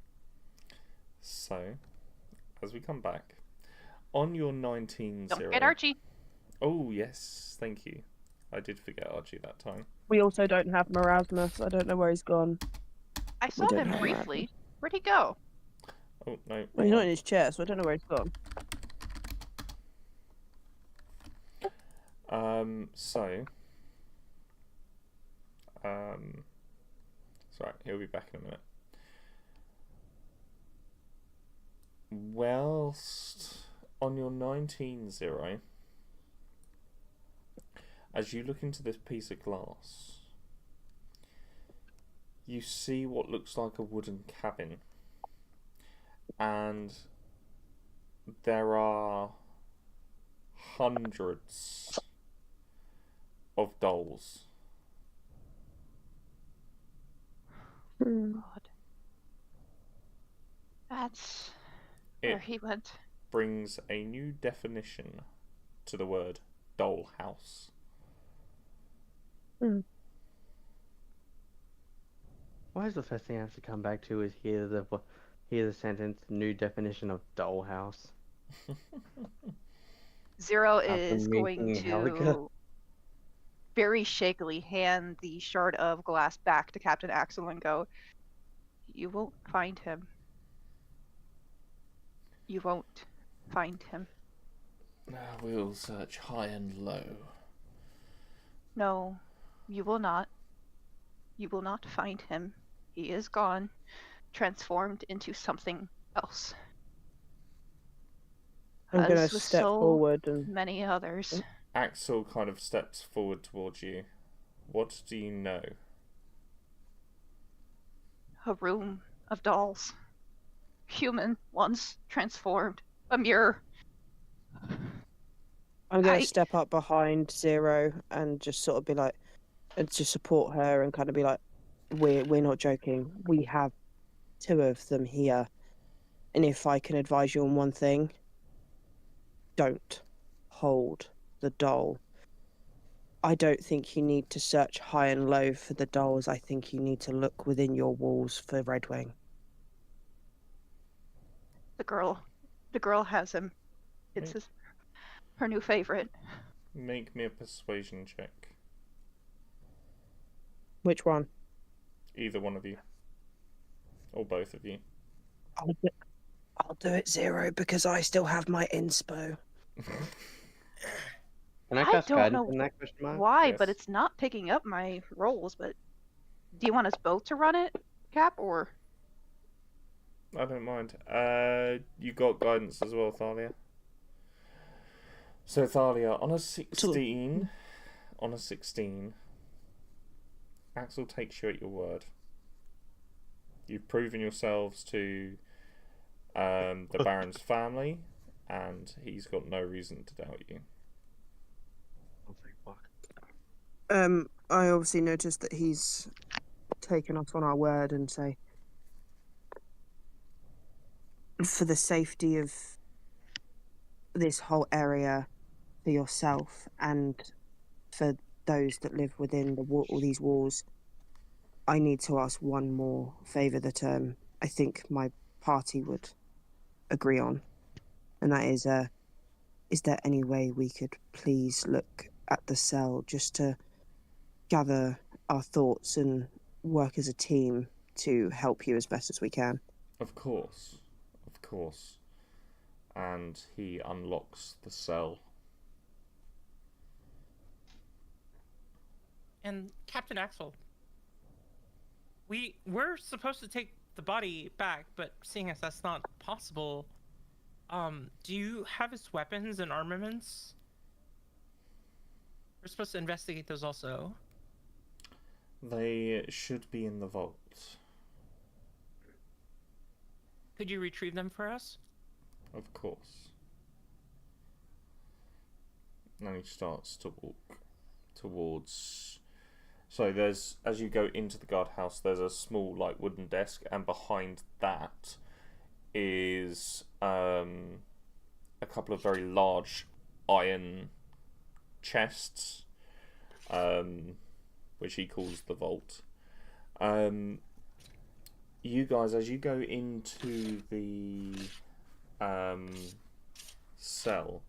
So, as we come back, on your 19-0... Don't forget Archie. Oh, yes, thank you. I did forget Archie that time. We also don't have Marasmus. I don't know where he's gone. I saw him briefly. Where'd he go? Oh, no. Well, he's not in his chair, so I don't know where he's gone. Sorry, he'll be back in a minute. Whilst on your 19-0, as you look into this piece of glass, you see what looks like a wooden cabin, and there are hundreds of dolls. God. That's where he went. Brings a new definition to the word dollhouse. Why is the first thing I have to come back to is hear the sentence new definition of dollhouse? Zero is going to very shakily hand the shard of glass back to Captain Axel and go, "You won't find him. You won't find him. We'll search high and low. No, you will not. You will not find him. He is gone, transformed into something else. I'm going to step forward and many others." Axel kind of steps forward towards you. What do you know? A room of dolls. Human, once transformed. A mirror. I'm going to step up behind Zero and just sort of be like, and just support her and kind of be like, we're not joking. We have 2 of them here. And if I can advise you on one thing, don't hold the doll. I don't think you need to search high and low for the dolls. I think you need to look within your walls for Redwing. The girl has him. It's her new favorite. Make me a persuasion check. Which one? Either one of you. Or both of you. I'll do it, Zero, because I still have my inspo. Can I cast guidance in that question mark? Why, Yes. but it's not picking up my rolls. But do you want us both to run it, Cap, or? I don't mind. You got guidance as well, Thalia. So Thalia, on a 16, Axel takes you at your word. You've proven yourselves to the Baron's family, and he's got no reason to doubt you. I obviously noticed that he's taken us on our word and say, for the safety of this whole area, for yourself and for those that live within all these walls, I need to ask one more favour that I think my party would agree on, and that is there any way we could please look at the cell just to gather our thoughts and work as a team to help you as best as we can? Of course. And he unlocks the cell. And Captain Axel, we're supposed to take the body back, but seeing as that's not possible, do you have his weapons and armaments? We're supposed to investigate those also. They should be in the vault. Could you retrieve them for us? Of course. And he starts to walk towards... So there's, as you go into the guardhouse, there's a small, like, wooden desk, and behind that is a couple of very large iron chests, which he calls the vault. You guys, as you go into the cell,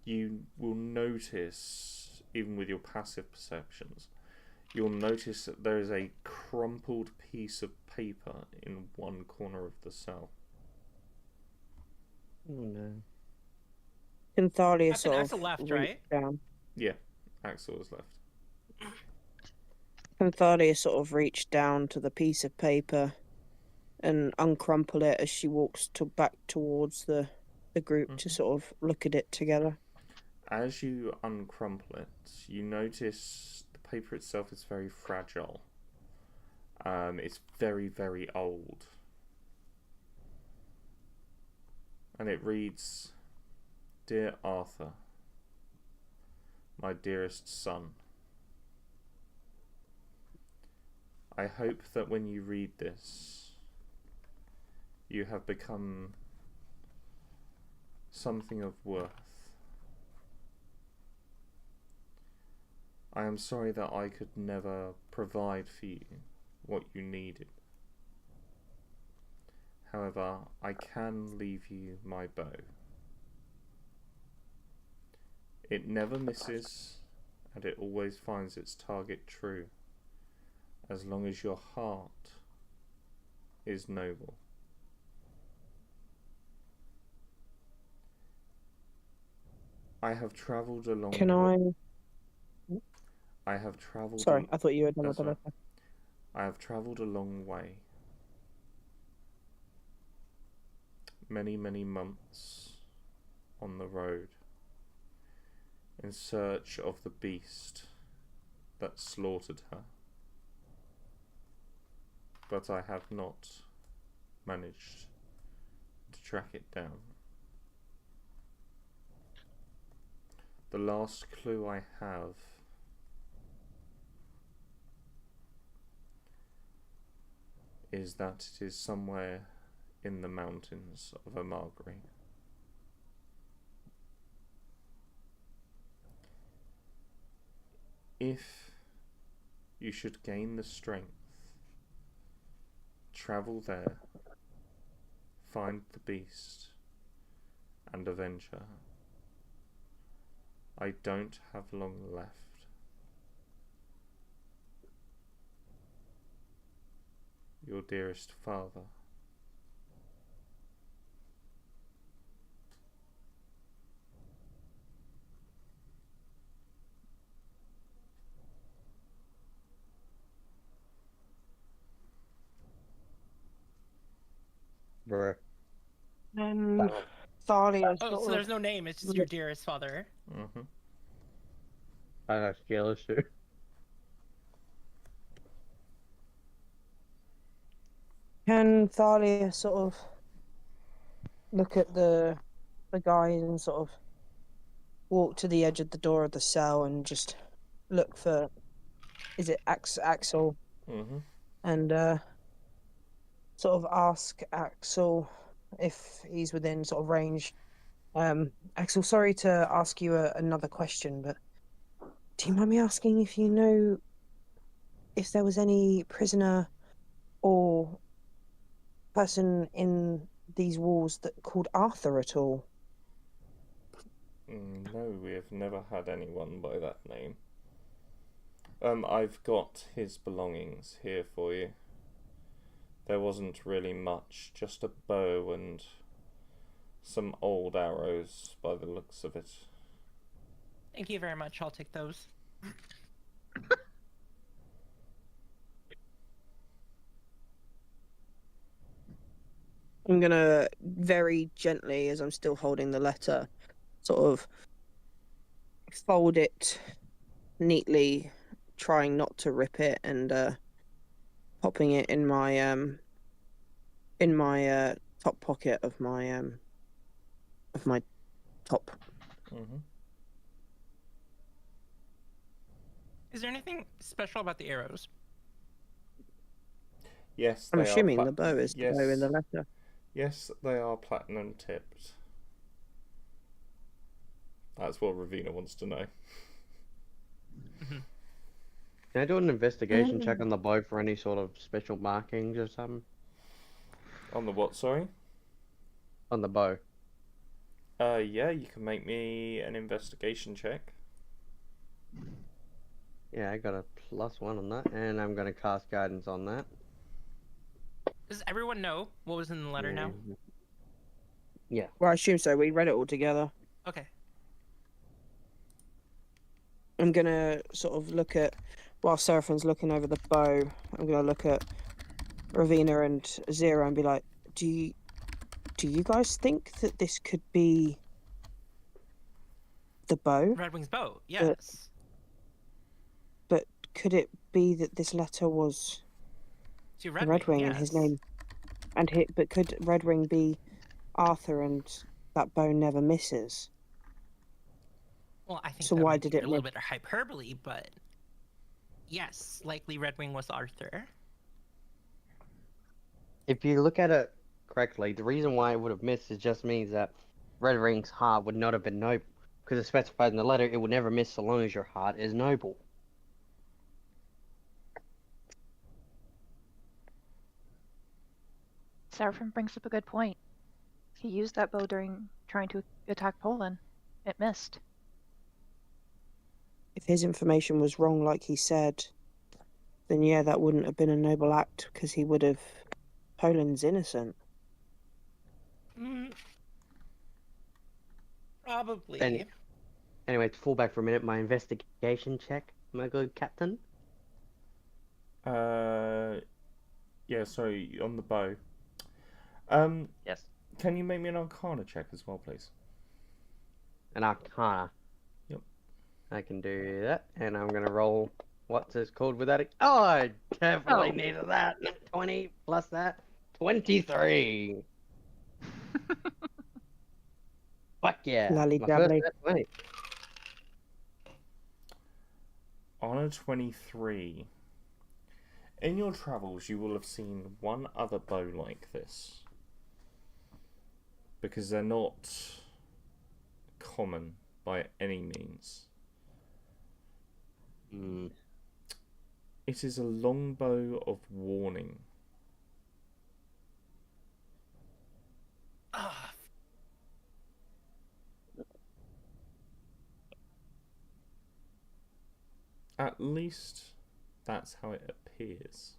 you will notice, even with your passive perceptions, you'll notice that there is a crumpled piece of paper in one corner of the cell. Oh no. Can Thalia I think sort of Axel left, reach right? down? Yeah, Axel has left. Can Thalia sort of reach down to the piece of paper and uncrumple it as she walks back towards the group to sort of look at it together? As you uncrumple it, you notice the paper itself is very fragile. It's very, very old. And it reads, "Dear Arthur, my dearest son, I hope that when you read this, you have become something of worth. I am sorry that I could never provide for you what you needed. However, I can leave you my bow. It never misses, and it always finds its target true, as long as your heart is noble. I have travelled along. Can I? I have travelled. Sorry, I thought you were done with That's the right. letter. I have travelled a long way. Many, many months on the road in search of the beast that slaughtered her. But I have not managed to track it down. The last clue I have is that it is somewhere in the mountains of Amagri. If you should gain the strength, travel there, find the beast, and avenge her. I don't have long left. Your dearest father. Bruh. And Thalia Oh, sort so of. there's no name. It's just your dearest father. Mm-hmm. That's jealous too. Can Thalia sort of look at the guys and sort of walk to the edge of the door of the cell and just look for, is it Axel? Mm-hmm. And sort of ask Axel if he's within sort of range. Axel, sorry to ask you another question, but do you mind me asking if you know if there was any prisoner or person in these walls that called Arthur at all? No, we have never had anyone by that name. I've got his belongings here for you. There wasn't really much, just a bow and some old arrows by the looks of it. Thank you very much. I'll take those. I'm gonna very gently, as I'm still holding the letter, sort of fold it neatly, trying not to rip it, and popping it in my top pocket of my top. Mm-hmm. Is there anything special about the arrows? Yes, I'm they assuming are the bow is the bow in the letter. Yes, they are platinum tipped. That's what Ravina wants to know. Can I do an investigation check on the bow for any sort of special markings or something? On the what, sorry? On the bow. Yeah, you can make me an investigation check. Yeah, I got a +1 on that, and I'm going to cast guidance on that. Does everyone know what was in the letter now? Yeah. Well, I assume so. We read it all together. Okay. I'm gonna sort of look at, while Seraphin's looking over the bow, I'm gonna look at Ravina and Zero and be like, do you guys think that this could be the bow? Redwing's bow, yes. But could it be that this letter was To Redwing yes. and his name? But could Redwing be Arthur and that bow never misses? Well, I think So that why might did be it a little bit of hyperbole, but yes, likely Redwing was Arthur. If you look at it correctly, the reason why it would have missed is just means that Red Ring's heart would not have been noble. Because it's specified in the letter, it would never miss so long as your heart is noble. Seraphim brings up a good point. He used that bow during trying to attack Poland. It missed. If his information was wrong, like he said, then yeah, that wouldn't have been a noble act because he would have. Poland's innocent. Probably. Anyway, to fall back for a minute, my investigation check, my good captain. Yeah, sorry, on the bow. Yes. Can you make me an Arcana check as well, please? An Arcana. Yep. I can do that, and I'm gonna roll. What's this called without it? Oh, I definitely needed that. 20 plus that, 23. Fuck yeah! Lally My first dabbly. nat 20. On a 23. In your travels, you will have seen one other bow like this. Because they're not common by any means. It is a longbow of warning. At least that's how it appears.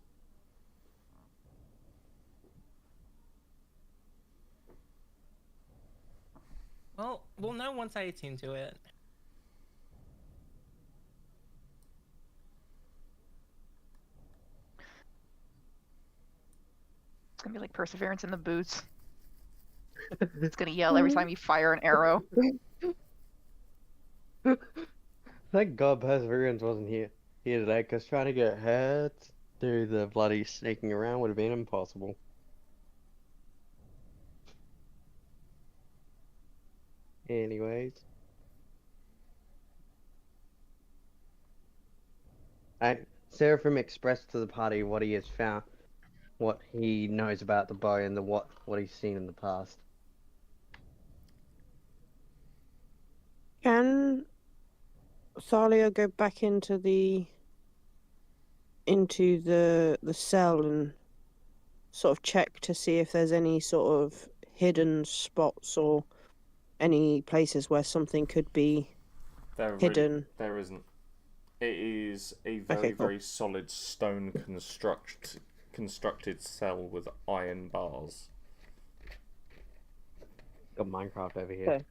Well, we'll know once I attune to it. It's gonna be like Perseverance in the boots. It's gonna yell every time you fire an arrow. Thank God Perseverance wasn't here today, because trying to get her to do the bloody sneaking around would have been impossible. Anyways. Seraphim expressed to the party what he has found, what he knows about the bow and what he's seen in the past. Can Thalia go back into the cell and sort of check to see if there's any sort of hidden spots or any places where something could be hidden? There isn't. It is a very solid stone constructed cell with iron bars. Got Minecraft over here. Okay.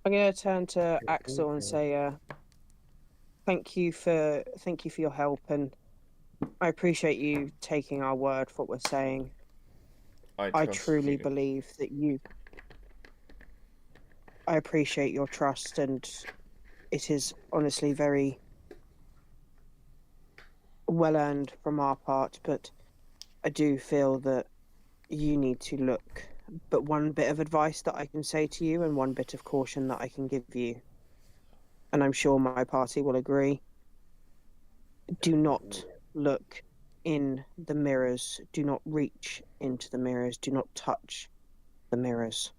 I'm gonna turn to Axel and say, thank you for your help, and I appreciate you taking our word for what we're saying. I truly believe that you. I appreciate your trust, and it is honestly very well earned from our part, but I do feel that you need to look. But one bit of advice that I can say to you, and one bit of caution that I can give you, and I'm sure my party will agree, do not look in the mirrors. Do not reach into the mirrors. Do not touch the mirrors.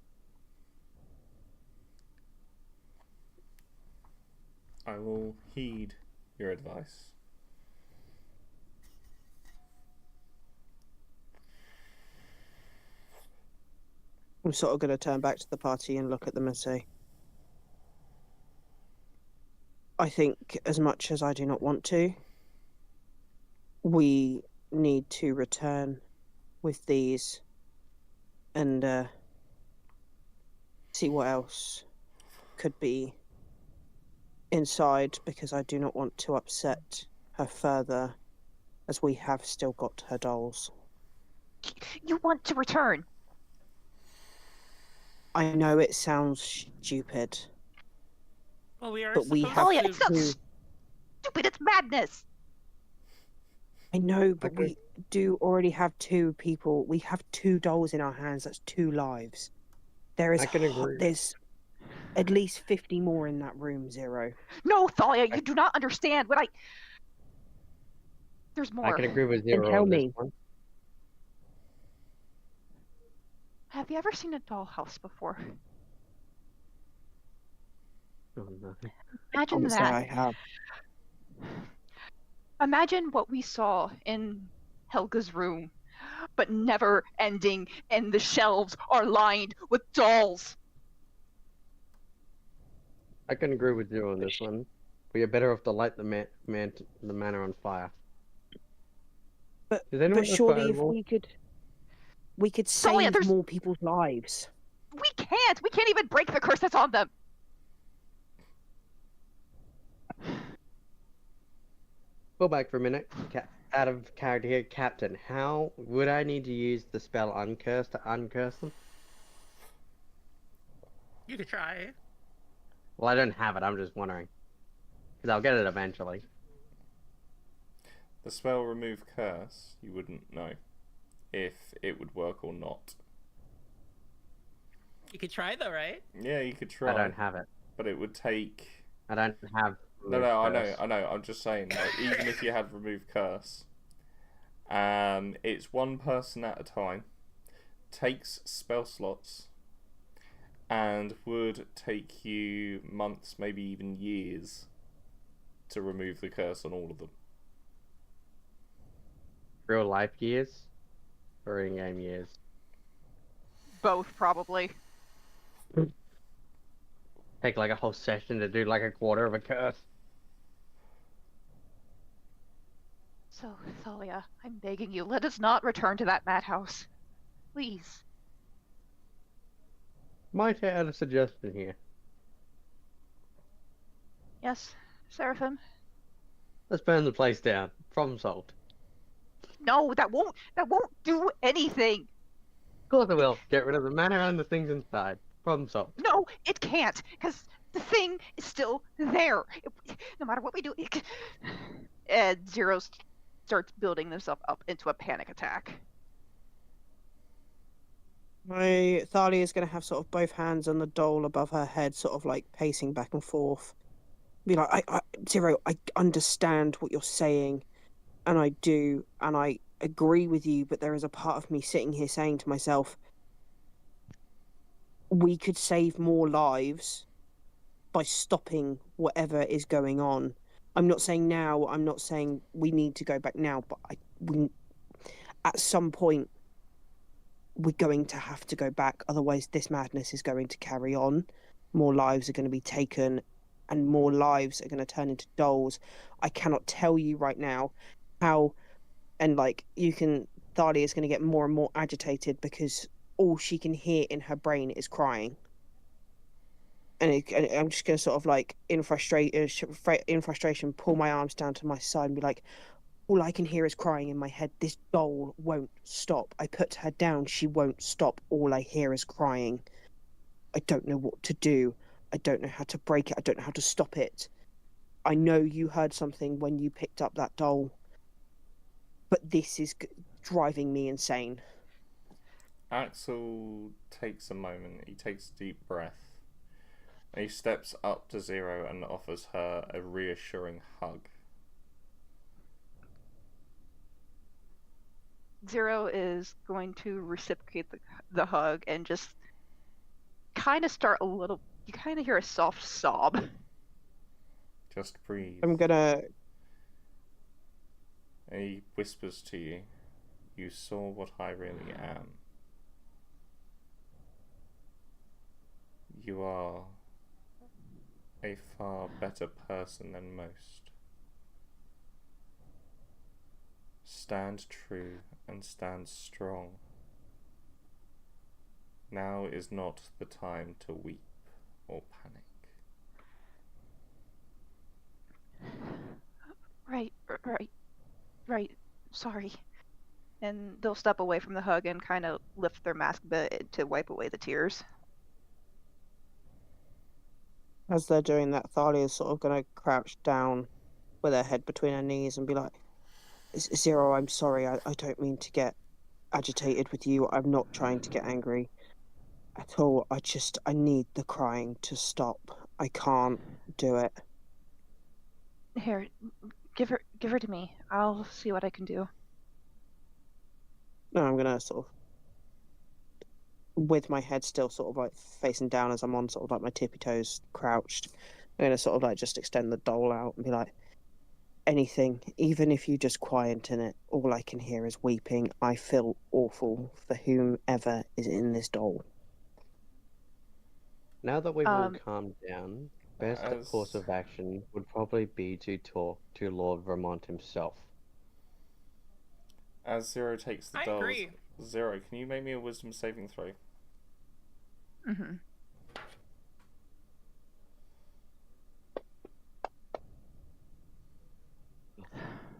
I will heed your advice. I'm sort of going to turn back to the party and look at them and say, I think as much as I do not want to, we need to return with these and see what else could be inside, because I do not want to upset her further, as we have still got her dolls. You want to return? I know it sounds stupid. Well, we are but we supposed have Talia, to... it's not stupid, it's madness! I know, but Okay. we do already have 2 people. We have 2 dolls in our hands. That's 2 lives. I can agree. There's at least 50 more in that room, Zero. No, Thalia, you do not understand what There's more. I can agree with Then Zero tell on this me. one. Have you ever seen a dollhouse before? Oh, no. Imagine Honestly, that. I have. Imagine what we saw in Helga's room, but never ending, and the shelves are lined with dolls. I can agree with Zero on this one. We are better off to light the manor on fire. But Does anyone have surely if fireball? we could Thalia, save there's- more people's lives. We can't! We can't even break the curse that's on them! Go back for a minute. Out of character here, Captain. How would I need to use the spell Uncurse to uncurse them? You could try. Well, I don't have it. I'm just wondering. Because I'll get it eventually. The spell Remove Curse, you wouldn't know if it would work or not. You could try though, right? Yeah, you could try. I don't have it. But it would take... I don't have. No, Curse. I know. I'm just saying, like, even if you had Remove Curse, it's one person at a time, takes spell slots, and would take you months, maybe even years, to remove the curse on all of them. Real life years? Or in-game years? Both, probably. Take like a whole session to do like a quarter of a curse. So, Thalia, I'm begging you, let us not return to that madhouse. Please. Might I add a suggestion here? Yes, Seraphim? Let's burn the place down. Problem solved. No, that won't do anything! Of course I will. Get rid of the manor and the things inside. Problem solved. No, it can't, because the thing is still there. No matter what we do, and Zero starts building themselves up into a panic attack. Thalia is going to have sort of both hands on the doll above her head, sort of like pacing back and forth. Be like, Zero, I understand what you're saying, and I do, and I agree with you, but there is a part of me sitting here saying to myself, we could save more lives by stopping whatever is going on. I'm not saying now, I'm not saying we need to go back now, but at some point, we're going to have to go back. Otherwise, this madness is going to carry on. More lives are going to be taken, and more lives are going to turn into dolls. I cannot tell you right now how, and like, Thalia is going to get more and more agitated because all she can hear in her brain is crying. And I'm just going to sort of like, in frustration, pull my arms down to my side and be like, all I can hear is crying in my head. This doll won't stop. I put her down. She won't stop. All I hear is crying. I don't know what to do. I don't know how to break it. I don't know how to stop it. I know you heard something when you picked up that doll, but this is driving me insane. Axel takes a moment. He takes a deep breath. And he steps up to Zero and offers her a reassuring hug. Zero is going to reciprocate the hug and just kind of start you kind of hear a soft sob. Just breathe. I'm gonna And he whispers to you, "You saw what I really am. You are a far better person than most. Stand true and stand strong. Now is not the time to weep or panic." Right. Sorry. And they'll step away from the hug and kind of lift their mask a bit to wipe away the tears. As they're doing that, Thalia's sort of going to crouch down with her head between her knees and be like, Zero, I'm sorry. I don't mean to get agitated with you. I'm not trying to get angry at all. I need the crying to stop. I can't do it. Here, give her to me. I'll see what I can do. No, I'm going to sort of, with my head still sort of like facing down as I'm on sort of like my tippy toes crouched, I'm going to sort of like just extend the doll out and be like, anything, even if you just quieten it, all I can hear is weeping. I feel awful for whomever is in this doll. Now that we've all calmed down, best course of action would probably be to talk to Lord Vermont himself. As Zero takes the I dolls, agree. Zero, can you make me a wisdom saving throw? Mm-hmm.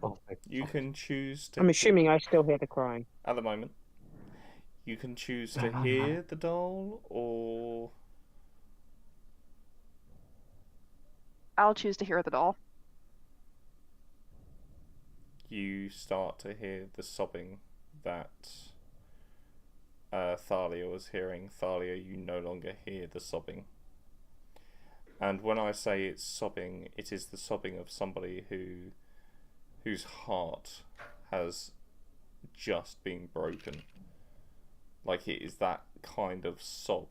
Oh, You can choose to. I'm assuming I still hear the crying. At the moment, you can choose to hear the doll, or I'll choose to hear the doll. you start to hear the sobbing that Thalia was hearing. Thalia, you no longer hear the sobbing. And when I say it's sobbing, it is the sobbing of somebody whose heart has just been broken. Like, it is that kind of sob.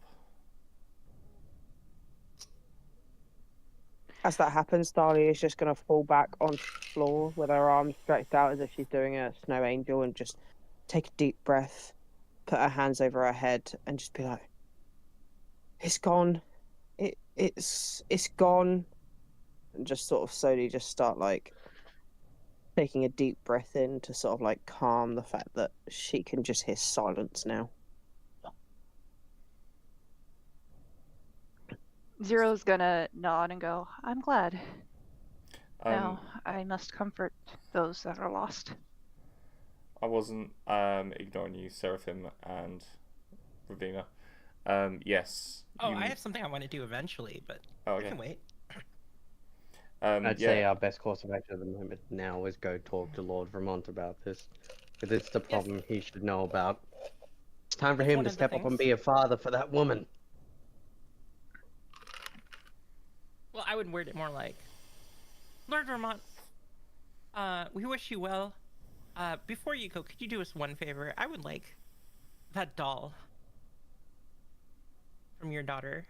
As that happens, Thalia is just going to fall back on the floor with her arms stretched out as if she's doing a snow angel and just take a deep breath, put her hands over her head and just be like, it's gone. It's gone. And just sort of slowly just start like taking a deep breath in to sort of like calm the fact that she can just hear silence now. Zero's gonna nod and go, I'm glad. Now I must comfort those that are lost. I wasn't ignoring you, Seraphim and Ravina. Yes. I have something I want to do eventually, but I can wait. I'd say our best course of action at the moment now is go talk to Lord Vermont about this. Because it's the problem he should know about. It's time for him to step up and be a father for that woman. Well, I would word it more like, Lord Vermont, we wish you well. Before you go, could you do us one favor? I would like that doll from your daughter.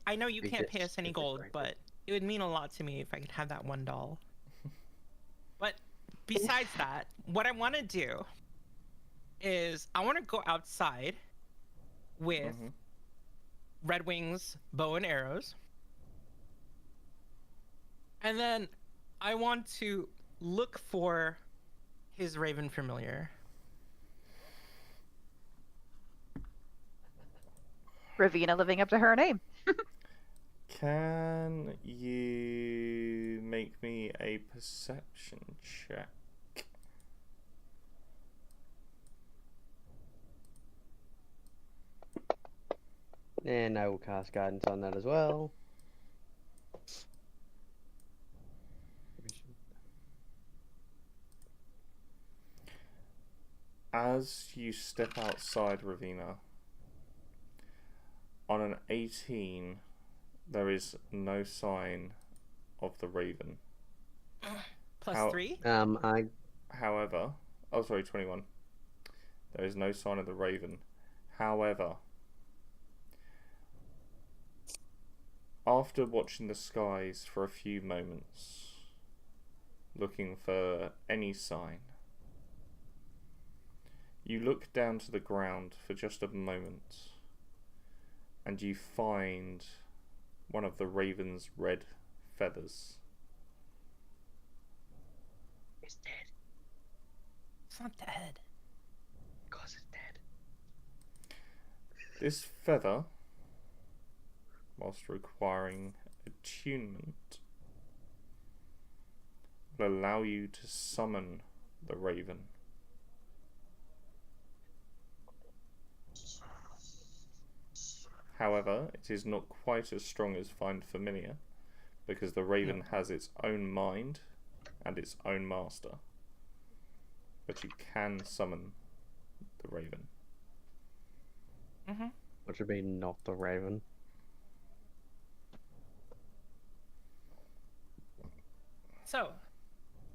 I know you can't pay us any gold, but it would mean a lot to me if I could have that one doll. But besides that, what I want to do is I want to go outside with Red Wing's bow and arrows. And then I want to look for his raven familiar. Ravina living up to her name. Can you make me a perception check? And I will cast guidance on that as well. As you step outside, Ravina, on an 18, there is no sign of the raven. Plus 3? However, 21. There is no sign of the raven. However, after watching the skies for a few moments, looking for any sign. You look down to the ground for just a moment, and you find one of the raven's red feathers. It's dead. It's not dead. Because it's dead. This feather, whilst requiring attunement, will allow you to summon the raven. However, it is not quite as strong as Find Familiar, because the raven has its own mind and its own master. But you can summon the raven. Mm-hmm. What should be not the raven? So,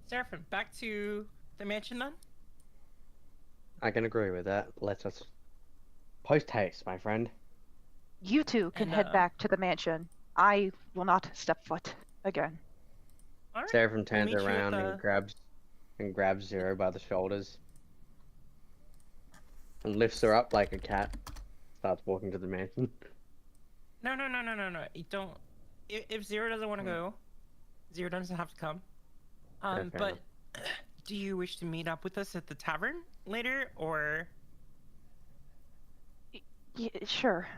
Seraphim, back to the mansion then? I can agree with that. Let us post haste, my friend. You two can And, head back to the mansion. I will not step foot again. All right. Seraphim We'll turns meet you at around the- and grabs Zero by the shoulders and lifts her up like a cat. Starts walking to the mansion. No. You don't. If Zero doesn't want to go, Zero doesn't have to come. fair But do you wish to meet up with us at the tavern later, or? Yeah, sure.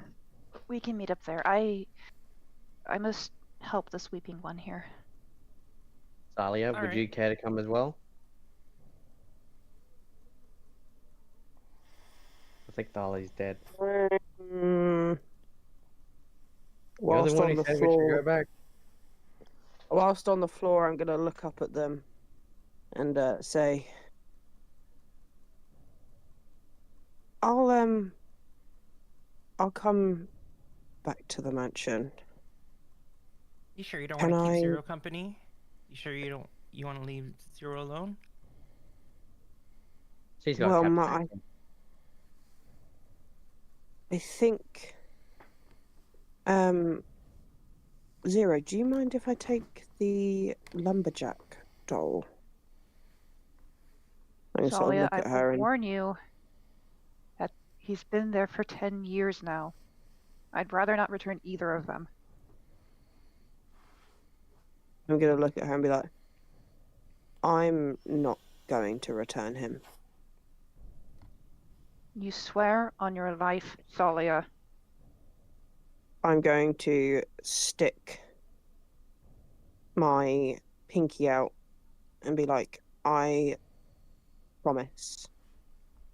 We can meet up there. I must help the sweeping one here. Thalia, would Alright. you care to come as well? I think Thalia's dead. Mm, You're the whilst one on who the said we should go floor, back. whilst on the floor, I'm gonna look up at them and say, I'll come back to the mansion. You sure you don't Can want to keep I- Zero company? You sure you don't? You want to leave Zero alone? She's got Well, captain. I think, Zero, do you mind if I take the lumberjack doll? I sort of Thalia, look I at her will and warn you that he's been there for 10 years now. I'd rather not return either of them. I'm gonna look at her and be like, I'm not going to return him. You swear on your life, Thalia. I'm going to stick my pinky out and be like, I promise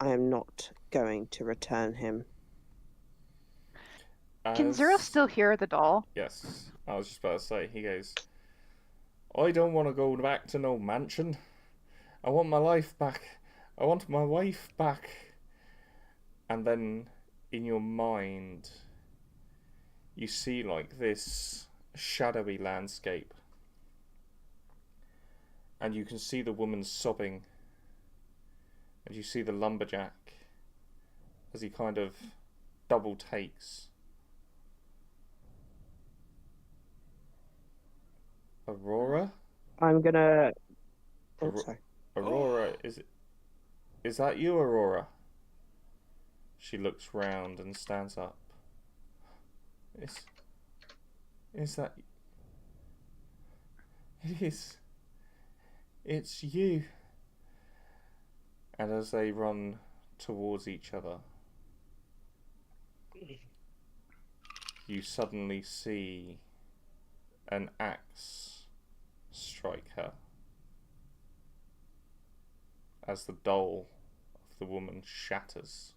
I am not going to return him. Can Zero still hear the doll? Yes, I was just about to say, he goes, I don't want to go back to no mansion. I want my life back. I want my wife back. And then, in your mind, you see like this shadowy landscape. And you can see the woman sobbing. And you see the lumberjack as he kind of double takes. Aurora? I'm gonna. Oh, Aurora- sorry. Aurora, is that you, Aurora? She looks round and stands up. Is that... It is. It's you. And as they run towards each other, you suddenly see an axe strike her as the doll of the woman shatters.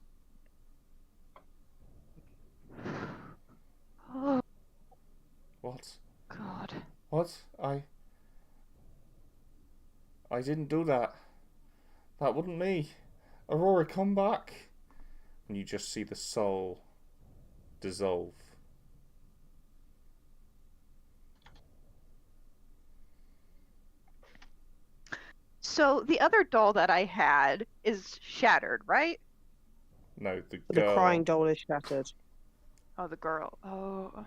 Oh, What? God. What? I didn't do that. That wasn't me. Aurora, come back. And you just see the soul dissolve. So the other doll that I had is shattered, right? No, the The girl. crying doll is shattered. Oh, the girl. Oh.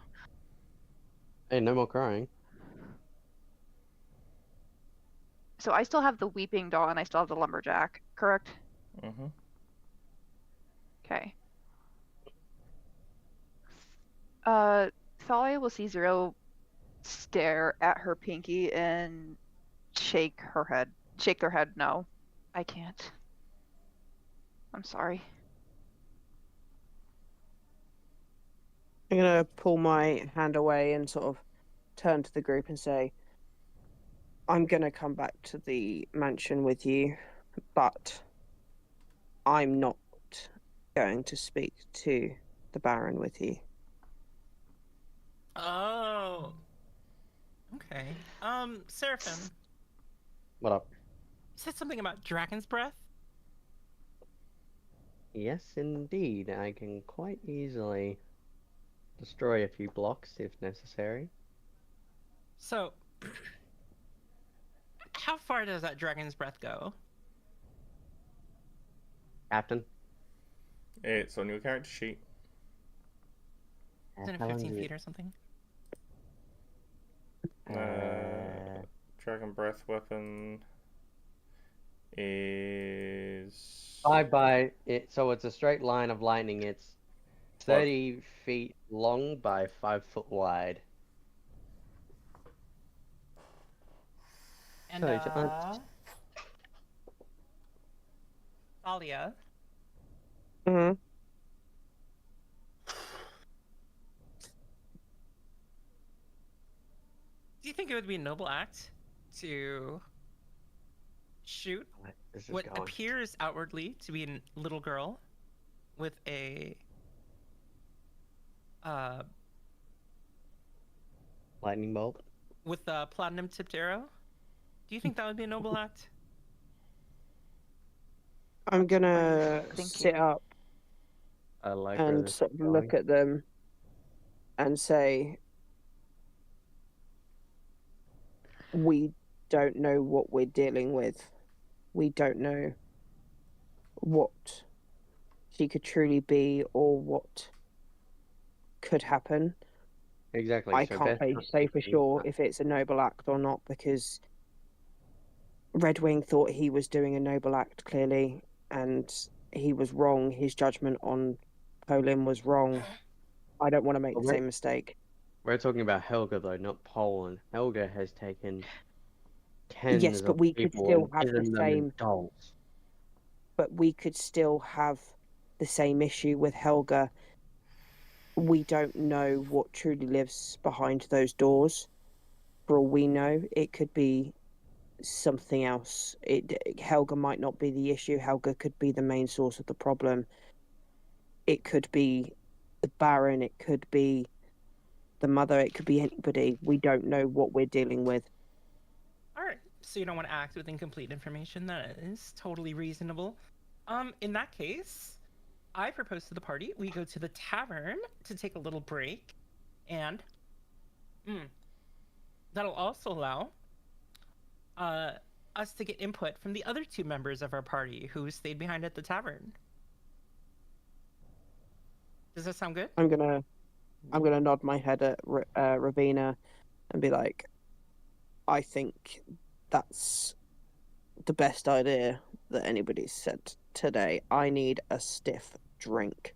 Hey, no more crying. So I still have the Weeping Doll and I still have the Lumberjack, correct? Mm-hmm. Okay. Thalia will see Zero stare at her pinky and shake their head. No, I can't. I'm sorry. I'm gonna pull my hand away and sort of turn to the group and say, I'm gonna come back to the mansion with you, but I'm not going to speak to the Baron with you. Oh. Okay. Seraphim, What up? you said something about dragon's breath? Yes, indeed. I can quite easily destroy a few blocks if necessary. So, how far does that dragon's breath go? Captain? It's on your character sheet. Isn't it How long 15 does feet or something? Dragon breath weapon is 5 by it, so it's a straight line of lightning. It's 30 feet long by 5 foot wide. And, Sorry, to Thalia, Mm-hmm. do you think it would be a noble act to shoot This is what going. appears outwardly to be a little girl with a Lightning bolt? with a platinum tipped arrow? Do you think that would be a noble act? I'm gonna thinking? sit up I like where and this sort is of look going. at them and say, we don't know what we're dealing with. We don't know what she could truly be or what could happen. Exactly. I So can't best say for sure if it's a noble act or not, because Redwing thought he was doing a noble act, clearly, and he was wrong. His judgment on Colin was wrong. I don't want to make the same mistake. We're talking about Helga, though, not Poland. Helga has taken Yes, tens but of we could people still and have the given them same. dolls. But we could still have the same issue with Helga. We don't know what truly lives behind those doors. For all we know, it could be something else. Helga might not be the issue. Helga could be the main source of the problem. It could be the Baron. It could be the mother. It could be anybody. We don't know what we're dealing with. All right. So you don't want to act with incomplete information. That is totally reasonable. In that case, I propose to the party we go to the tavern to take a little break, and that'll also allow us to get input from the other two members of our party who stayed behind at the tavern. Does that sound good? I'm gonna nod my head at Ravina and be like, I think that's the best idea that anybody's said today. I need a stiff drink.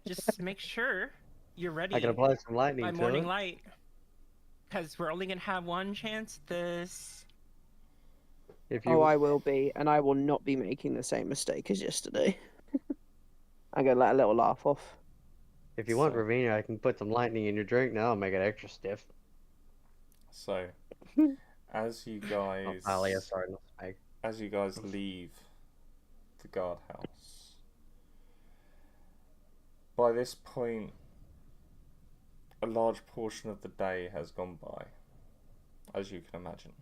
Just make sure you're ready I can apply some lightning by to morning it. light, because we're only gonna have one chance at this. If you... Oh, I will be, and I will not be making the same mistake as yesterday. I'm gonna let a little laugh off. If you want, Ravina, I can put some lightning in your drink now and make it extra stiff. So, as you guys, sorry, not Spag. as you guys leave the guardhouse, by this point, a large portion of the day has gone by, as you can imagine.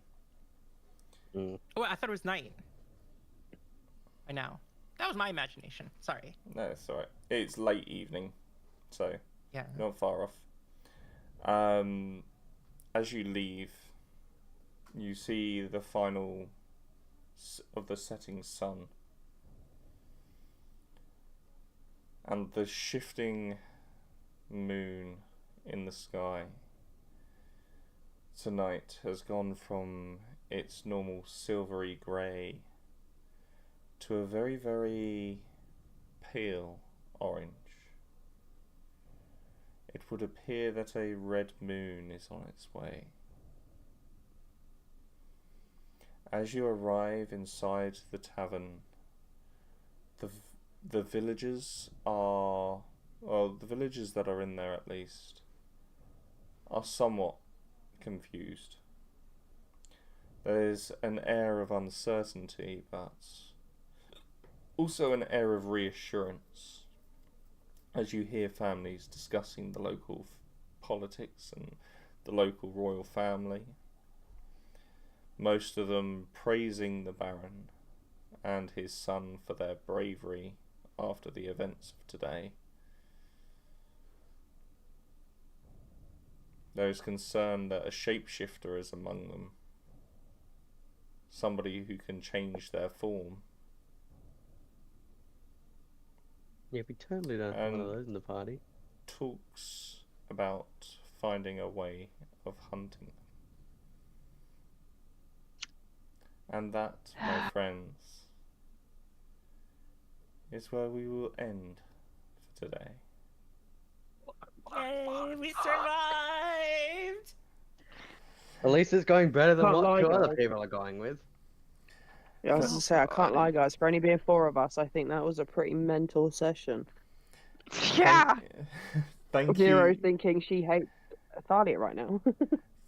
Oh, I thought it was night. By now. That was my imagination. Sorry. No, it's alright. It's late evening, so Yeah. not far off. As you leave, you see the final of the setting sun, and the shifting moon in the sky tonight has gone from its normal silvery grey to a very, very pale orange. It would appear that a red moon is on its way. As you arrive inside the tavern, the villagers are, well, the villagers that are in there at least, are somewhat confused. There's an air of uncertainty, but also an air of reassurance as you hear families discussing the local politics and the local royal family. Most of them praising the Baron and his son for their bravery after the events of today. There is concern that a shapeshifter is among them, somebody who can change their form. Yeah, we totally don't have one of those in the party. Talks about finding a way of hunting them. And that, my friends, is where we will end for today. Yay, we survived! At least it's going better than Can't what lie, two other guys. people are going with. Yeah, I was gonna say, I can't lie, guys. For only being 4 of us, I think that was a pretty mental session. Yeah. Thank Zero you. thinking she hates Thalia right now.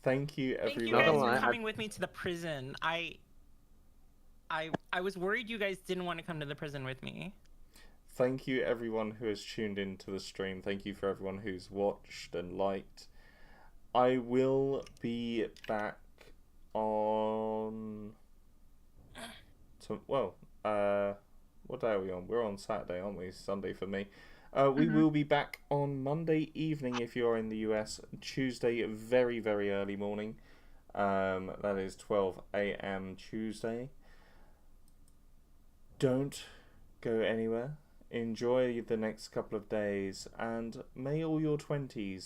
Thank you, Thank you everyone. guys Not for gonna lie, coming with me to the prison. I was worried you guys didn't want to come to the prison with me. Thank you, everyone who has tuned into the stream. Thank you for everyone who's watched and liked. I will be back on... what day are we on? We're on Saturday, aren't we? Sunday for me. We will be back on Monday evening if you're in the US. Tuesday, very, very early morning. That is 12 a.m. Tuesday. Don't go anywhere. Enjoy the next couple of days, and may all your 20s